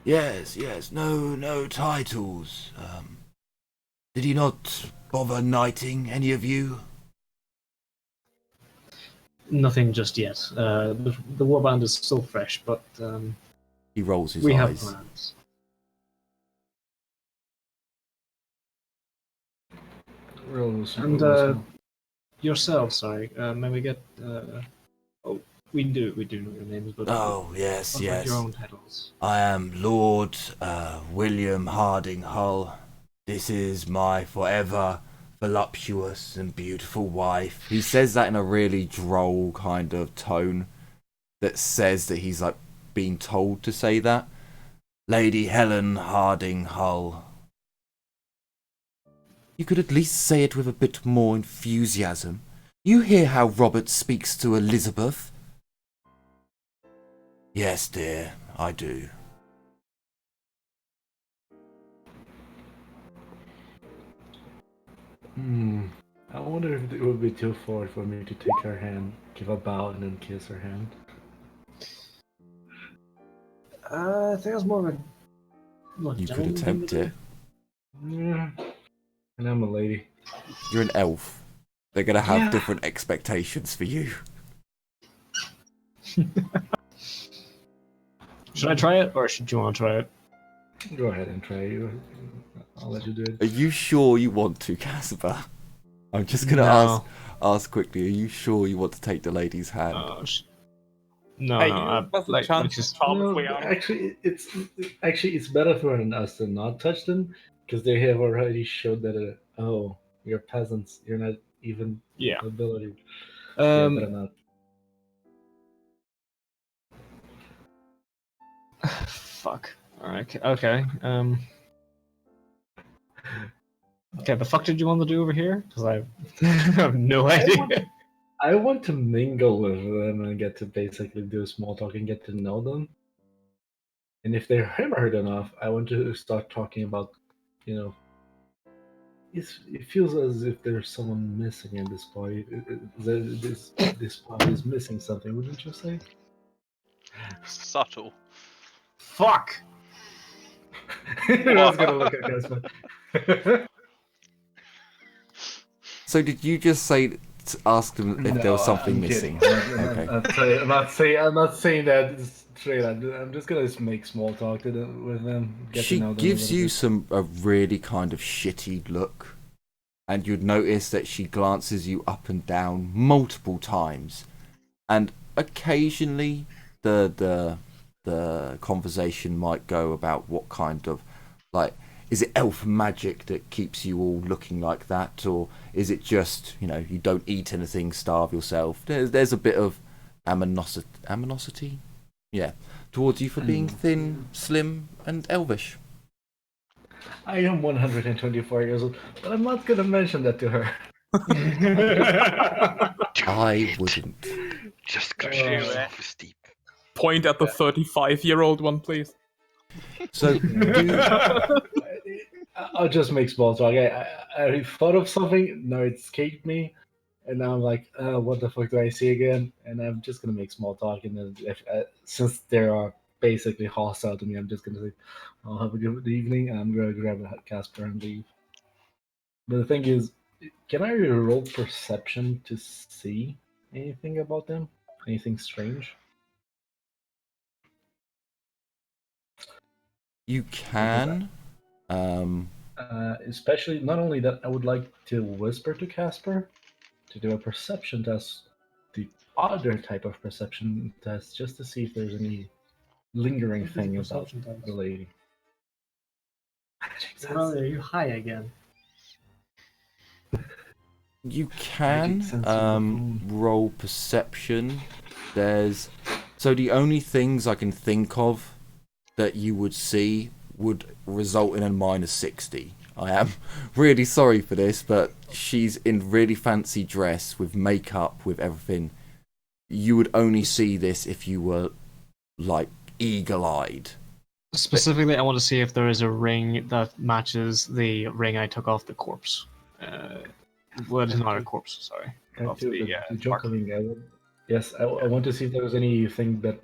Yes, no titles. Did he not bother knighting any of you? Nothing just yet. The warband is still fresh, but He rolls his we have eyes. plans. And yourself, sorry. May we get? Oh, we do know your names, but Oh, yes, what about your yes. own titles? I am Lord William Harding Hull. This is my forever voluptuous and beautiful wife. He says that in a really droll kind of tone that says that he's like being told to say that. Lady Helen Harding Hull. You could at least say it with a bit more enthusiasm. You hear how Robert speaks to Elizabeth? Yes, dear, I do. I wonder if it would be too far for me to take her hand, give a bow, and then kiss her hand. I think it's more of a. You could attempt it. Yeah. And I'm a lady. You're an elf. They're gonna have Yeah. different expectations for you. Should I try it, or should you want to try it? Go ahead and try it. I'll let you do it. Are you sure you want to, Casper? I'm just gonna No. ask quickly. Are you sure you want to take the lady's hand? No, Hey, no. that's a Like chance just to charm No, his way out. actually it's better for us to not touch them because they have already showed that you're peasants, you're not even yeah. nobility. Yeah, better not. Fuck. Alright. Okay. Okay. The fuck did you want to do over here? Because I have no idea. I want to mingle with them and get to basically do small talk and get to know them. And if they're hammered enough, I want to start talking about, it feels as if there's someone missing in this party. This party is missing something, wouldn't you say? Subtle. Fuck. I was gonna look at Casper. So did you just say to ask them if there was something I'm missing? kidding. Okay. I'm not saying that straight. I'm just gonna make small talk with them. Get She to know them gives a you little a really kind of shitty look, and you'd notice that she glances you up and down multiple times, and occasionally the conversation might go about what kind of, like, is it elf magic that keeps you all looking like that, or is it just, you don't eat anything, starve yourself? There's a bit of aminosity, yeah, towards you for being thin, slim, and elvish. I am 124 years old, but I'm not gonna mention that to her. I wouldn't. Just crush Do your it. self-esteem. Point at the 35-year-old one, please. So I'll just make small talk. I thought of something, now it escaped me, and now I'm like, what the fuck do I see again? And I'm just gonna make small talk, and then since they are basically hostile to me, I'm just gonna say, I'll have a good evening, and I'm gonna grab a Casper and leave. But the thing is, can I roll perception to see anything about them? Anything strange? you can. Especially, not only that, I would like to whisper to Casper to do a perception test, the other type of perception test, just to see if there's any lingering thing about the lady. Well, are you high again? You can roll perception. So the only things I can think of that you would see would result in a -60. I am really sorry for this, but she's in really fancy dress with makeup, with everything. You would only see this if you were like eagle-eyed. Specifically, I want to see if there is a ring that matches the ring I took off the corpse. Well, it's not a corpse, sorry. Off the joke coming. Yes, I want to see if there was anything that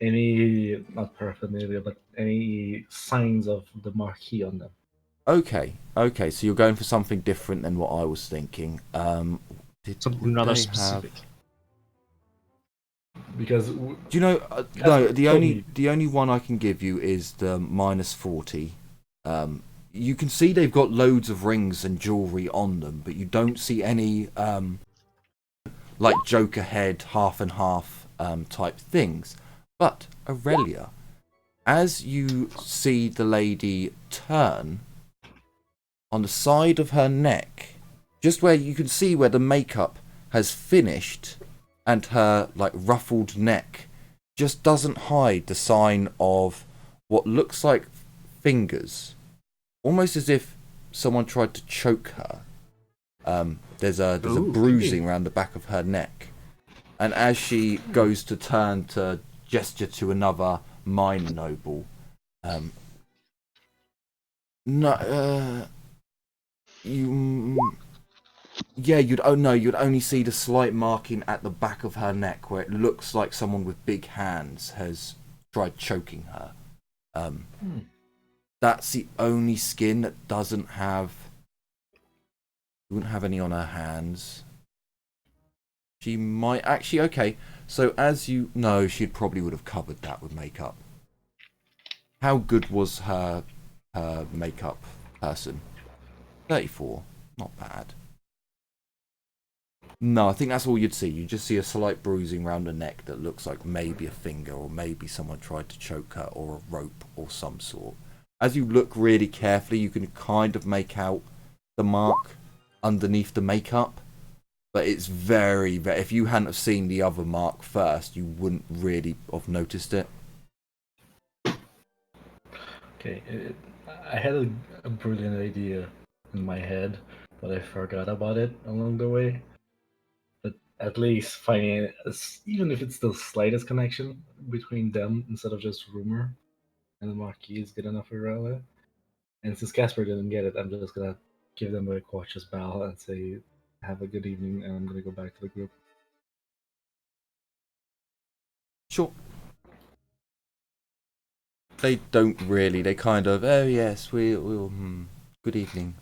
any not paraphernalia, but any signs of the marquee on them. Okay, so you're going for something different than what I was thinking. Something Would rather they specific. Because Do you know? No, the only one I can give you is the -40. You can see they've got loads of rings and jewelry on them, but you don't see any like Joker head, half and half type things. But Aurelia, as you see the lady turn, on the side of her neck, just where you can see where the makeup has finished, and her like ruffled neck just doesn't hide the sign of what looks like fingers, almost as if someone tried to choke her. There's a bruising around the back of her neck, and as she goes to turn to gesture to another minor noble, you'd only see the slight marking at the back of her neck where it looks like someone with big hands has tried choking her. That's the only skin that doesn't have. You wouldn't have any on her hands. She might actually. Okay, so as you know, she probably would have covered that with makeup. How good was her makeup person? 34, not bad. No, I think that's all you'd see. You just see a slight bruising around the neck that looks like maybe a finger, or maybe someone tried to choke her, or a rope or some sort. As you look really carefully, you can kind of make out the mark underneath the makeup, but it's very, very... If you hadn't have seen the other mark first, you wouldn't really have noticed it. Okay, I had a brilliant idea in my head, but I forgot about it along the way. But at least finding, even if it's the slightest connection between them instead of just rumor, and the marquee is good enough for Rella. And since Casper didn't get it, I'm just gonna give them a cautious bow and say, "Have a good evening," and I'm gonna go back to the group. Sure. They don't really. They kind of, oh yes, we'll good evening.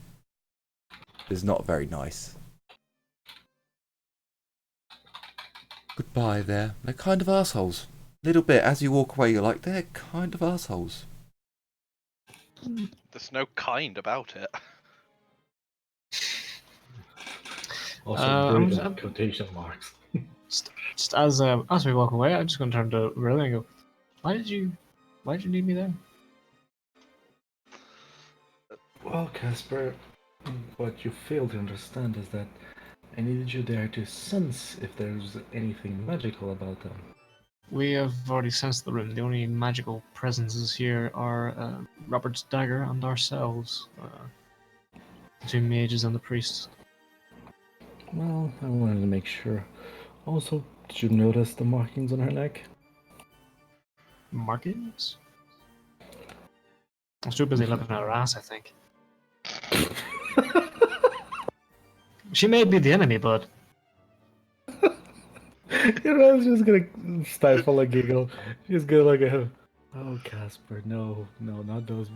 It's not very nice. Goodbye there. They're kind of assholes. Little bit. As you walk away, you're like, they're kind of assholes. There's no kind about it. Also, brilliant quotation marks. Just as we walk away, I'm just going to turn to Riley and go, Why did you need me there? Well, Casper, what you fail to understand is that I needed you there to sense if there's anything magical about them. We have already sensed the room. The only magical presences here are Robert's dagger and ourselves. The two mages and the priests. Well, I wanted to make sure. Also, did you notice the markings on her neck? Markings? I was too busy looking at her ass, I think. She may be the enemy, but... I was just gonna stifle a giggle. She's gonna look at him. Oh, Casper, no, not those.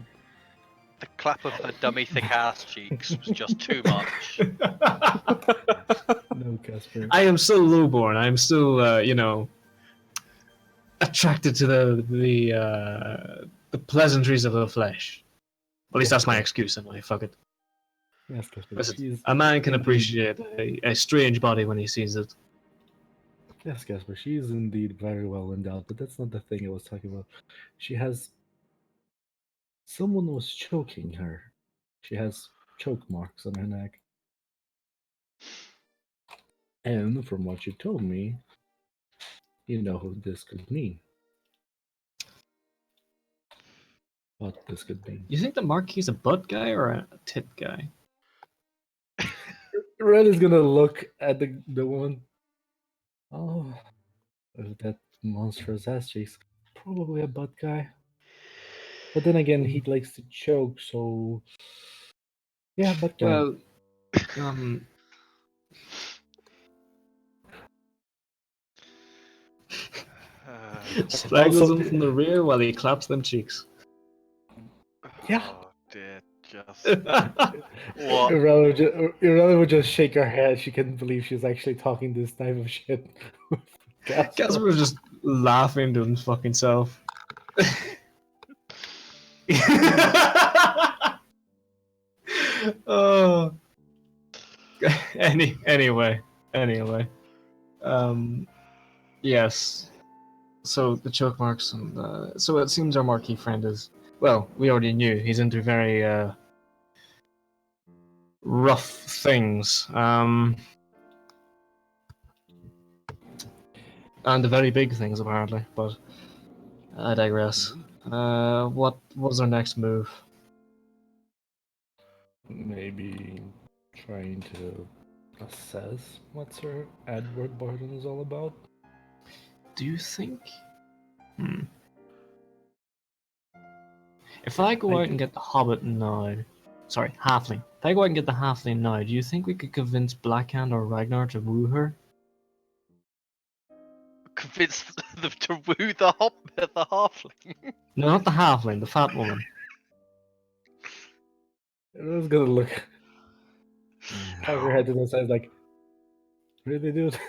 The clap of her dummy thick ass cheeks was just too much. No, Casper. I am still lowborn. I am still, attracted to the pleasantries of the flesh. At least that's my excuse anyway. Fuck it. Yes, Casper. Listen, a man can appreciate a strange body when he sees it. Yes, Casper. She is indeed very well endowed, but that's not the thing I was talking about. She has. Someone was choking her. She has choke marks on her neck. And from what you told me, you know who this could mean. What this could mean. You think the Marquis is a butt guy or a tit guy? Red is gonna look at the woman. Oh, that monstrous ass cheeks. Probably a butt guy. But then again, he likes to choke, so yeah, butt guy. Well, Strangles Also- him from the rear while he claps them cheeks. Yeah. Oh dear, just what? Irrelevant would just shake her head. She couldn't believe she was actually talking this type of shit. Casper was just laughing to his fucking self. Oh. Anyway. Yes. So the choke marks and so it seems our marquee friend is, well, we already knew he's into very rough things. And the very big things apparently, but I digress. What was our next move? Maybe trying to assess what Sir Edward Barton is all about. Do you think? If I go out and get the Hobbit now, sorry, Halfling. If I go out and get the Halfling now, do you think we could convince Blackhand or Ragnar to woo her? Convince them to woo the halfling. No, not the Halfling, the fat woman. I was gonna look, have her head to the side, like, really, dude?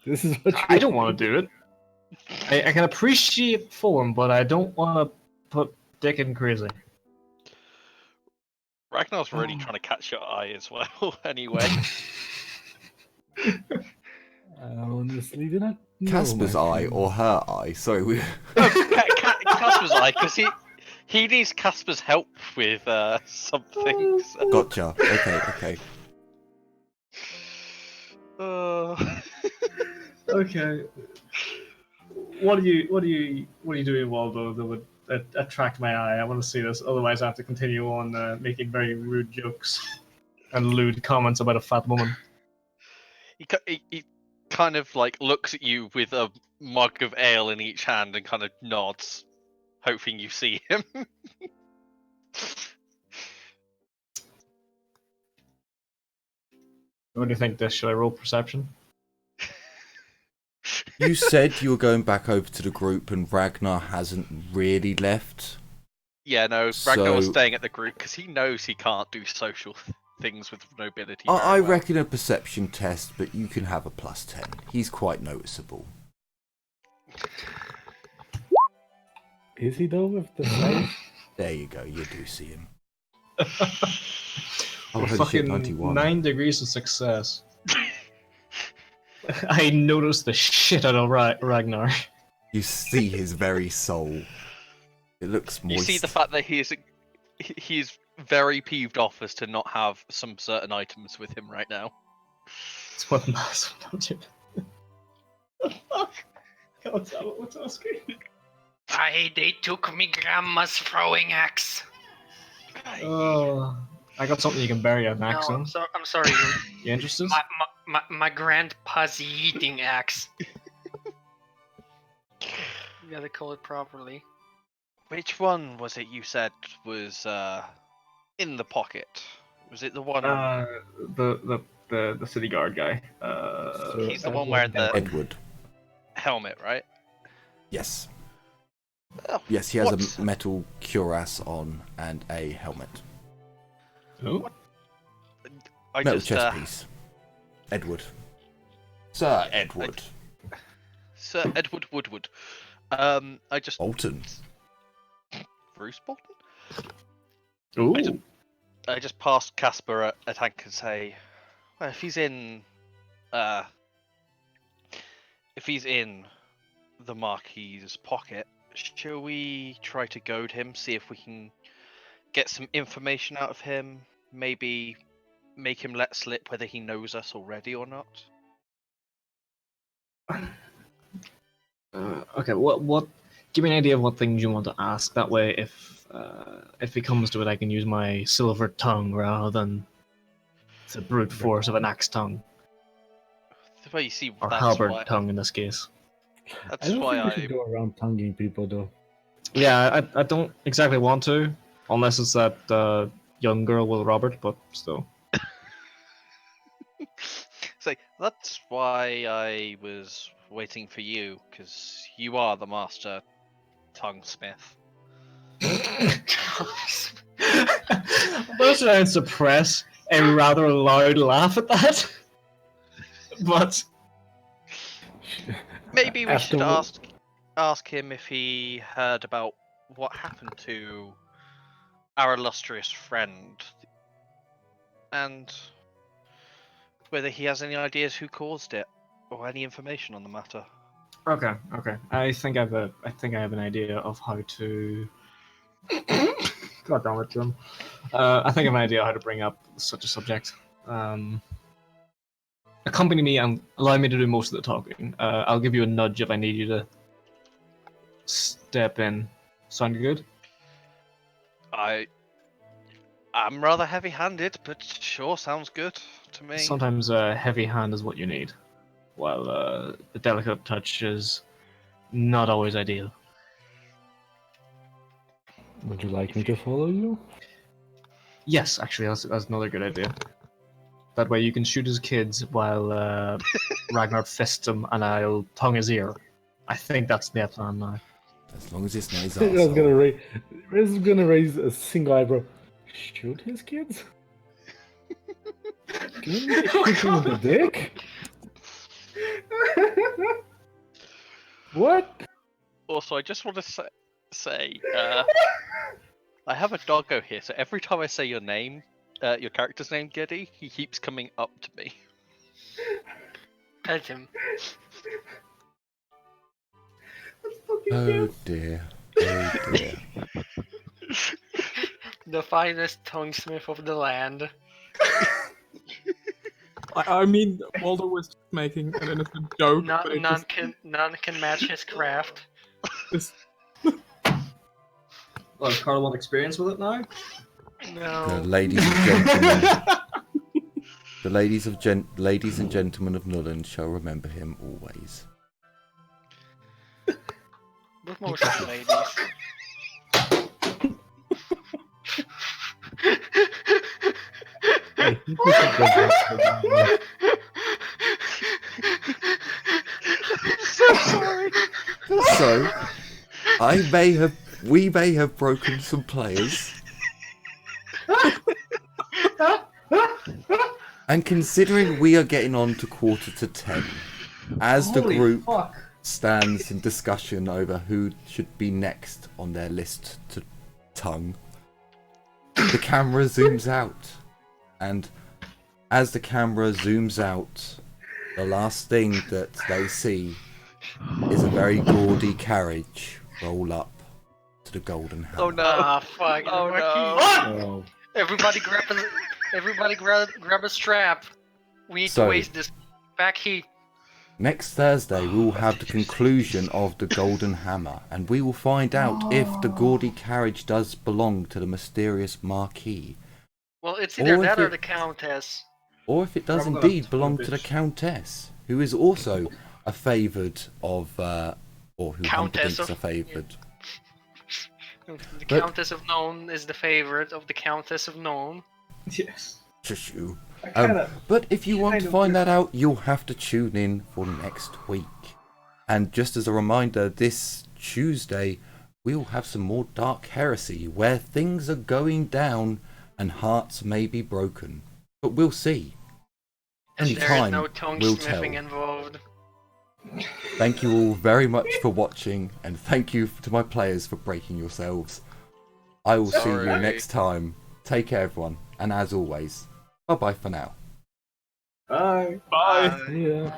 This is what you I don't want to do it. I can appreciate form, but I don't want to put Dick in crazy. Ragnar's really trying to catch your eye as well. Anyway, I honestly do not know. Casper's my eye friend. or her eye? Sorry, we. Casper's eye, because he needs Casper's help with some things. Gotcha. Okay. Okay. What are you doing, Waldo, that would attract my eye? I want to see this. Otherwise, I have to continue on making very rude jokes and lewd comments about a fat woman. He kind of like looks at you with a mug of ale in each hand and kind of nods, hoping you see him. What do you think? This should I roll perception? You said you were going back over to the group, and Ragnar hasn't really left. Yeah, no, Ragnar was So- staying at the group because he knows he can't do social things with nobility. I very well. reckon a perception test, but you can have a +10. He's quite noticeable. Is he though with the size? There you go. You do see him. Oh, holy shit, fucking 91. 9 degrees of success. I noticed the shit out of Ragnar. You see his very soul. It looks moist. You see the fact that he is very peeved off as to not have some certain items with him right now. It's what mass don't you? God damn it, what's asking? They took me grandma's throwing axe. Oh, I got something you can bury an axe No, in. I'm sorry. You interested? My grandpa's eating axe. You gotta call it properly. Which one was it you said was in the pocket? Was it the one? The city guard guy. He's the one wearing the Edward. helmet, right? Yes. Oh, Yes, he has what? a metal cuirass on and a helmet. Who? I Metal just, chest piece. Edward. Sir Edward. Sir Edward Woodward. I just Bolton. Bruce Bolton. Ooh. I just passed Casper a tank and say, well, if he's in the Marquis's pocket, shall we try to goad him, see if we can get some information out of him, maybe make him let slip whether he knows us already or not? Okay, what? Give me an idea of what things you want to ask. That way, if it comes to it, I can use my silver tongue rather than the brute force of an axe tongue Well, you see, or that's halberd why, tongue in this case. that's I don't why think we should go around tonguing people though. Yeah, I don't exactly want to, unless it's that young girl with Robert, but still. Say, that's why I was waiting for you, because you are the master tonguesmith. I'm gonna try and suppress a rather loud laugh at that. But Maybe we should After- ask him if he heard about what happened to our illustrious friend, and whether he has any ideas who caused it, or any information on the matter. okay. I think I have an idea of how to. God damn it, Jim. I think I have an idea how to bring up such a subject. Accompany me and allow me to do most of the talking. I'll give you a nudge if I need you to step in. Sound good? I'm rather heavy-handed, but sure, sounds good to me. Sometimes a heavy hand is what you need, while the delicate touch is not always ideal. Would you like me to follow you? Yes, actually, that's another good idea. That way you can shoot his kids while Ragnar fists him and I'll tongue his ear. I think that's the plan now. As long as it's not his I was arsehole. gonna raise a single eyebrow. Shoot his kids? Can you shoot him in the dick? What? Also, I just want to say, I have a doggo here, so every time I say your name, your character's name, Giddy, he keeps coming up to me. Pet him. Oh dear. Oh dear. The finest tonguesmith of the land. I mean, Waldo was just making an innocent joke, but it None just, can match his craft. this Well, Carl want experience with it now? No. Ladies and gentlemen. The ladies and gentlemen of Nuln shall remember him always. But most of the ladies. I think we should go back to the- So sorry. So, we may have broken some players. And considering we are getting on to 10:15, as the Holy group fuck. stands in discussion over who should be next on their list to tongue, the camera zooms out. And as the camera zooms out, the last thing that they see is a very gaudy carriage roll up to the Golden Hammer. Oh no. Ah, fuck. Oh Marquis. no. Oh, Everybody grab a strap. We need So- to waste this back heat. Next Thursday, we will have the conclusion of the Golden Hammer, and we will find out if the gaudy carriage does belong to the mysterious Marquis, Well, it's either Or if that or it- the Countess. or if it does Probably gonna indeed have to belong go to the bitch. Countess, who is also a favoured of, or who Hunter Countess thinks of- are favoured. The But- Countess of Nuln is the favorite of the Countess of Nuln. Yes. Shoo. I kinda... But if you want to kind of find that out, you'll have to tune in for next week. And just as a reminder, this Tuesday, we'll have some more Dark Heresy, where things are going down and hearts may be broken. But we'll see. And Only there is time no will tongue tell. smithing involved. Thank you all very much for watching, and thank you to my players for breaking yourselves. I will see you Sorry. next time. Take care, everyone. And as always, bye-bye for now. Bye. bye. yeah.